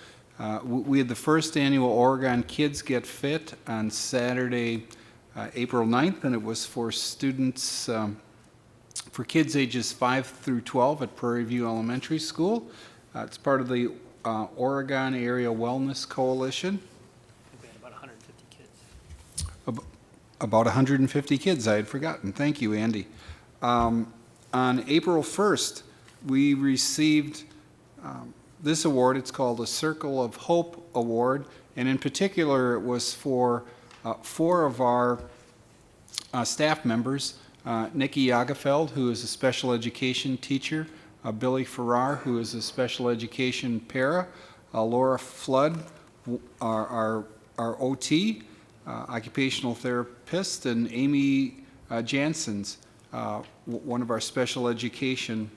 We had the 1st Annual Oregon Kids Get Fit on Saturday, April 9th, and it was for students, for kids ages 5 through 12 at Prairie View Elementary School. It's part of the Oregon Area Wellness Coalition. About 150 kids. About 150 kids, I had forgotten. Thank you, Andy. On April 1st, we received this award. It's called a Circle of Hope Award, and in particular, it was for 4 of our staff members, Nikki Jagefeld, who is a special education teacher, Billy Farrar, who is a special education para, Laura Flood, our OT, occupational therapist, and Amy Janssens, one of our special education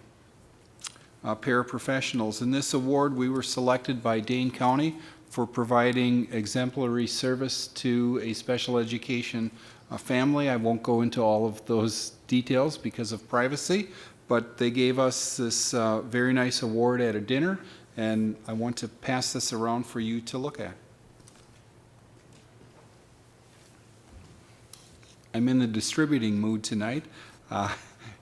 paraprofessionals. In this award, we were selected by Dane County for providing exemplary service to a special education family. I won't go into all of those details because of privacy, but they gave us this very nice award at a dinner, and I want to pass this around for you to look at. I'm in the distributing mood tonight.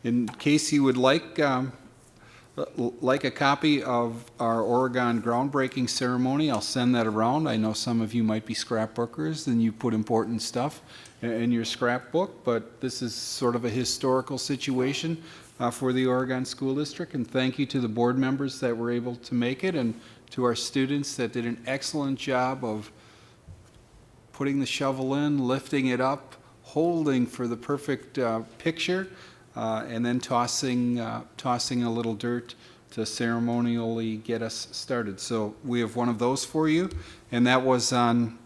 In case you would like a copy of our Oregon groundbreaking ceremony, I'll send that around. I know some of you might be scrapbookers and you put important stuff in your scrapbook, but this is sort of a historical situation for the Oregon School District, and thank you to the board members that were able to make it, and to our students that did an excellent job of putting the shovel in, lifting it up, holding for the perfect picture, and then tossing a little dirt to ceremonially get us started. So we have one of those for you, and that was on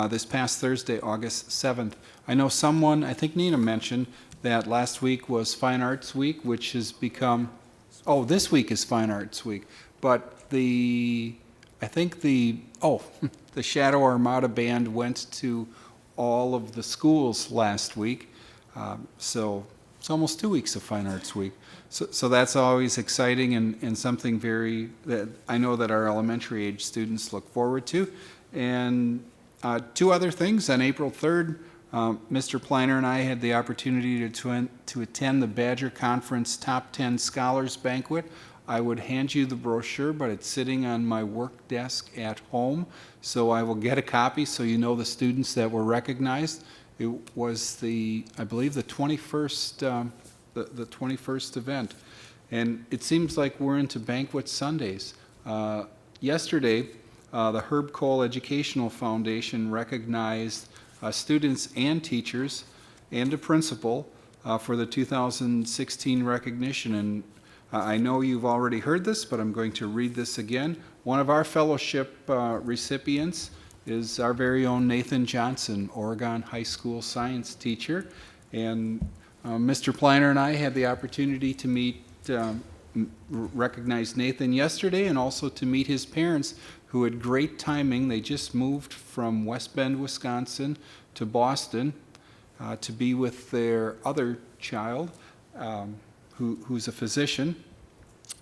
this past Thursday, August 7th. I know someone, I think Nina mentioned, that last week was Fine Arts Week, which has become, this week is Fine Arts Week, but the Shadow Armada Band went to all of the schools last week, so it's almost 2 weeks of Fine Arts Week. So that's always exciting and something that I know that our elementary age students look forward to. And 2 other things. On April 3rd, Mr. Planner and I had the opportunity to attend the Badger Conference Top 10 Scholars Banquet I would hand you the brochure, but it's sitting on my work desk at home, so I will get a copy so you know the students that were recognized. It was I believe the 21st, the 21st event. And it seems like we're into banquet Sundays. Yesterday, the Herb Cole Educational Foundation recognized students and teachers and a principal for the 2016 recognition. And I know you've already heard this, but I'm going to read this again. One of our fellowship recipients is our very own Nathan Johnson, Oregon High School science teacher. And Mr. Planner and I had the opportunity to recognize Nathan yesterday and also to meet his parents, who had great timing. They just moved from West Bend, Wisconsin to Boston to be with their other child, who's a physician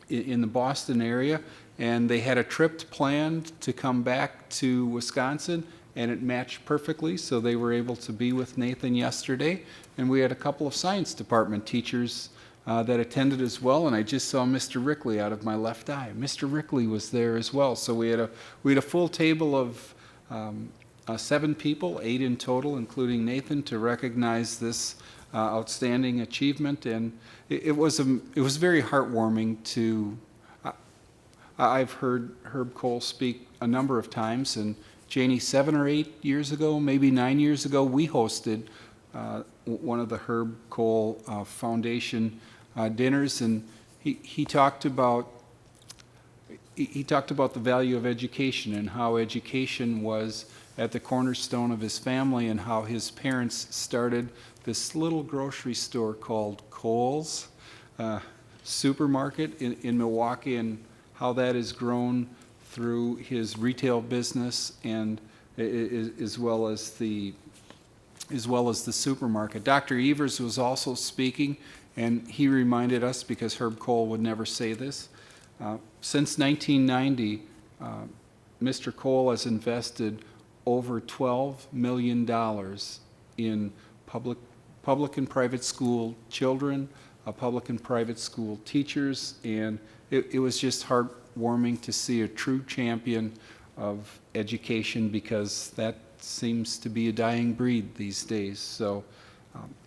in the Boston area, and they had a trip planned to come back to Wisconsin, and it matched perfectly, so they were able to be with Nathan yesterday. And we had a couple of science department teachers that attended as well, and I just saw Mr. Rickley out of my left eye. Mr. Rickley was there as well, so we had a full table of 7 people, 8 in total, including Nathan, to recognize this outstanding achievement. And it was very heartwarming to. I've heard Herb Cole speak a number of times, and Janie, 7 or 8 years ago, maybe 9 years ago, we hosted one of the Herb Cole Foundation dinners, and he talked about the value of education and how education was at the cornerstone of his family, and how his parents started this little grocery store called Kohl's supermarket in Milwaukee, and how that has grown through his retail business and as well as the supermarket. Dr. Evers was also speaking, and he reminded us, because Herb Cole would never say this, since 1990, Mr. Cole has invested over $12 million in public and private school children, public and private school teachers, and it was just heartwarming to see a true champion of education, because that seems to be a dying breed these days. So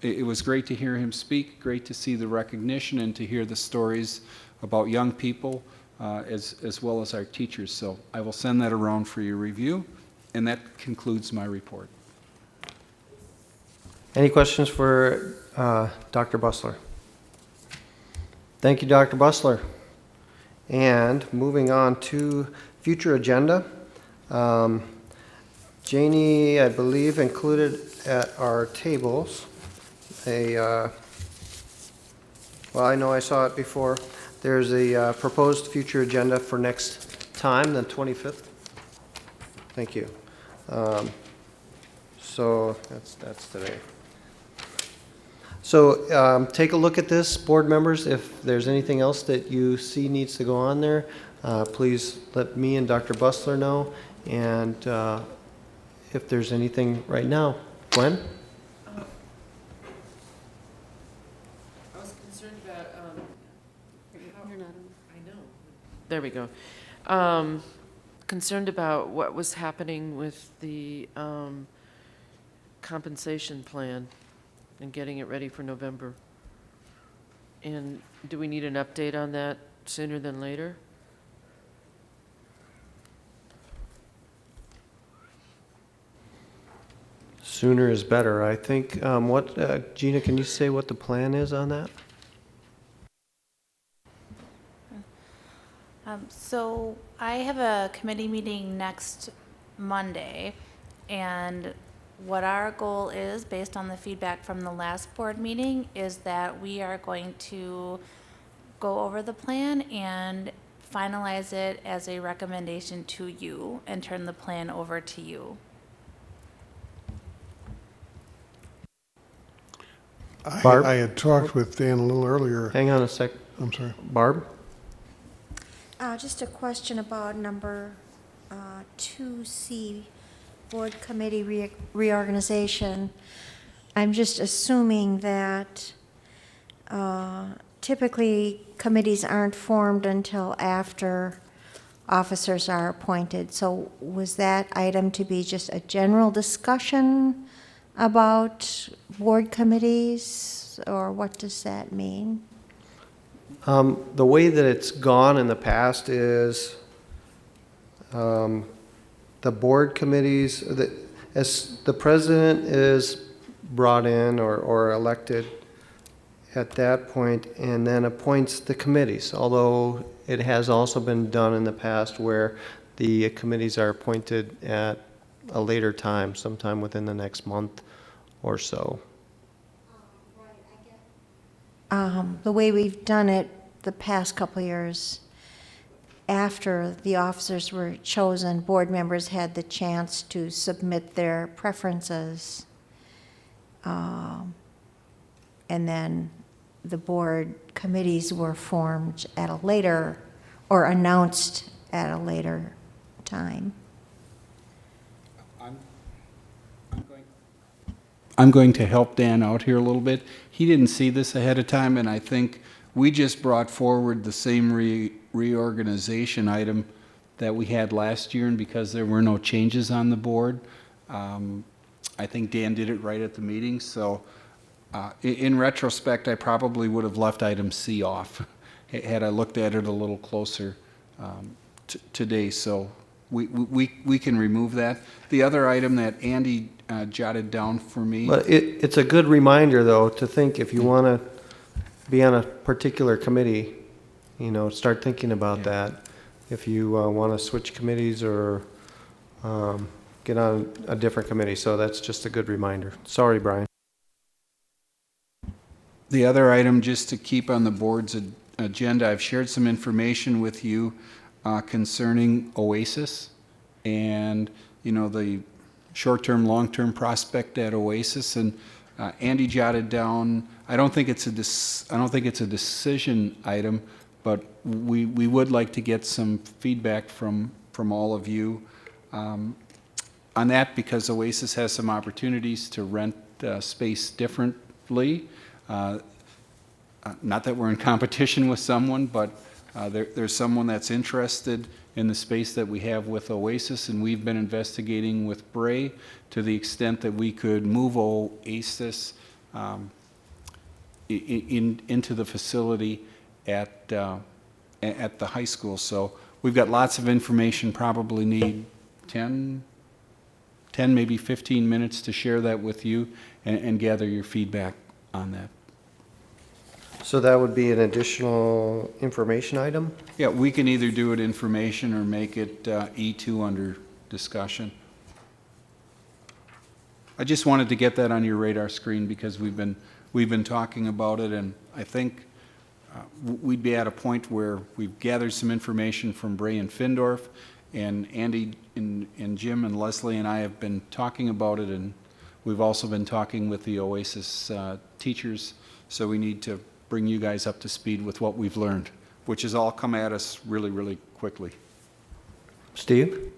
it was great to hear him speak, great to see the recognition, and to hear the stories about young people as well as our teachers. So I will send that around for your review, and that concludes my report. Any questions for Dr. Bussler? Thank you, Dr. Bussler. And moving on to future agenda. Janie, I believe, included at our tables well, I know I saw it before. There's a proposed future agenda for next time, the 25th. Thank you. So that's today. So take a look at this, board members. If there's anything else that you see needs to go on there, please let me and Dr. Bussler know. And if there's anything right now, Gwen? I was concerned about, you're not on. I know. There we go. Concerned about what was happening with the compensation plan and getting it ready for November. And do we need an update on that sooner than later? Sooner is better, I think. Gina, can you say what the plan is on that? So I have a committee meeting next Monday, and what our goal is, based on the feedback from the last board meeting, is that we are going to go over the plan and finalize it as a recommendation to you and turn the plan over to you. Barb? I had talked with Dan a little earlier. Hang on a sec. I'm sorry. Barb? Just a question about number 2C, Board Committee Reorganization. I'm just assuming that typically, committees aren't formed until after officers are appointed. So was that item to be just a general discussion about board committees, or what does that mean? The way that it's gone in the past is the board committees, as the president is brought in or elected at that point and then appoints the committees, although it has also been done in the past where the committees are appointed at a later time, sometime within the next month or so. The way we've done it the past couple of years, after the officers were chosen, board members had the chance to submit their preferences. And then the board committees were formed at a later, or announced at a later time. I'm going to help Dan out here a little bit. He didn't see this ahead of time, and I think we just brought forward the same reorganization item that we had last year, and because there were no changes on the board, I think Dan did it right at the meeting. So in retrospect, I probably would have left item C off had I looked at it a little closer today. So we can remove that. The other item that Andy jotted down for me. But it's a good reminder, though, to think if you want to be on a particular committee, start thinking about that. If you want to switch committees or get on a different committee. So that's just a good reminder. Sorry, Brian. The other item, just to keep on the board's agenda, I've shared some information with you concerning Oasis and, the short-term, long-term prospect at Oasis. And Andy jotted down, I don't think it's a decision item, but we would like to get some feedback from all of you on that, because Oasis has some opportunities to rent space differently. Not that we're in competition with someone, but there's someone that's interested in the space that we have with Oasis, and we've been investigating with Prairie to the extent that we could move Oasis into the facility at the high school. So we've got lots of information, probably need 10, maybe 15 minutes to share that with you and gather your feedback on that. So that would be an additional information item? Yeah, we can either do it information or make it E2 under discussion. I just wanted to get that on your radar screen because we've been talking about it, and I think we'd be at a point where we've gathered some information from Bray and Findorf, and Andy and Jim and Leslie and I have been talking about it, and we've also been talking with the Oasis teachers, so we need to bring you guys up to speed with what we've learned, which has all come at us really, really quickly. Steve?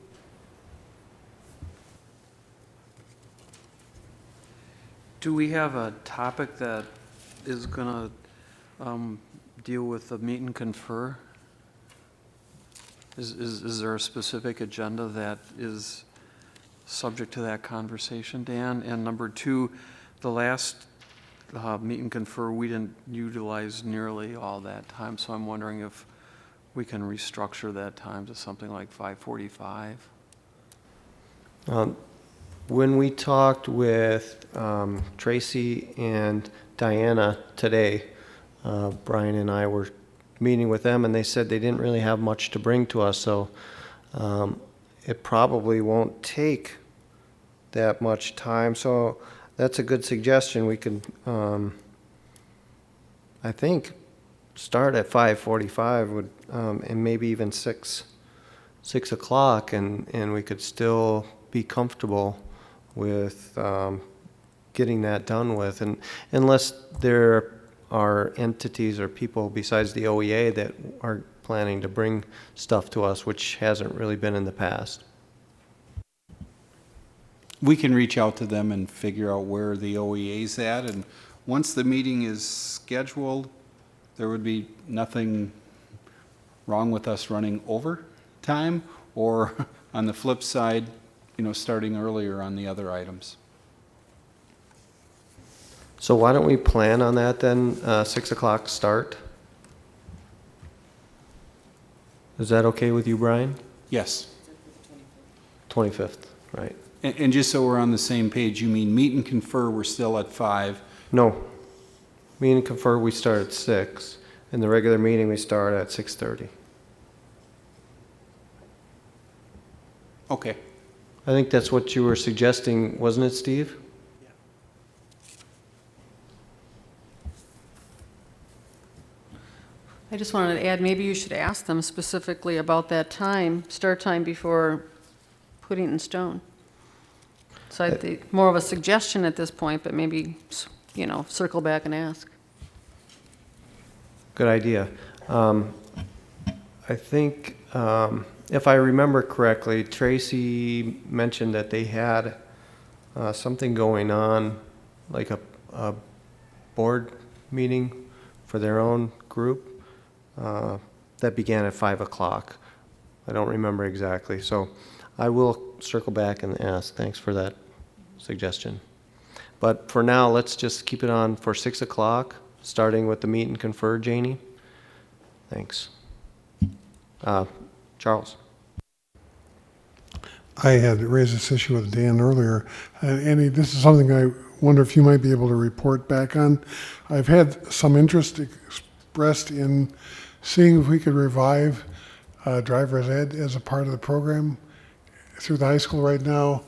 Do we have a topic that is going to deal with the meet and confer? Is there a specific agenda that is subject to that conversation, Dan? And number two, the last meet and confer, we didn't utilize nearly all that time, so I'm wondering if we can restructure that time to something like 5:45. When we talked with Tracy and Diana today, Brian and I were meeting with them, and they said they didn't really have much to bring to us, so it probably won't take that much time. So that's a good suggestion. We could, I think, start at 5:45 would, and maybe even 6 o'clock, and we could still be comfortable with getting that done with, and unless there are entities or people besides the OEA that are planning to bring stuff to us, which hasn't really been in the past. We can reach out to them and figure out where the OEA's at, and once the meeting is scheduled, there would be nothing wrong with us running over time, or on the flip side, starting earlier on the other items. So why don't we plan on that then, 6 o'clock start? Is that okay with you, Brian? Yes. 25th, right? And just so we're on the same page, you mean meet and confer, we're still at 5? No. Meet and confer, we start at 6. In the regular meeting, we start at 6:30. Okay. I think that's what you were suggesting, wasn't it, Steve? I just wanted to add, maybe you should ask them specifically about that time, start time, before putting it in stone. So I think more of a suggestion at this point, but maybe, circle back and ask. Good idea. I think, if I remember correctly, Tracy mentioned that they had something going on, like a board meeting for their own group that began at 5 o'clock. I don't remember exactly, so I will circle back and ask. Thanks for that suggestion. But for now, let's just keep it on for 6 o'clock, starting with the meet and confer, Janie. Thanks. Charles. I had raised this issue with Dan earlier. Andy, this is something I wonder if you might be able to report back on. I've had some interest expressed in seeing if we could revive driver's ed as a part of the program. Through the high school right now,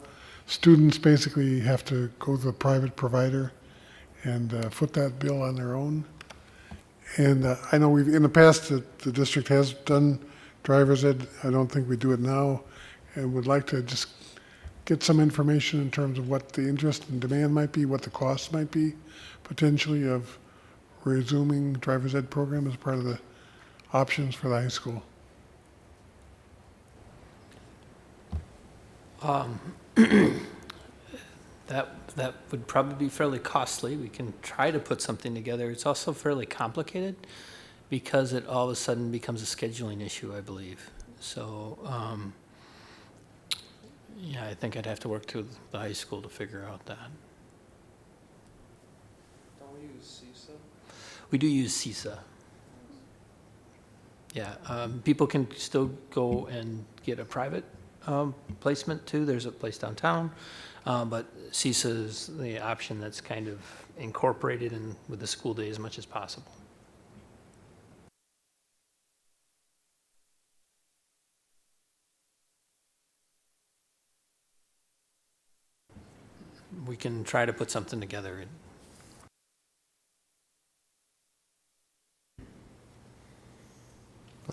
students basically have to go to the private provider and foot that bill on their own. And I know in the past the district has done driver's ed. I don't think we do it now, and would like to just get some information in terms of what the interest and demand might be, what the costs might be potentially of resuming driver's ed program as part of the options for the high school. That would probably be fairly costly. We can try to put something together. It's also fairly complicated because it all of a sudden becomes a scheduling issue, I believe. So, yeah, I think I'd have to work through the high school to figure out that. Don't we use CISA? We do use CISA. Yeah, people can still go and get a private placement too. There's a place downtown, but CISA is the option that's kind of incorporated in with the school day as much as possible. We can try to put something together.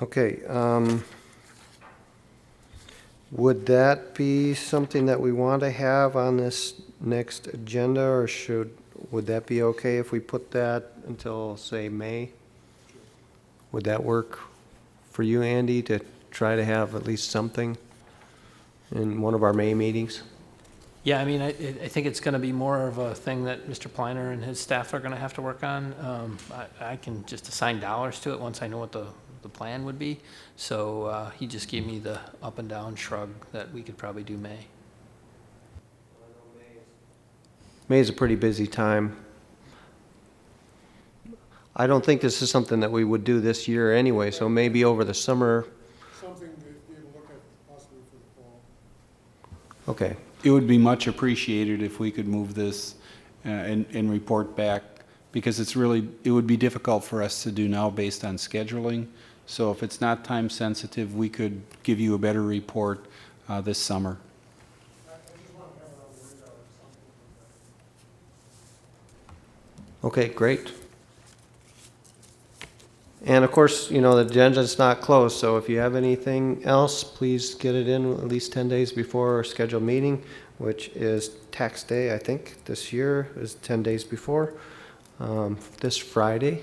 Okay. Would that be something that we want to have on this next agenda, or would that be okay if we put that until, say, May? Would that work for you, Andy, to try to have at least something in one of our May meetings? Yeah, I mean, I think it's going to be more of a thing that Mr. Pliner and his staff are going to have to work on. I can just assign dollars to it once I know what the plan would be. So he just gave me the up and down shrug that we could probably do May. May is a pretty busy time. I don't think this is something that we would do this year anyway, so maybe over the summer. Something to be able to look at possibly for the fall. Okay. It would be much appreciated if we could move this and report back, because it would be difficult for us to do now based on scheduling. So if it's not time sensitive, we could give you a better report this summer. Okay, great. And of course, the agenda's not closed, so if you have anything else, please get it in at least 10 days before our scheduled meeting, which is tax day, I think, this year is 10 days before, this Friday.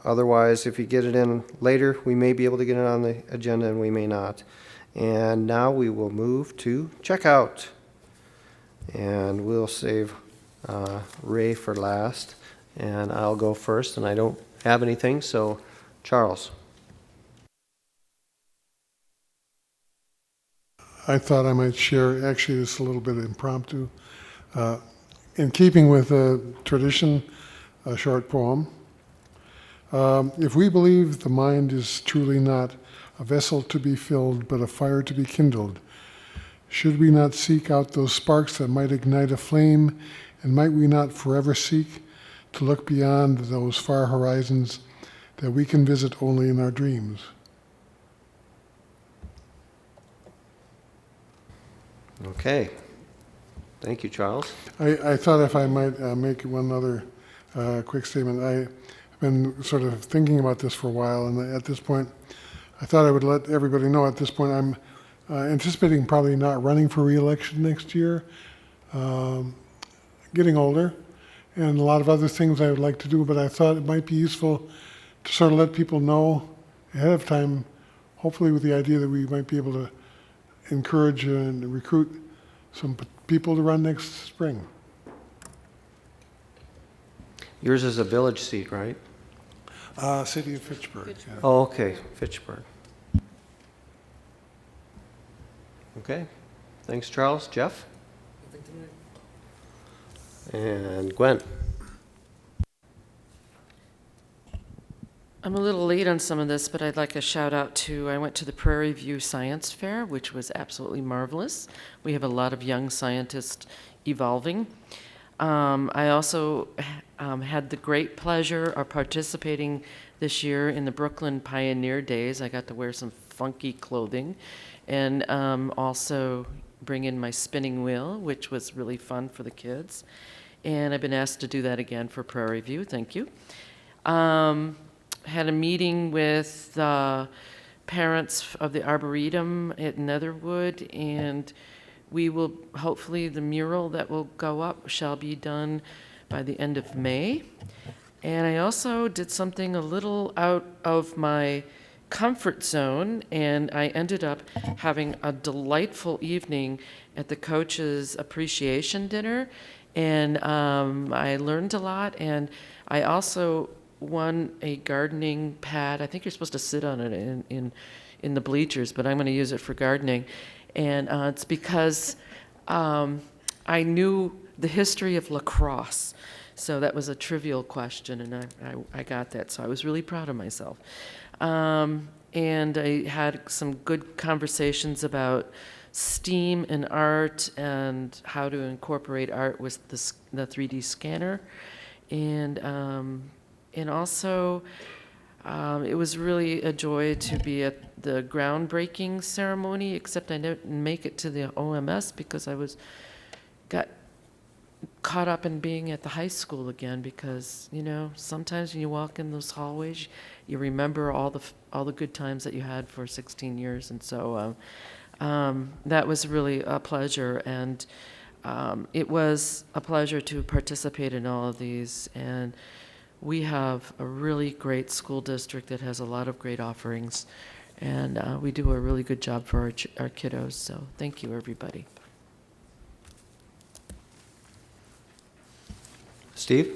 Otherwise, if you get it in later, we may be able to get it on the agenda and we may not. And now we will move to checkout. And we'll save Ray for last. And I'll go first, and I don't have anything, so Charles. I thought I might share, actually it's a little bit impromptu. In keeping with a tradition, a short poem. If we believe the mind is truly not a vessel to be filled, but a fire to be kindled, should we not seek out those sparks that might ignite a flame, and might we not forever seek to look beyond those far horizons that we can visit only in our dreams? Okay. Thank you, Charles. I thought if I might make one other quick statement. I've been sort of thinking about this for a while, and at this point, I thought I would let everybody know at this point I'm anticipating probably not running for re-election next year, getting older, and a lot of other things I would like to do, but I thought it might be useful to sort of let people know ahead of time, hopefully with the idea that we might be able to encourage and recruit some people to run next spring. Yours is a village seat, right? City of Fitchburg. Yeah. Oh, okay, Fitchburg. Okay, thanks, Charles. Jeff? And Gwen? I'm a little late on some of this, but I'd like a shout out to, I went to the Prairie View Science Fair, which was absolutely marvelous. We have a lot of young scientists evolving. I also had the great pleasure of participating this year in the Brooklyn Pioneer Days. I got to wear some funky clothing and also bring in my spinning wheel, which was really fun for the kids. And I've been asked to do that again for Prairie View. Thank you. Had a meeting with the parents of the Arboretum at Netherwood, and we will, hopefully the mural that will go up shall be done by the end of May. And I also did something a little out of my comfort zone, and I ended up having a delightful evening at the coaches' appreciation dinner, and I learned a lot, and I also won a gardening pad. I think you're supposed to sit on it in the bleachers, but I'm going to use it for gardening. And it's because I knew the history of lacrosse. So that was a trivial question, and I got that. So I was really proud of myself. And I had some good conversations about STEAM and art and how to incorporate art with the 3D scanner. And also, it was really a joy to be at the groundbreaking ceremony, except I didn't make it to the OMS because got caught up in being at the high school again, because, you know, sometimes when you walk in those hallways, you remember all the good times that you had for 16 years. And so that was really a pleasure. And it was a pleasure to participate in all of these. And we have a really great school district that has a lot of great offerings, and we do a really good job for our kiddos, so thank you, everybody. Steve?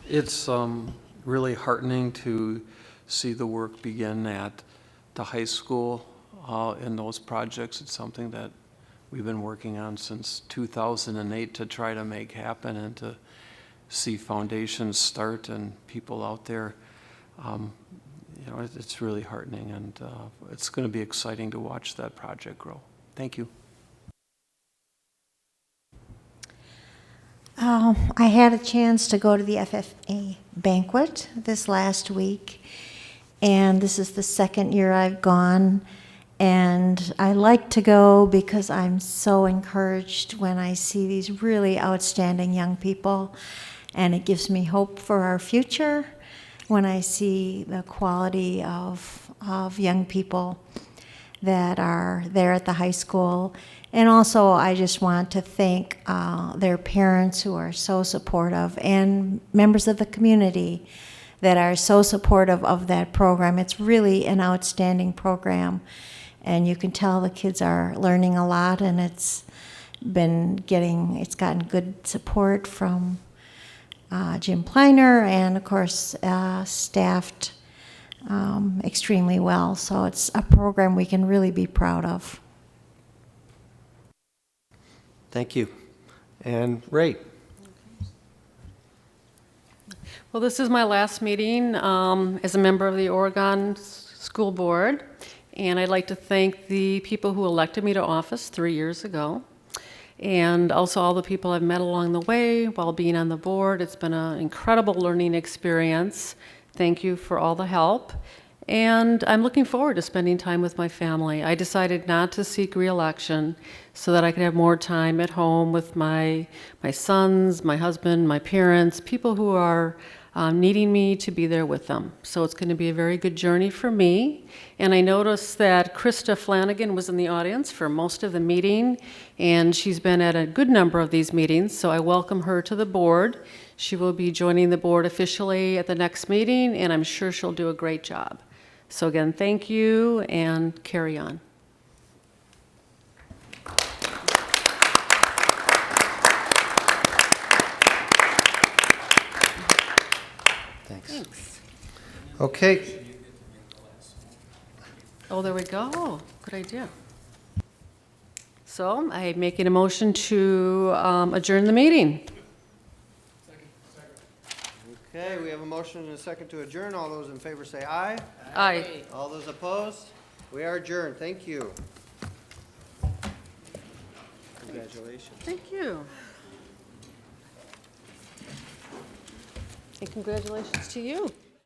It's really heartening to see the work begin at the high school in those projects. It's something that we've been working on since 2008 to try to make happen, and to see foundations start and people out there. You know, it's really heartening, and it's going to be exciting to watch that project grow. Thank you. I had a chance to go to the FFA banquet this last week, and this is the second year I've gone. And I like to go because I'm so encouraged when I see these really outstanding young people. And it gives me hope for our future when I see the quality of young people that are there at the high school. And also, I just want to thank their parents who are so supportive, and members of the community that are so supportive of that program. It's really an outstanding program. And you can tell the kids are learning a lot, and it's gotten good support from Jim Pliner, and of course, staffed extremely well. So it's a program we can really be proud of. Thank you. And Ray? Well, this is my last meeting as a member of the Oregon School Board, and I'd like to thank the people who elected me to office 3 years ago, and also all the people I've met along the way while being on the board. It's been an incredible learning experience. Thank you for all the help, and I'm looking forward to spending time with my family. I decided not to seek re-election so that I could have more time at home with my sons, my husband, my parents, people who are needing me to be there with them. So it's going to be a very good journey for me. And I noticed that Krista Flanagan was in the audience for most of the meeting, and she's been at a good number of these meetings, so I welcome her to the board. She will be joining the board officially at the next meeting, and I'm sure she'll do a great job. So again, thank you, and carry on. Thanks. Okay. Oh, there we go. Good idea. So I'm making a motion to adjourn the meeting. Okay, we have a motion and a second to adjourn. All those in favor say aye. Aye. All those opposed? We are adjourned. Thank you. Congratulations. Thank you. And congratulations to you.